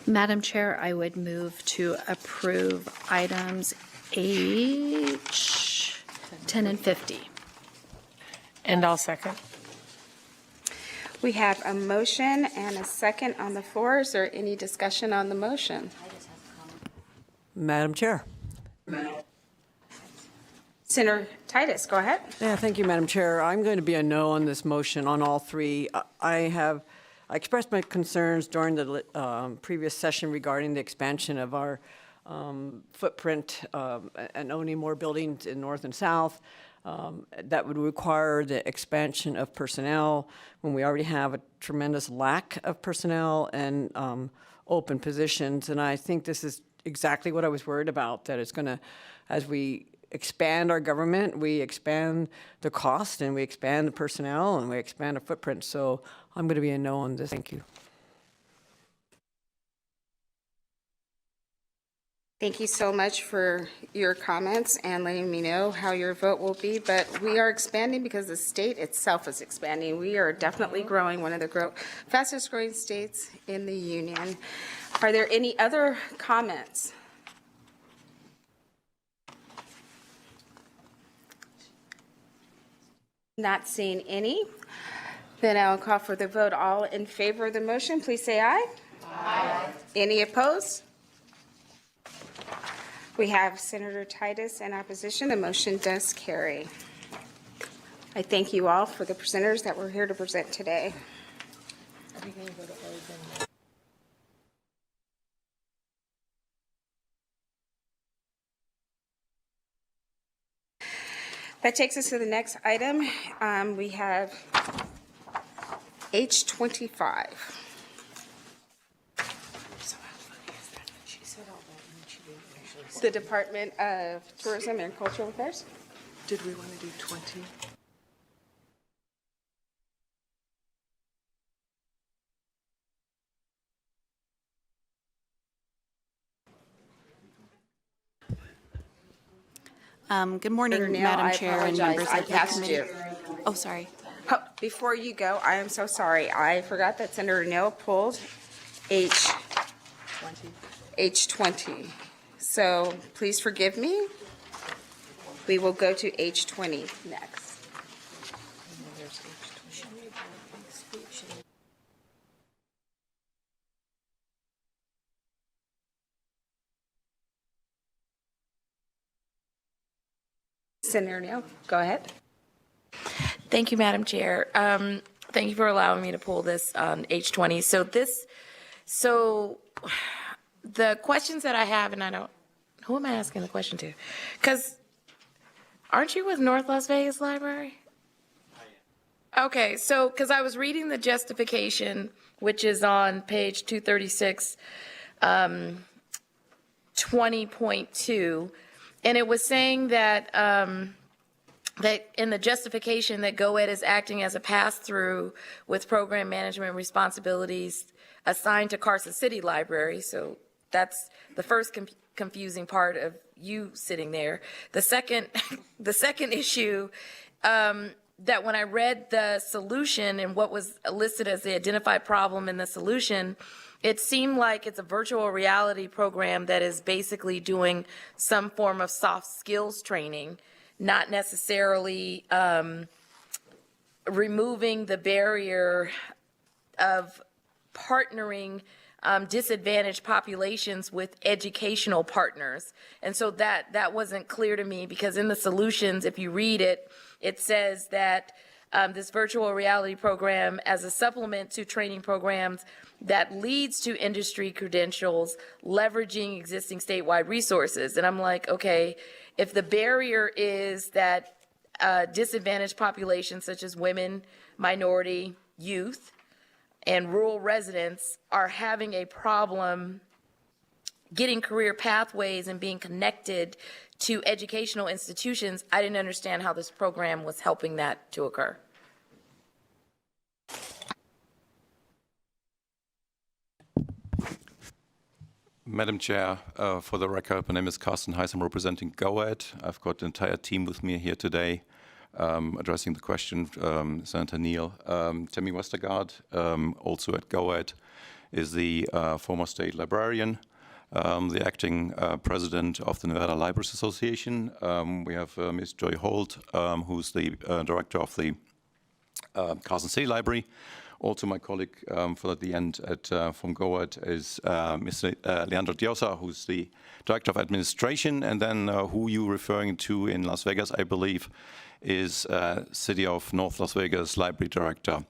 Speaker 4: Madam Chair, I would move to approve items H, 10, and 50.
Speaker 7: And I'll second.
Speaker 1: We have a motion and a second on the floor. Is there any discussion on the motion?
Speaker 14: Madam Chair.
Speaker 1: Senator Titus, go ahead.
Speaker 14: Yeah, thank you, Madam Chair. I'm going to be a no on this motion on all 3. I expressed my concerns during the previous session regarding the expansion of our footprint and owning more buildings in north and south. That would require the expansion of personnel when we already have a tremendous lack of personnel and open positions. And I think this is exactly what I was worried about, that it's going to, as we expand our government, we expand the cost and we expand the personnel and we expand our footprint. So I'm going to be a no on this. Thank you.
Speaker 1: Thank you so much for your comments and letting me know how your vote will be. But we are expanding because the state itself is expanding. We are definitely growing, one of the fastest growing states in the union. Are there any other comments? Not seeing any. Then I'll call for the vote. All in favor of the motion, please say aye. Aye. Any opposed? We have Senator Titus in opposition. The motion does carry. I thank you all for the presenters that were here to present today. That takes us to the next item. We have H25. The Department of Tourism and Cultural Affairs.
Speaker 5: Did we want to do 20?
Speaker 1: Good morning,
Speaker 10: Madam Chair and members
Speaker 1: I
Speaker 10: of the
Speaker 1: passed
Speaker 10: committee.
Speaker 1: you.
Speaker 10: Oh, sorry.
Speaker 1: Before you go, I am so sorry. I forgot that Senator Neal pulled H20. So please forgive me. We will go to H20 next. Senator Neal, go ahead.
Speaker 9: Thank you, Madam Chair. Thank you for allowing me to pull this on H20. So the questions that I have, and I don't, who am I asking the question to? Because aren't you with North Las Vegas Library? Okay, so because I was reading the justification, which is on page 236, 20.2, and it was saying that that in the justification that GoEd is acting as a pass-through with program management responsibilities assigned to Carson City Library. So that's the first confusing part of you sitting there. The second issue, that when I read the solution and what was listed as the identified problem in the solution, it seemed like it's a virtual reality program that is basically doing some form of soft skills training, not necessarily removing the barrier of partnering disadvantaged populations with educational partners. And so that wasn't clear to me, because in the solutions, if you read it, it says that this virtual reality program as a supplement to training programs that leads to industry credentials, leveraging existing statewide resources. And I'm like, okay, if the barrier is that disadvantaged populations such as women, minority, youth, and rural residents are having a problem getting career pathways and being connected to educational institutions, I didn't understand how this program was helping that to occur.
Speaker 17: Madam Chair, for the record, my name is Carsten Heiss. I'm representing GoEd. I've got the entire team with me here today addressing the question, Senator Neal. Tammy Westergaard, also at GoEd, is the former state librarian, the acting president of the Nevada Libraries Association. We have Ms. Joy Holt, who's the director of the Carson City Library. Also, my colleague for the end from GoEd is Mr. Leandro Diosa, who's the Director of Administration, and then who you referring to in Las Vegas, I believe, is City of North Las Vegas Library Director,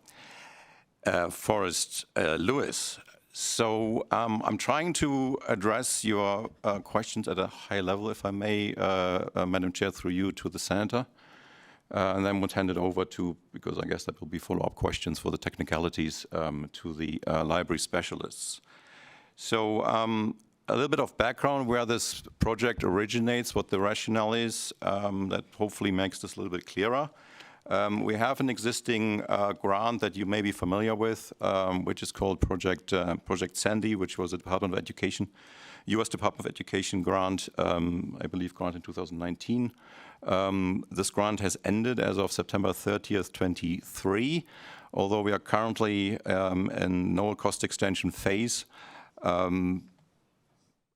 Speaker 17: Forrest Lewis. So I'm trying to address your questions at a high level, if I may, Madam Chair, through you to the Senator. And then we'll hand it over to, because I guess that will be follow-up questions for the technicalities, to the library specialists. So a little bit of background where this project originates, what the rationale is, that hopefully makes this a little bit clearer. We have an existing grant that you may be familiar with, which is called Project Sandy, which was a Department of Education, U.S. Department of Education grant, I believe grant in 2019. This grant has ended as of September 30th, 23, although we are currently in no cost extension phase.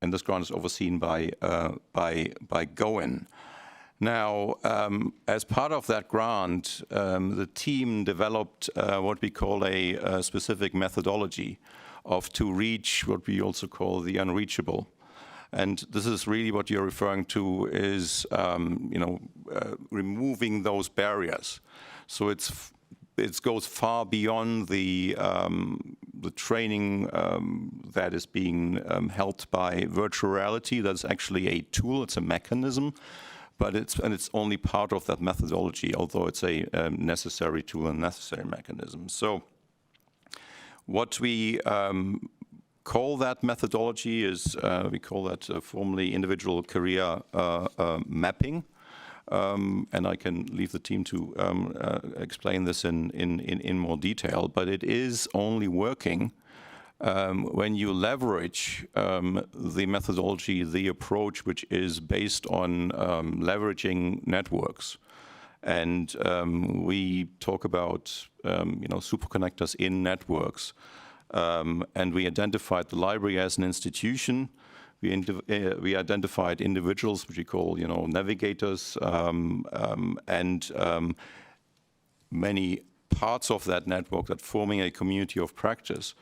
Speaker 17: And this grant is overseen by GoIn. Now, as part of that grant, the team developed what we call a specific methodology to reach what we also call the unreachable. And this is really what you're referring to is, removing those barriers. So it goes far beyond the training that is being held by virtual reality. That's actually a tool, it's a mechanism, but it's only part of that methodology, although it's a necessary tool and necessary mechanism. So what we call that methodology is, we call that formally individual career mapping. And I can leave the team to explain this in more detail, but it is only working when you leverage the methodology, the approach, which is based on leveraging networks. And we talk about superconnectors in networks. And we identified the library as an institution. We identified individuals, which we call, navigators, and many parts of that network that forming a community of practice.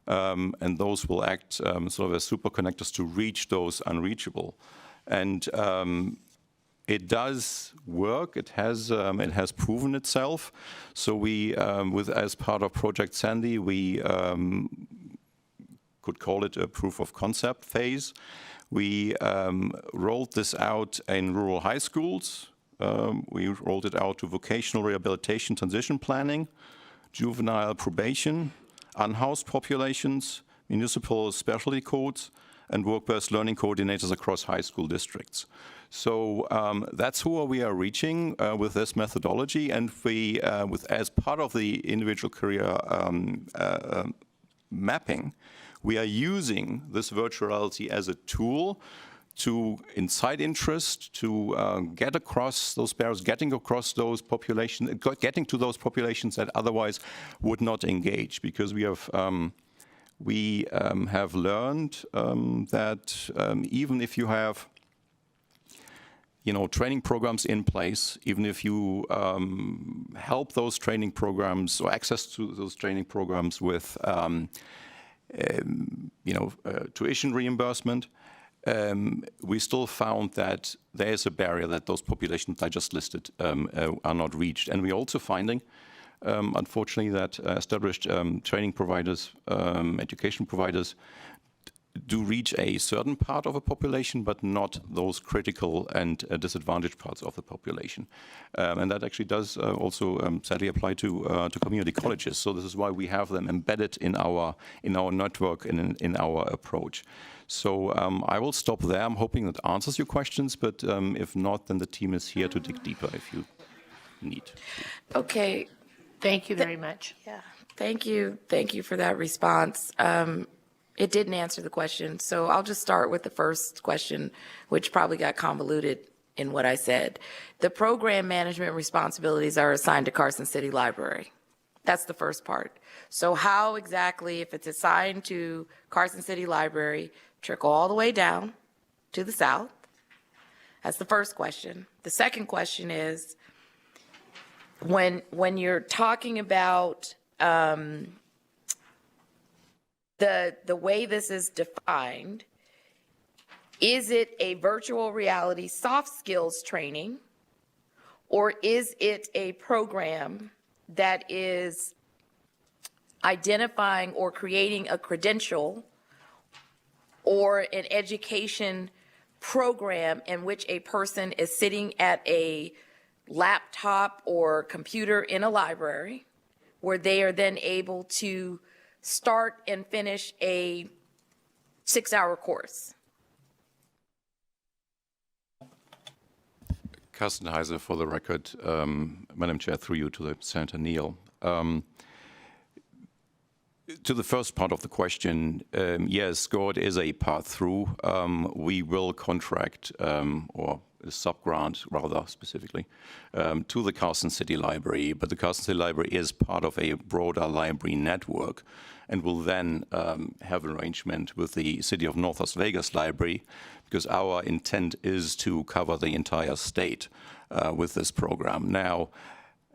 Speaker 17: And those will act sort of as superconnectors to reach those unreachable. And it does work. It has proven itself. So we, as part of Project Sandy, we could call it a proof of concept phase. We rolled this out in rural high schools. We rolled it out to vocational rehabilitation transition planning, juvenile probation, unhoused populations, municipal specialty courts, and work-based learning coordinators across high school districts. So that's who we are reaching with this methodology, and we, as part of the individual career mapping, we are using this virtual reality as a tool to incite interest, to get across those barriers, getting across those populations, getting to those populations that otherwise would not engage, because we have learned that even if you have training programs in place, even if you help those training programs or access to those training programs with tuition reimbursement, we still found that there is a barrier that those populations I just listed are not reached. And we're also finding, unfortunately, that established training providers, education providers, do reach a certain part of a population, but not those critical and disadvantaged parts of the population. And that actually does also sadly apply to community colleges. So this is why we have them embedded in our network and in our approach. So I will stop there. I'm hoping that answers your questions, but if not, then the team is here to dig deeper if you need.
Speaker 9: Okay.
Speaker 7: Thank you very much.
Speaker 9: Yeah. Thank you. Thank you for that response. It didn't answer the question, so I'll just start with the first question, which probably got convoluted in what I said. The program management responsibilities are assigned to Carson City Library. That's the first part. So how exactly, if it's assigned to Carson City Library, trickle all the way down to the south? That's the first question. The second question is, when you're talking about the way this is defined, is it a virtual reality soft skills training, or is it a program that is identifying or creating a credential or an education program in which a person is sitting at a laptop or computer in a library where they are then able to start and finish a 6-hour course?
Speaker 17: Carsten Heiser, for the record, Madam Chair, through you to the Senator Neal. To the first part of the question, yes, GORD is a path-through. We will contract, or a sub-grant rather specifically, to the Carson City Library, but the Carson City Library is part of a broader library network and will then have an arrangement with the City of North Las Vegas Library, because our intent is to cover the entire state with this program. Now,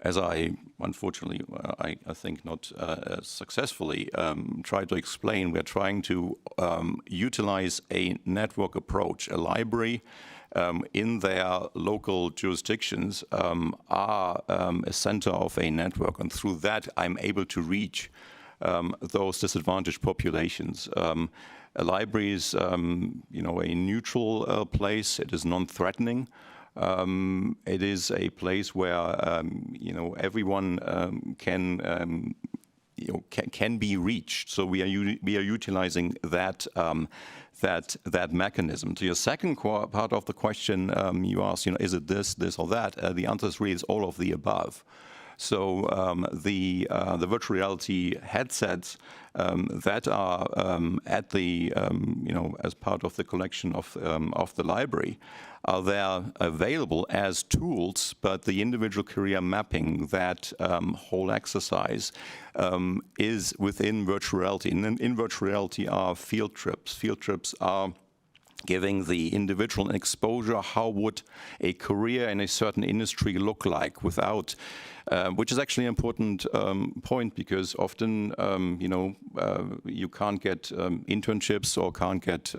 Speaker 17: as I unfortunately, I think not successfully tried to explain, we're trying to utilize a network approach. A library in their local jurisdictions are a center of a network, and through that I'm able to reach those disadvantaged populations. A library is, you know, a neutral place. It is non-threatening. It is a place where you know, everyone can be reached. So we are utilizing that that mechanism. To your second part of the question, you asked, you know, is it this or that? The answer is really all of the above. So the virtual reality headsets that are at the you know, as part of the collection of the library are there available as tools, but the individual career mapping, that whole exercise is within virtual reality. And in virtual reality are field trips. Field trips are giving the individual an exposure. How would a career in a certain industry look like without, which is actually an important point, because often, you know, you can't get internships or can't get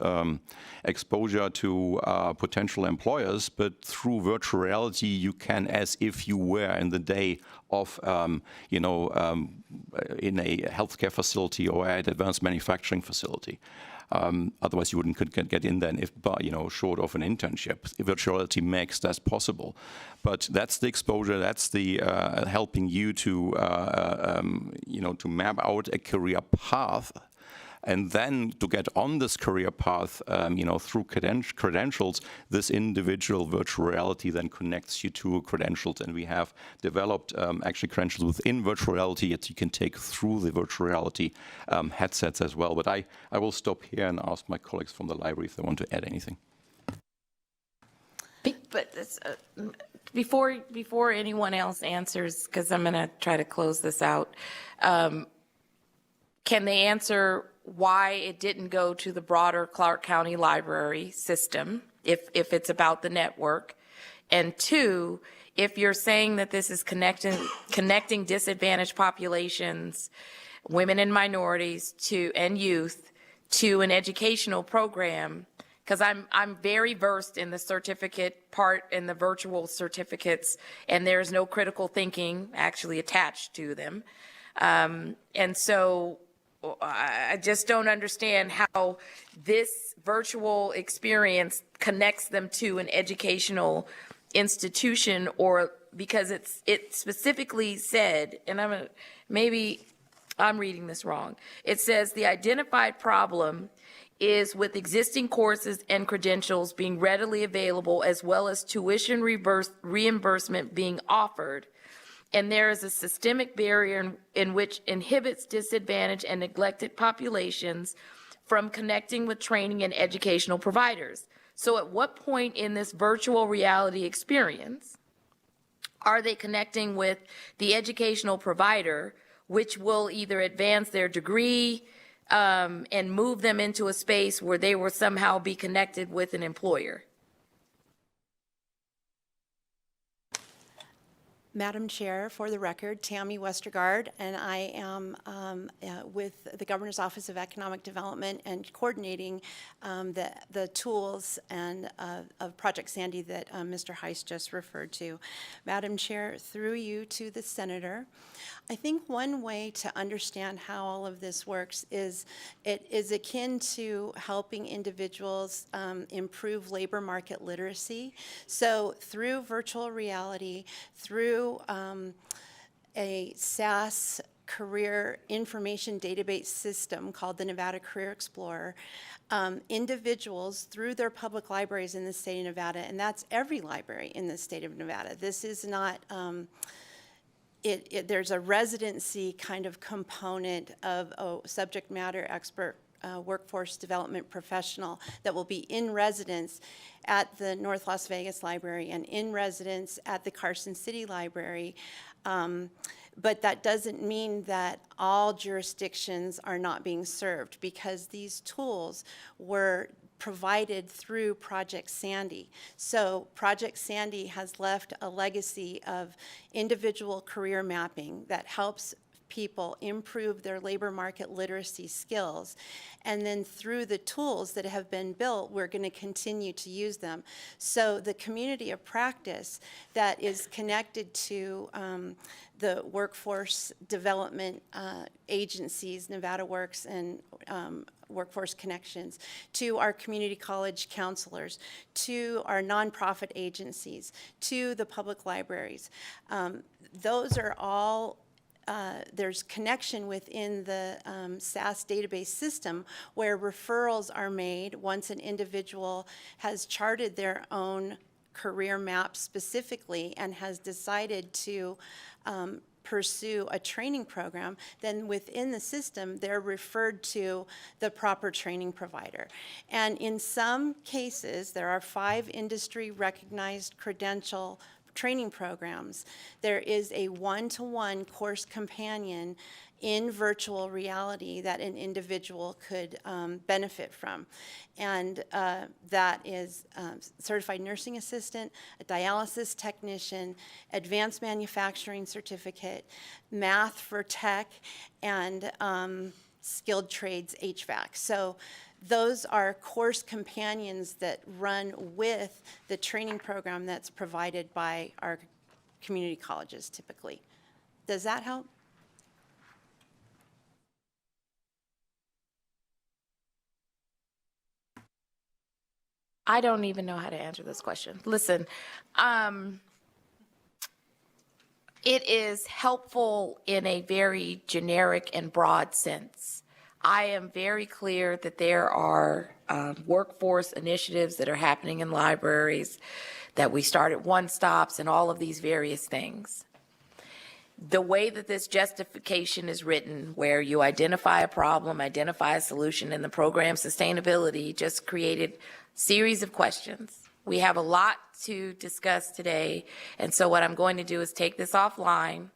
Speaker 17: exposure to potential employers, but through virtual reality, you can, as if you were in the day of, you know, in a healthcare facility or at an advanced manufacturing facility. Otherwise, you wouldn't get in then, if, you know, short of an internship. Virtual reality makes that possible. But that's the exposure. That's the helping you to, you know, to map out a career path, and then to get on this career path, you know, through credentials. This individual virtual reality then connects you to credentials, and we have developed actually credentials within virtual reality that you can take through the virtual reality headsets as well. But I will stop here and ask my colleagues from the library if they want to add anything.
Speaker 9: But before anyone else answers, because I'm going to try to close this out, can they answer why it didn't go to the broader Clark County Library system, if it's about the network? And two, if you're saying that this is connecting disadvantaged populations, women and minorities and youth to an educational program, because I'm very versed in the certificate part and the virtual certificates, and there's no critical thinking actually attached to them. And so I just don't understand how this virtual experience connects them to an educational institution, or because it specifically said, and maybe I'm reading this wrong. It says the identified problem is with existing courses and credentials being readily available, as well as tuition reimbursement being offered. And there is a systemic barrier in which inhibits disadvantaged and neglected populations from connecting with training and educational providers. So at what point in this virtual reality experience are they connecting with the educational provider, which will either advance their degree and move them into a space where they will somehow be connected with an employer?
Speaker 10: Madam Chair, for the record, Tammy Westergaard, and I am with the Governor's Office of Economic Development and coordinating the tools and of Project Sandy that Mr. Heiss just referred to. Madam Chair, through you to the Senator, I think one way to understand how all of this works is it is akin to helping individuals improve labor market literacy. So through virtual reality, through a SaaS career information database system called the Nevada Career Explorer, individuals through their public libraries in the state of Nevada, and that's every library in the state of Nevada. This is not, there's a residency kind of component of a subject matter expert workforce development professional that will be in residence at the North Las Vegas Library and in residence at the Carson City Library. But that doesn't mean that all jurisdictions are not being served, because these tools were provided through Project Sandy. So Project Sandy has left a legacy of individual career mapping that helps people improve their labor market literacy skills. And then through the tools that have been built, we're going to continue to use them. So the community of practice that is connected to the workforce development agencies, Nevada Works and Workforce Connections, to our community college counselors, to our nonprofit agencies, to the public libraries. Those are all there's connection within the SAS database system where referrals are made once an individual has charted their own career map specifically and has decided to pursue a training program. Then within the system, they're referred to the proper training provider. And in some cases, there are 5 industry recognized credential training programs. There is a one-to-one course companion in virtual reality that an individual could benefit from. And that is certified nursing assistant, a dialysis technician, advanced manufacturing certificate, math for tech, and skilled trades HVAC. So those are course companions that run with the training program that's provided by our community colleges typically. Does that help?
Speaker 9: I don't even know how to answer this question. Listen, it is helpful in a very generic and broad sense. I am very clear that there are workforce initiatives that are happening in libraries, that we started one-stops and all of these various things. The way that this justification is written, where you identify a problem, identify a solution, and the program sustainability just created a series of questions. We have a lot to discuss today, and so what I'm going to do is take this offline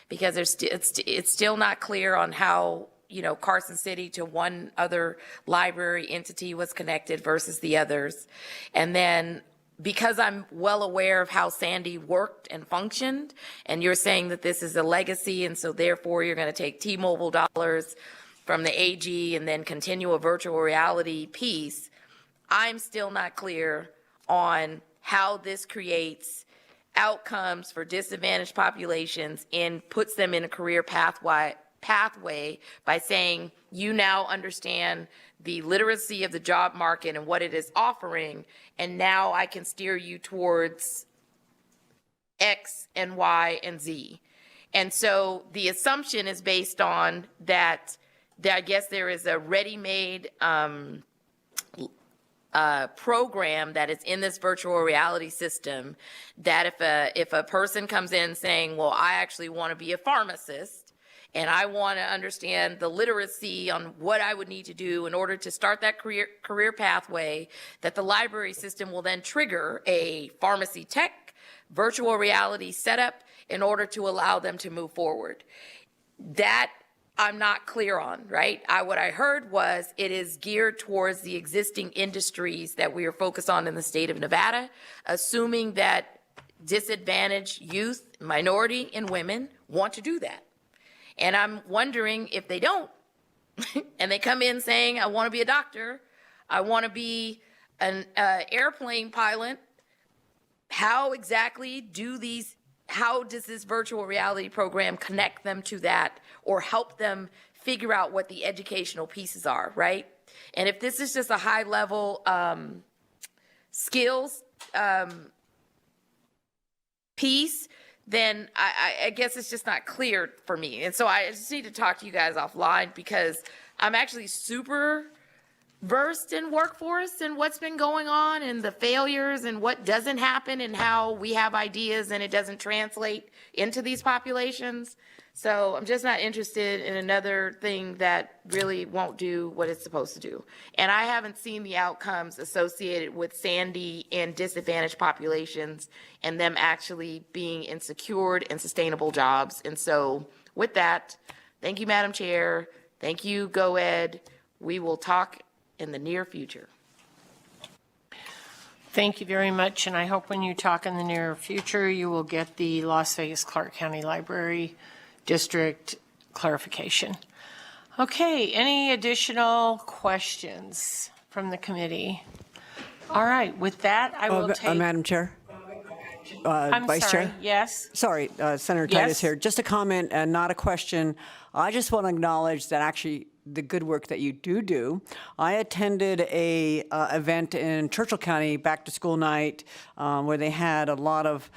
Speaker 9: because it's still not clear on how Carson City to one other library entity was connected versus the others. And then because I'm well aware of how Sandy worked and functioned, and you're saying that this is a legacy, and so therefore you're going to take T-Mobile dollars from the AG and then continue a virtual reality piece, I'm still not clear on how this creates outcomes for disadvantaged populations and puts them in a career pathway by saying you now understand the literacy of the job market and what it is offering, and now I can steer you towards X and Y and Z. And so the assumption is based on that I guess there is a ready-made program that is in this virtual reality system that if a person comes in saying, well, I actually want to be a pharmacist, and I want to understand the literacy on what I would need to do in order to start that career pathway, that the library system will then trigger a pharmacy tech virtual reality setup in order to allow them to move forward. That I'm not clear on, right? What I heard was it is geared towards the existing industries that we are focused on in the state of Nevada, assuming that disadvantaged youth, minority, and women want to do that. And I'm wondering if they don't, and they come in saying, I want to be a doctor, I want to be an airplane pilot, how exactly how does this virtual reality program connect them to that or help them figure out what the educational pieces are, right? And if this is just a high level skills piece, then I guess it's just not clear for me. And so I just need to talk to you guys offline because I'm actually super versed in workforce and what's been going on and the failures and what doesn't happen and how we have ideas and it doesn't translate into these populations. So I'm just not interested in another thing that really won't do what it's supposed to do. And I haven't seen the outcomes associated with Sandy and disadvantaged populations and them actually being in secured and sustainable jobs. And so with that, thank you, Madam Chair. Thank you, GoEd. We will talk in the near future.
Speaker 7: Thank you very much, and I hope when you talk in the near future, you will get the Las Vegas Clark County Library District clarification. Okay, any additional questions from the committee? All right, with that, I will take...
Speaker 14: Madam Chair?
Speaker 7: I'm
Speaker 14: Vice
Speaker 7: sorry,
Speaker 14: Chair?
Speaker 7: yes?
Speaker 14: Sorry, Senator
Speaker 7: Yes.
Speaker 14: Titus here. Just a comment and not a question. I just want to acknowledge that actually the good work that you do. I attended a event in Churchill County, back to school night, where they had a lot of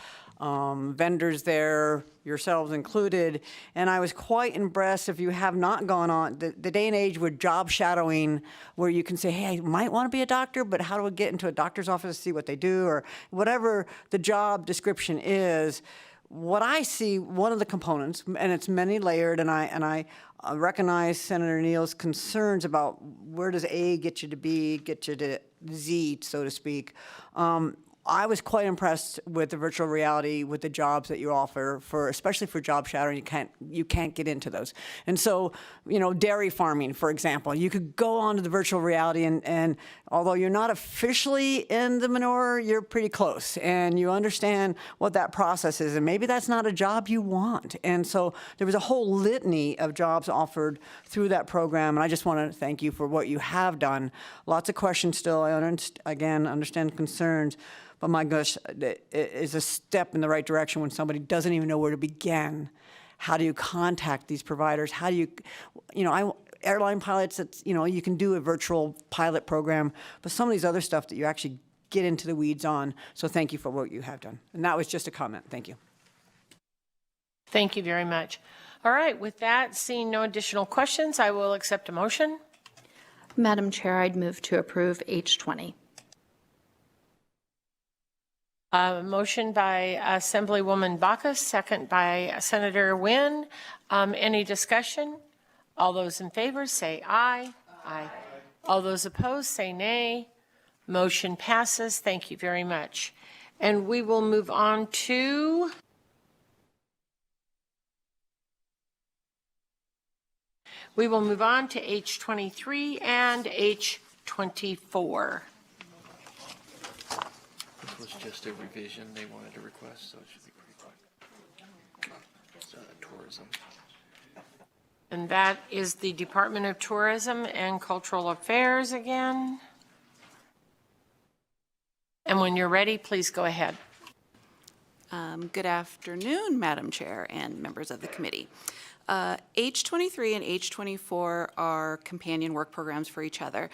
Speaker 14: vendors there, yourselves included, and I was quite impressed. If you have not gone on, the day and age with job shadowing, where you can say, hey, I might want to be a doctor, but how do I get into a doctor's office to see what they do, or whatever the job description is. What I see, one of the components, and it's many layered, and I recognize Senator Neal's concerns about where does A get you to B, get you to Z, so to speak. I was quite impressed with the virtual reality, with the jobs that you offer, especially for job shadowing. You can't get into those. And so, dairy farming, for example, you could go onto the virtual reality, and although you're not officially in the manure, you're pretty close, and you understand what that process is, and maybe that's not a job you want. And so there was a whole litany of jobs offered through that program, and I just want to thank you for what you have done. Lots of questions still. I understand concerns. But my gosh, it is a step in the right direction when somebody doesn't even know where to begin. How do you contact these providers? How do you, airline pilots, you can do a virtual pilot program, but some of these other stuff that you actually get into the weeds on. So thank you for what you have done. And that was just a comment. Thank you.
Speaker 7: Thank you very much. All right, with that, seeing no additional questions, I will accept a motion.
Speaker 4: Madam Chair, I'd move to approve H20.
Speaker 7: Motion by Assemblywoman Bacchus, second by Senator Wynn. Any discussion? All those in favor say aye. Aye. All those opposed say nay. Motion passes. Thank you very much. And we will move on to H23 and H24.
Speaker 19: This was just a revision they wanted to request, so it should be pretty quick. Tourism.
Speaker 7: And that is the Department of Tourism and Cultural Affairs again. And when you're ready, please go ahead.
Speaker 20: Good afternoon, Madam Chair and members of the committee. H23 and H24 are companion work programs for each other.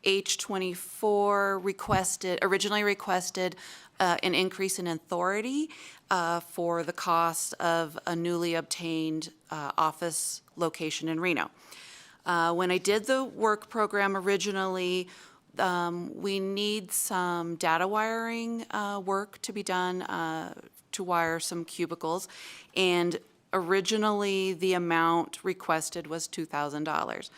Speaker 20: H24 originally requested an increase in authority for the cost of a newly obtained office location in Reno. When I did the work program originally, we need some data wiring work to be done to wire some cubicles, and originally the amount requested was $2,000.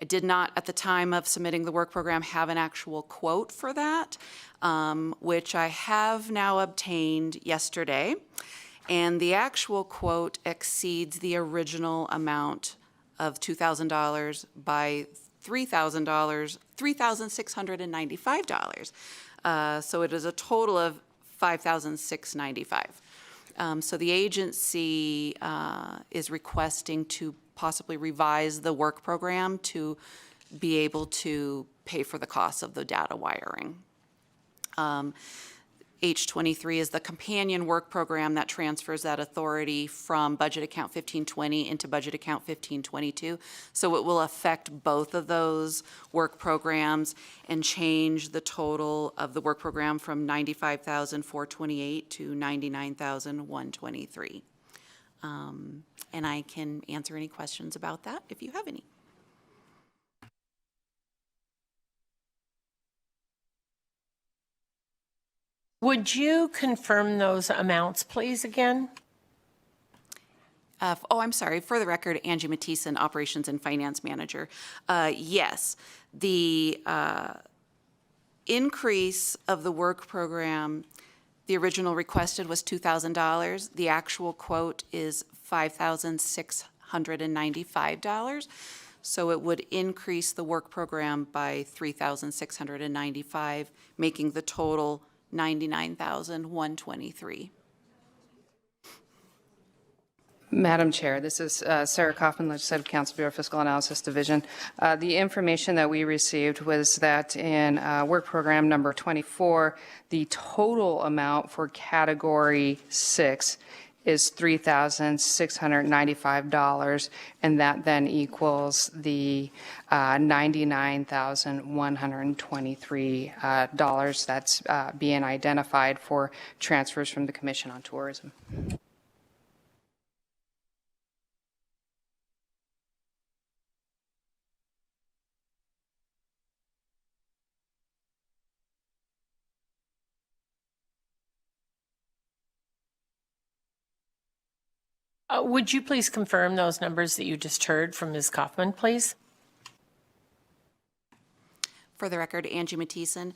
Speaker 20: I did not, at the time of submitting the work program, have an actual quote for that, which I have now obtained yesterday. And the actual quote exceeds the original amount of $2,000 by $3,695. So it is a total of $5,695. So the agency is requesting to possibly revise the work program to be able to pay for the cost of the data wiring. H23 is the companion work program that transfers that authority from budget account 1520 into budget account 1522. So it will affect both of those work programs and change the total of the work program from $95,428 to $99,123. And I can answer any questions about that if you have any.
Speaker 7: Would you confirm those amounts, please, again?
Speaker 20: I'm sorry. For the record, Angie Matison, Operations and Finance Manager. Yes, the increase of the work program, the original requested was $2,000. The actual quote is $5,695. So it would increase the work program by $3,695, making the total $99,123.
Speaker 2: Madam Chair, this is Sarah Kaufman, Legislative Council Bureau Fiscal Analysis Division. The information that we received was that in work program number 24, the total amount for category 6 is $3,695, and that then equals the $99,123 that's being identified for transfers from the Commission on Tourism.
Speaker 7: Would you please confirm those numbers that you just heard from Ms. Kaufman, please?
Speaker 20: For the record, Angie Mattison.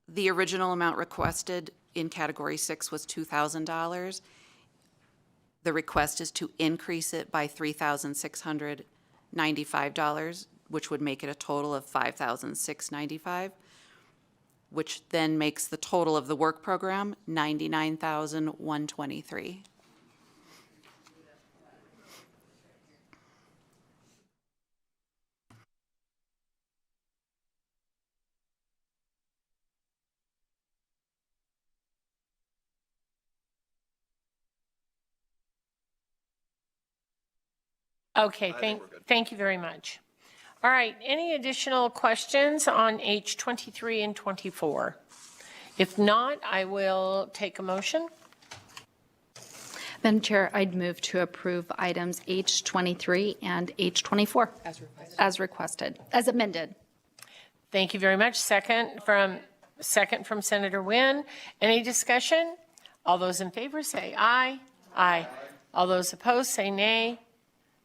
Speaker 20: The original amount requested in Category 6 was $2,000. The request is to increase it by $3,695, which would make it a total of $5,695, which then makes the total of the work program $99,123.
Speaker 7: Okay, thank you very much. All right, any additional questions on H 23 and 24? If not, I will take a motion.
Speaker 4: Madam Chair, I'd move to approve items H 23 and H 24. As requested, as amended.
Speaker 7: Thank you very much. Second from Senator Wynn. Any discussion? All those in favor say aye. Aye. All those opposed say nay.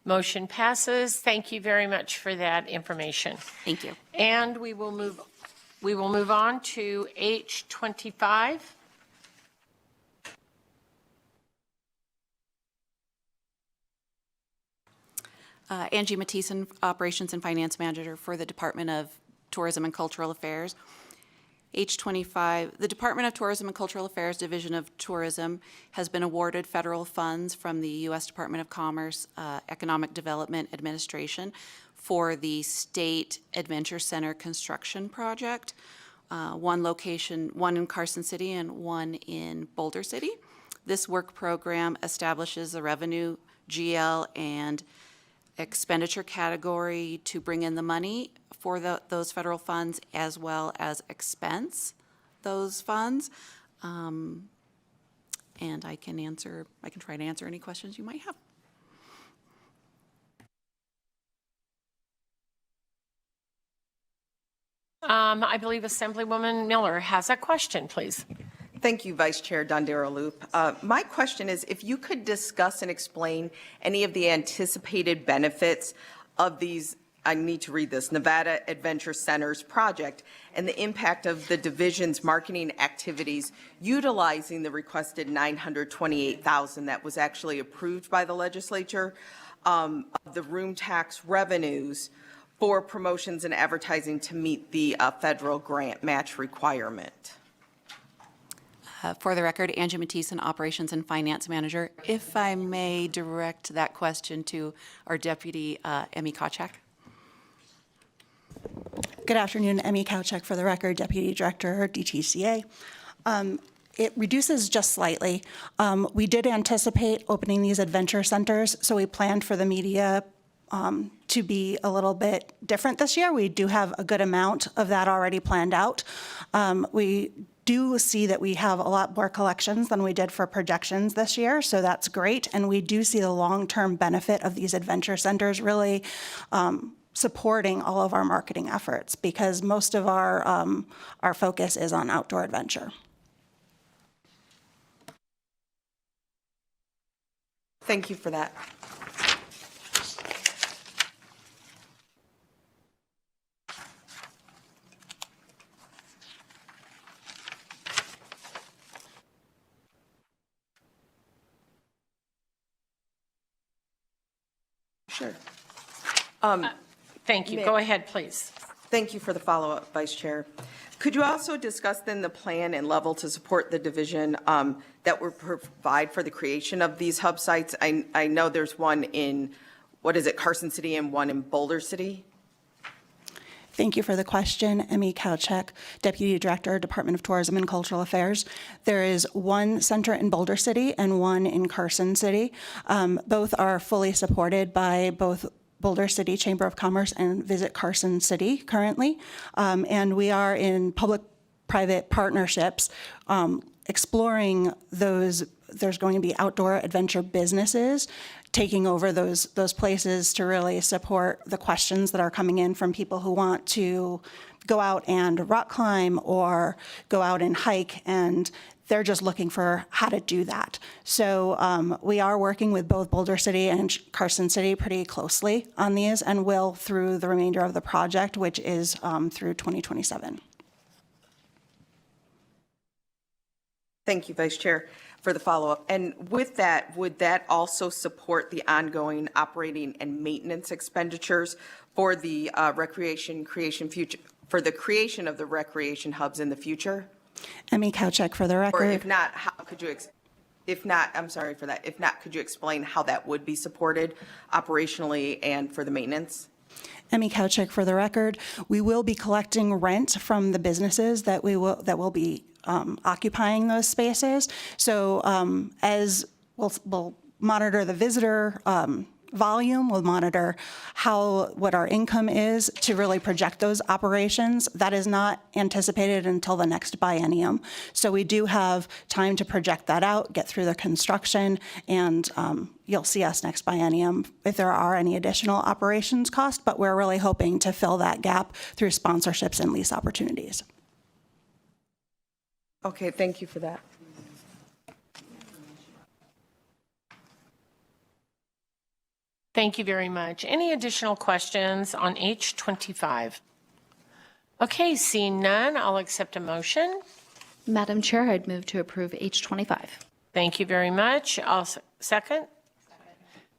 Speaker 7: Motion passes. Thank you very much for that information.
Speaker 20: Thank you.
Speaker 7: And we will move on to H 25.
Speaker 20: Angie Mattison, Operations and Finance Manager for the Department of Tourism and Cultural Affairs. H25, the Department of Tourism and Cultural Affairs Division of Tourism has been awarded federal funds from the U.S. Department of Commerce Economic Development Administration for the State Adventure Center construction project. One location, one in Carson City and one in Boulder City. This work program establishes the revenue, GL, and expenditure category to bring in the money for those federal funds, as well as expense those funds. And I can try to answer any questions you might have.
Speaker 7: I believe Assemblywoman Miller has a question, please.
Speaker 21: Thank you, Vice Chair Dondero Loop. My question is, if you could discuss and explain any of the anticipated benefits of these, I need to read this, Nevada Adventure Centers project and the impact of the division's marketing activities utilizing the requested $928,000 that was actually approved by the legislature, of the room tax revenues for promotions and advertising to meet the federal grant match requirement.
Speaker 20: For the record, Angie Mattison, Operations and Finance Manager. If I may direct that question to our Deputy Emmy Kawchak.
Speaker 23: Good afternoon, Emmy Kawchak for the record, Deputy Director, DTCA. It reduces just slightly. We did anticipate opening these adventure centers, so we planned for the media to be a little bit different this year. We do have a good amount of that already planned out. We do see that we have a lot more collections than we did for projections this year, so that's great. And we do see the long-term benefit of these adventure centers really supporting all of our marketing efforts, because most of our focus is on outdoor adventure.
Speaker 21: Thank you for that. Sure.
Speaker 7: Thank you. Go ahead, please.
Speaker 21: Thank you for the follow-up, Vice Chair. Could you also discuss then the plan and level to support the division that would provide for the creation of these hub sites? I know there's one in, Carson City and one in Boulder City?
Speaker 23: Thank you for the question. Emmy Kauchek, Deputy Director, Department of Tourism and Cultural Affairs. There is one center in Boulder City and one in Carson City. Both are fully supported by both Boulder City Chamber of Commerce and Visit Carson City currently. And we are in public-private partnerships exploring those. There's going to be outdoor adventure businesses taking over those places to really support the questions that are coming in from people who want to go out and rock climb or go out and hike, and they're just looking for how to do that. So we are working with both Boulder City and Carson City pretty closely on these, and will through the remainder of the project, which is through 2027.
Speaker 21: Thank you, Vice Chair, for the follow-up. And with that, would that also support the ongoing operating and maintenance expenditures for the creation of the recreation hubs in the future?
Speaker 23: Emmy Kauchek for the record.
Speaker 21: Or if not, how could you, I'm sorry for that. If not, could you explain how that would be supported operationally and for the maintenance?
Speaker 23: Emmy Kauchek for the record. We will be collecting rent from the businesses that will be occupying those spaces. So as we'll monitor the visitor volume, we'll monitor what our income is to really project those operations. That is not anticipated until the next biennium. So we do have time to project that out, get through the construction, and you'll see us next biennium if there are any additional operations costs, but we're really hoping to fill that gap through sponsorships and lease opportunities.
Speaker 21: Okay, thank you for that.
Speaker 7: Thank you very much. Any additional questions on H25? Okay, seeing none, I'll accept a motion.
Speaker 4: Madam Chair, I'd move to approve H25.
Speaker 7: Thank you very much. I'll second.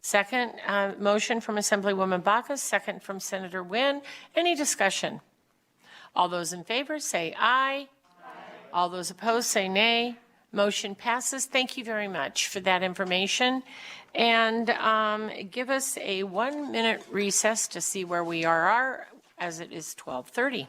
Speaker 7: Second, motion from Assemblywoman Bacchus, second from Senator Wynn. Any discussion? All those in favor say aye. All those opposed say nay. Motion passes. Thank you very much for that information. And give us a 1-minute recess to see where we are as it is 12:30.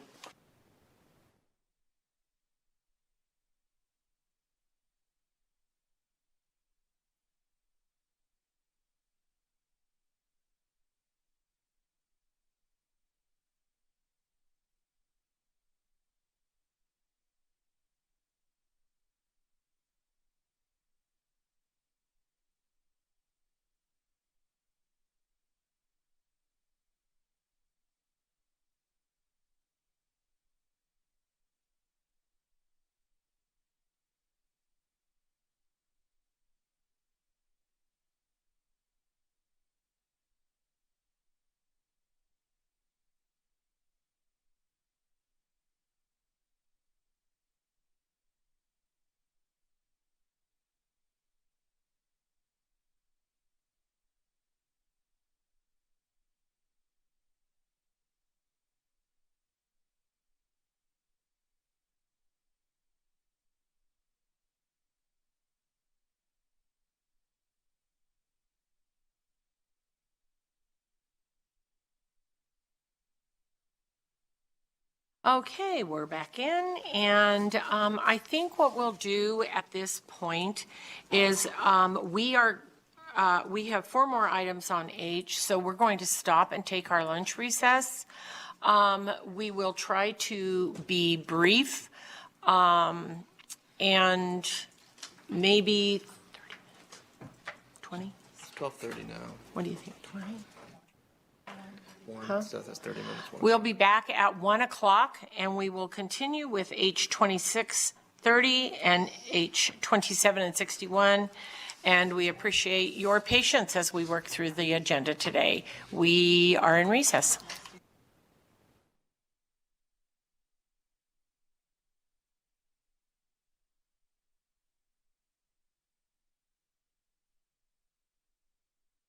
Speaker 7: Okay, we're back in, and I think what we'll do at this point is we have 4 more items on H, so we're going to stop and take our lunch recess. We will try to be brief, and maybe 20?
Speaker 19: It's 12:30 now.
Speaker 7: What do you think, 20?
Speaker 19: Huh? So that's 30 minutes.
Speaker 7: We'll be back at 1 o'clock, and we will continue with H26, 30 and H27 and 61. And we appreciate your patience as we work through the agenda today. We are in recess.